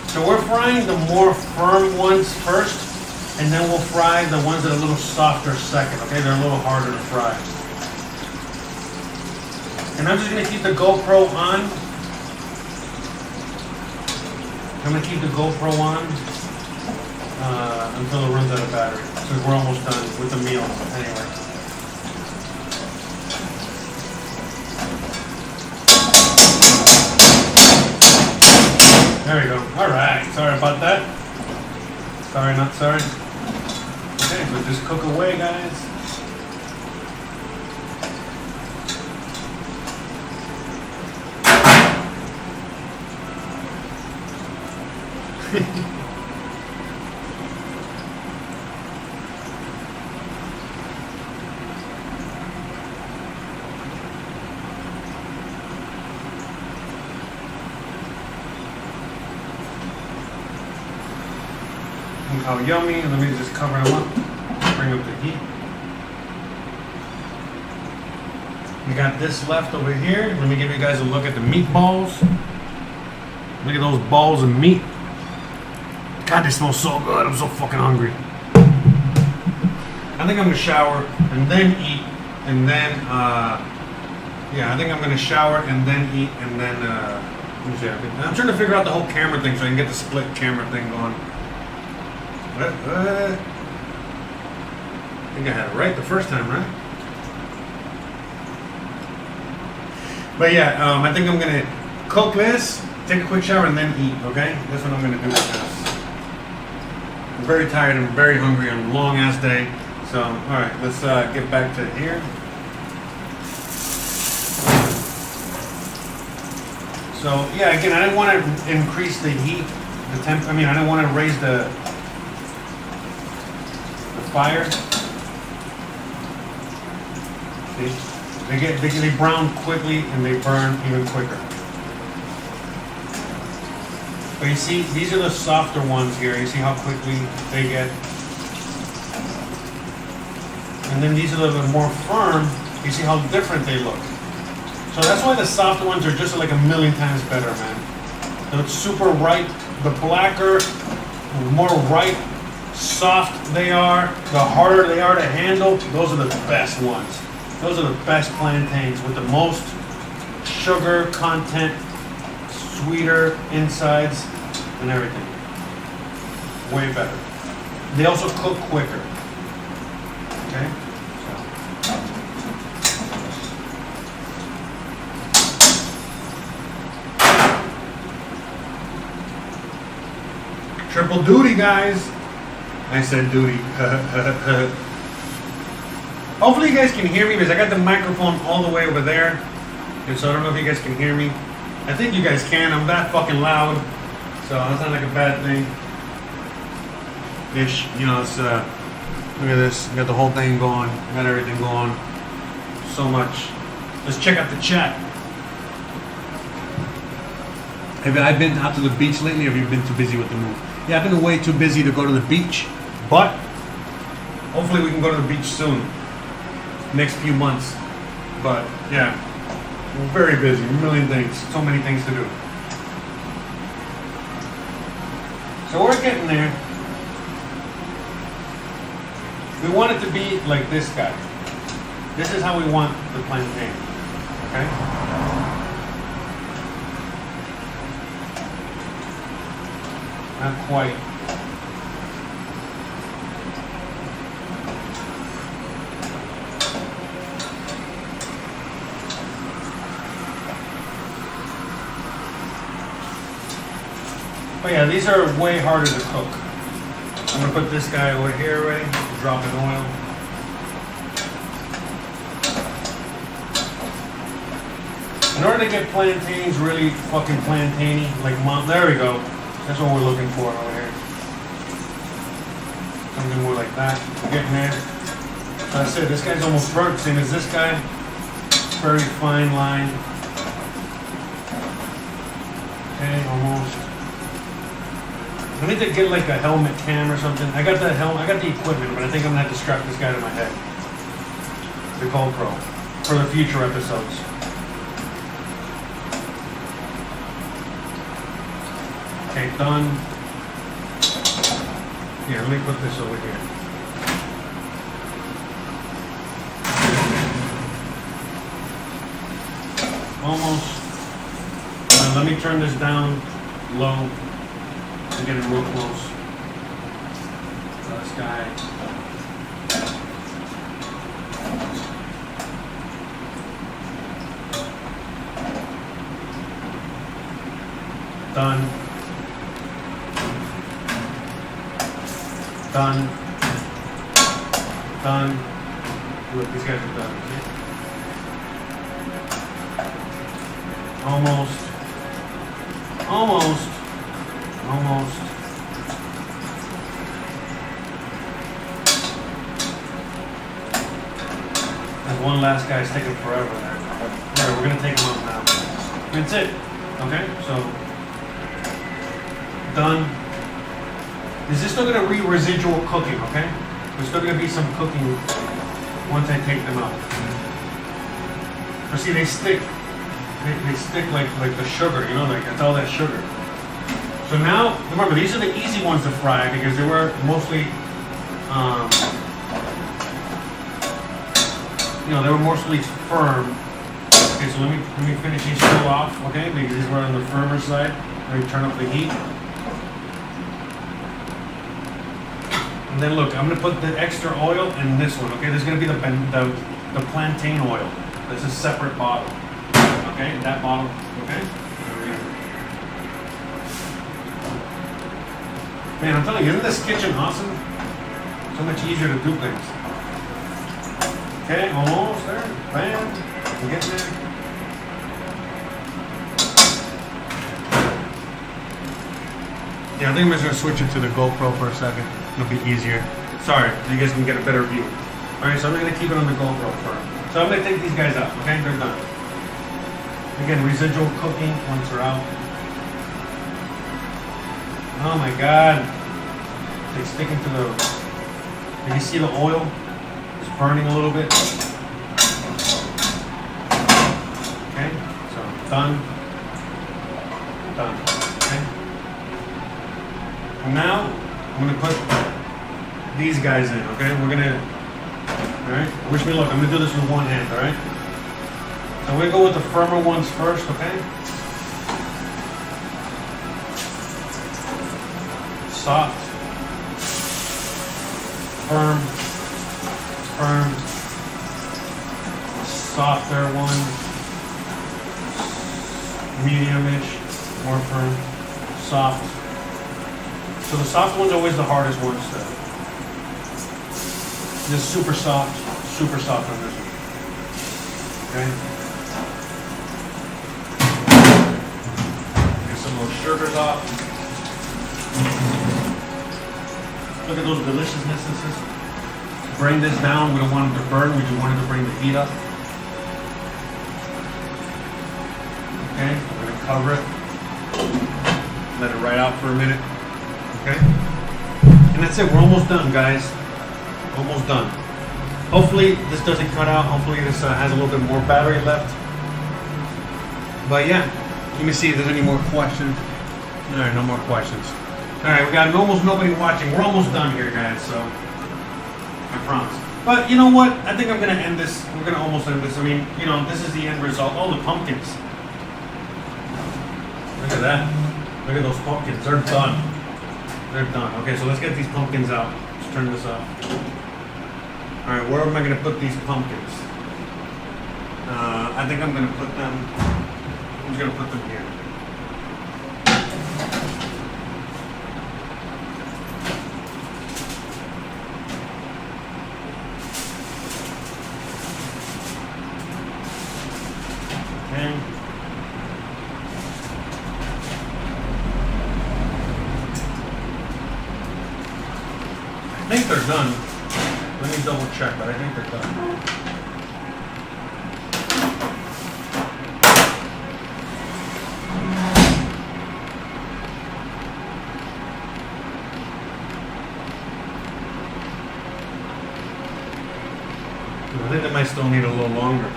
Speaker 1: So we're frying the more firm ones first. And then we'll fry the ones that are a little softer second, okay? They're a little harder to fry. And I'm just gonna keep the GoPro on. I'm gonna keep the GoPro on until it runs out of battery. So we're almost done with the meal, anyway. There we go. All right, sorry about that. Sorry, not sorry. Okay, so just cook away, guys. Look how yummy. Let me just cover them up. Bring up the heat. We got this left over here. Let me give you guys a look at the meatballs. Look at those balls of meat. God, they smell so good. I'm so fucking hungry. I think I'm gonna shower and then eat, and then yeah, I think I'm gonna shower and then eat, and then let me see. I'm trying to figure out the whole camera thing so I can get the split camera thing going. I think I had it right the first time, right? But yeah, I think I'm gonna cook this, take a quick shower, and then eat. Okay, that's what I'm gonna do. I'm very tired. I'm very hungry on a long ass day. So, all right, let's get back to here. So yeah, again, I didn't want to increase the heat, the temp. I mean, I didn't want to raise the fire. See, they brown quickly and they burn even quicker. But you see, these are the softer ones here. You see how quickly they get. And then these are the more firm. You see how different they look. So that's why the softer ones are just like a million times better, man. So it's super ripe. The blacker, more ripe, soft they are, the harder they are to handle. Those are the best ones. Those are the best plantains with the most sugar content, sweeter insides, and everything. Way better. They also cook quicker. Okay? Triple duty, guys. I said duty. Hopefully you guys can hear me because I got the microphone all the way over there. And so I don't know if you guys can hear me. I think you guys can. I'm that fucking loud. So that's not like a bad thing. Ish. You know, it's look at this. Got the whole thing going. Got everything going. So much. Let's check out the chat.
Speaker 3: Have I been out to the beach lately, or have you been too busy with the move? Yeah, I've been way too busy to go to the beach,
Speaker 1: But hopefully we can go to the beach soon. Next few months. But yeah, we're very busy. A million things. So many things to do. So we're getting there. We want it to be like this guy. This is how we want the plantain. Okay? Not quite. But yeah, these are way harder to cook. I'm gonna put this guy over here already, drop in oil. In order to get plantains really fucking plantainy, like there we go. That's what we're looking for over here. Something more like that. We're getting there. So I said, this guy's almost burnt, same as this guy. Very fine line. Okay, almost. I need to get like a helmet cam or something. I got the helmet, I got the equipment, but I think I'm gonna have to strap this guy to my head. The GoPro. For the future episodes. Okay, done. Here, let me put this over here. Almost. Let me turn this down low to get it real close. So this guy. Done. Done. Done. Look, these guys are done. Okay? Almost. Almost. Almost. There's one last guy, it's taking forever there. There, we're gonna take him out now. That's it. Okay, so done. Is this still gonna be residual cooking, okay? There's still gonna be some cooking once I take them out. But see, they stick like the sugar, you know, like it's all that sugar. So now, remember, these are the easy ones to fry because they were mostly, you know, they were mostly firm. Okay, so let me finish these two off, okay? Because these were on the firmer side. Let me turn up the heat. And then look, I'm gonna put the extra oil in this one, okay? This is gonna be the plantain oil. This is a separate bottle, okay? That bottle, okay? Man, I'm telling you, isn't this kitchen awesome? So much easier to do things. Okay, almost there. Bam. We're getting there. Yeah, I think I'm just gonna switch it to the GoPro for a second. It'll be easier. Sorry, so you guys can get a better view. Alright, so I'm gonna keep it on the GoPro first. So I'm gonna take these guys out, okay? They're done. Again, residual cooking once they're out. Oh my god. They stick into the... Can you see the oil? It's burning a little bit. Okay, so done. Done. Okay. And now I'm gonna put these guys in, okay? We're gonna... Alright? Wish me luck. I'm gonna do this with one hand, alright? So we're gonna go with the firmer ones first, okay? Soft, firm, softer one, medium-ish, more firm, soft. So the soft one's always the hardest ones to. This is super soft on this one. Okay. Get some of those sugars off. Look at those deliciousnesses. Bring this down. We don't want it to burn. We just wanted to bring the heat up. Okay, we're going to cover it. Let it ride out for a minute. Okay? And that's it. We're almost done, guys. Almost done. Hopefully this doesn't cut out. Hopefully this has a little bit more battery left. But yeah, let me see if there's any more questions. All right, no more questions. All right, we got almost nobody watching. We're almost done here, guys, so I promise. But you know what? I think I'm going to end this. We're going to almost end this. I mean, you know, this is the end result. Oh, the pumpkins. Look at that. Look at those pumpkins. They're done. They're done. Okay, so let's get these pumpkins out. Let's turn this off. All right, where am I going to put these pumpkins? I think I'm going to put them... I'm just going to put them here. I think they're done. Let me double check, but I think they're done. I think they might still need a little longer.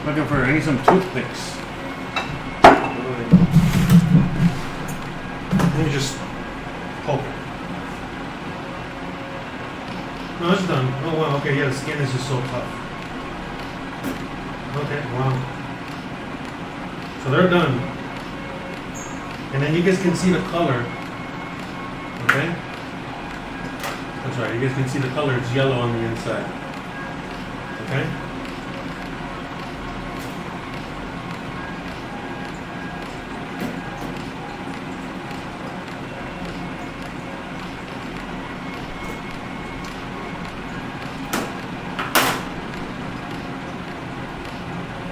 Speaker 1: Looking for, I need some toothpicks. Let me just poke it. No, it's done. Oh wow, okay, yeah, the skin is just so tough. Okay, wow. So they're done. And then you guys can see the color. Okay? That's right, you guys can see the color, it's yellow on the inside. Okay?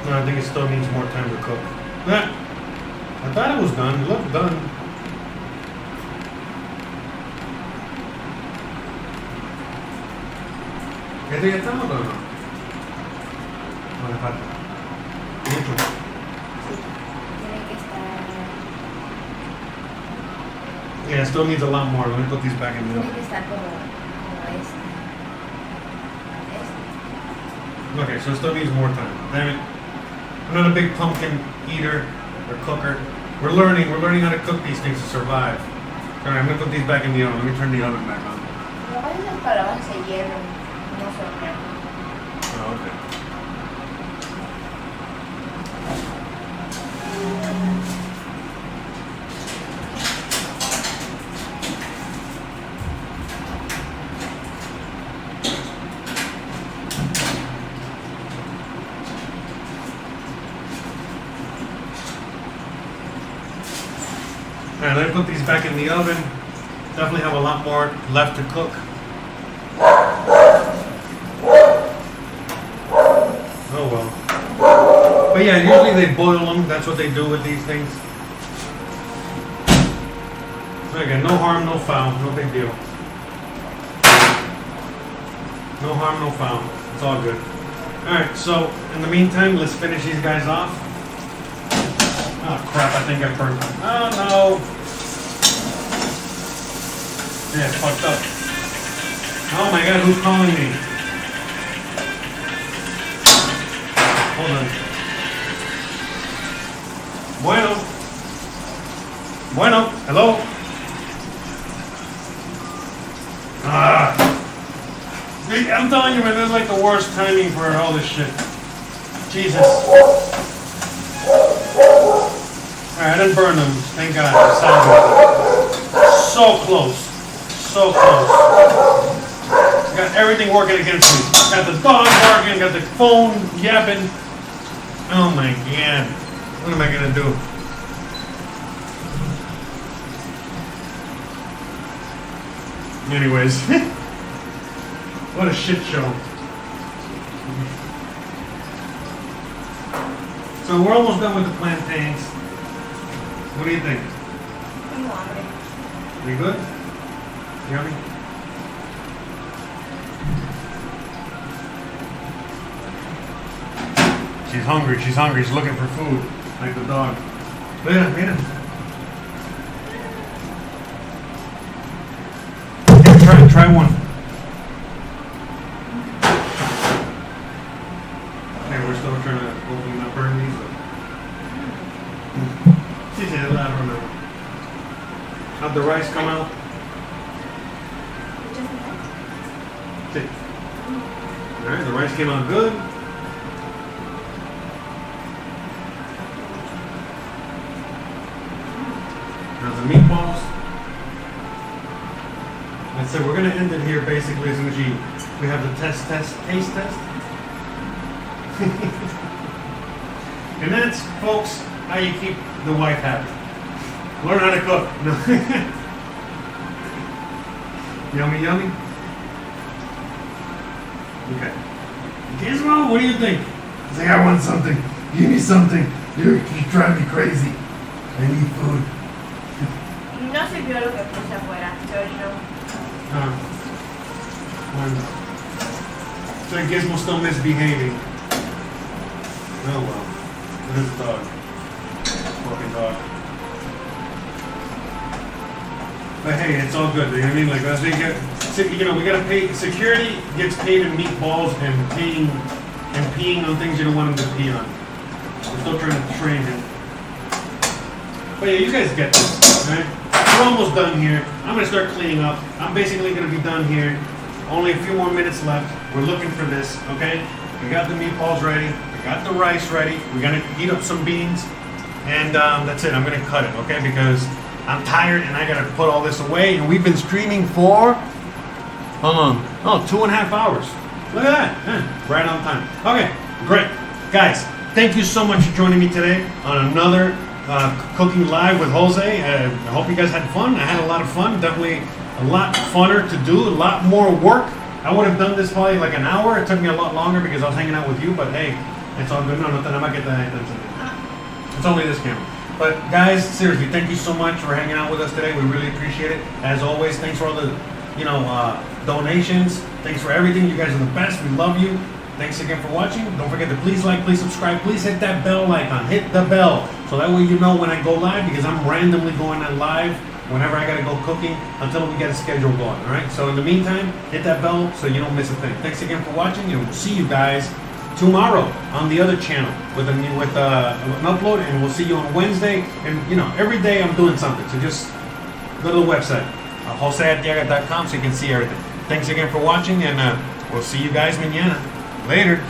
Speaker 1: No, I think it still needs more time to cook. I thought it was done. It looked done. ¿Qué te estamos o no? No le falta. Mucho.
Speaker 2: Tiene que estar
Speaker 1: Yeah, it still needs a lot more. Let me put these back in the
Speaker 2: Tiene
Speaker 1: oven.
Speaker 2: que estar como este.
Speaker 1: Okay, so it still needs more time. Damn it. I'm not a big pumpkin eater or cooker. We're learning how to cook these things to survive. Alright, I'm gonna put these back in the oven. Let me turn the oven back on.
Speaker 2: Lo que esas palabras se hierven, no se hornean.
Speaker 1: Oh, okay. Alright, let me put these back in the oven. Definitely have a lot more left to cook. Oh well. But yeah, usually they boil them. That's what they do with these things. So again, no harm, no foul. No big deal. No harm, no foul. It's all good. Alright, so in the meantime, let's finish these guys off. Oh crap, I think I burned them. Oh no! Yeah, it's fucked up. Oh my god, who's calling me? Hold on. Bueno, hello? I'm telling you, man, this is like the worst timing for all this shit. Jesus. Alright, I didn't burn them. Thank God. So close. So close. Got everything working against me. Got the dog barking, got the phone yapping. Oh my God. What am I gonna do? Anyways. What a shit show. So we're almost done with the plantains. What do you think?
Speaker 2: Tengo hambre.
Speaker 1: You good? Yummy? She's hungry, she's hungry, she's looking for food, like the dog. Mira, mira. Here, try one. Okay, we're still trying to open up burn these. She said, I don't know. How'd the rice come out? See. Alright, the rice came out good. Now the meatballs. Like I said, we're going to end it here basically as soon as we have the taste test. And that's, folks, how you keep the wife happy. Learn how to cook. No. Yummy, yummy? Okay. Gizmo, what do you think? Say, I want something. Give me something. You drive me crazy. I need food.
Speaker 2: No sirvió lo que puse afuera, se orinó.
Speaker 1: So Gizmo's still misbehaving. Oh well. It is a dog. Fucking dog. But hey, it's all good. You know what I mean? Like that's what you get. You know, we gotta pay. Security gets paid in meatballs and peeing on things you don't want him to pee on. We're still trying to train him. But yeah, you guys get this, right? We're almost done here. I'm gonna start cleaning up. I'm basically gonna be done here. Only a few more minutes left. We're looking for this, okay? We got the meatballs ready. We got the rice ready. We're gonna heat up some beans, and that's it. I'm gonna cut it, okay? Because I'm tired and I gotta put all this away. And we've been streaming for, hold on, 2.5 hours. Look at that, right on time. Okay, great, guys. Thank you so much for joining me today on another cooking live with Jose. I hope you guys had fun. I had a lot of fun. Definitely a lot funner to do. A lot more work. I would have done this probably like an hour. It took me a lot longer because I was hanging out with you. But hey, it's all good. No, nothing. I'm not getting that. It's only this camera. But guys, seriously, thank you so much for hanging out with us today. We really appreciate it. As always, thanks for all the, donations. Thanks for everything. You guys are the best. We love you. Thanks again for watching. Don't forget to please like, please subscribe, please hit that bell icon. Hit the bell so that way you know when I go live because I'm randomly going on live whenever I gotta go cooking until we get a schedule going. All right. So in the meantime, hit that bell so you don't miss a thing. Thanks again for watching, and we'll see you guys tomorrow on the other channel with an upload, and we'll see you on Wednesday. And every day I'm doing something. So just go to the website, josearteaga.com, so you can see everything. Thanks again for watching, and we'll see you guys mañana. Later.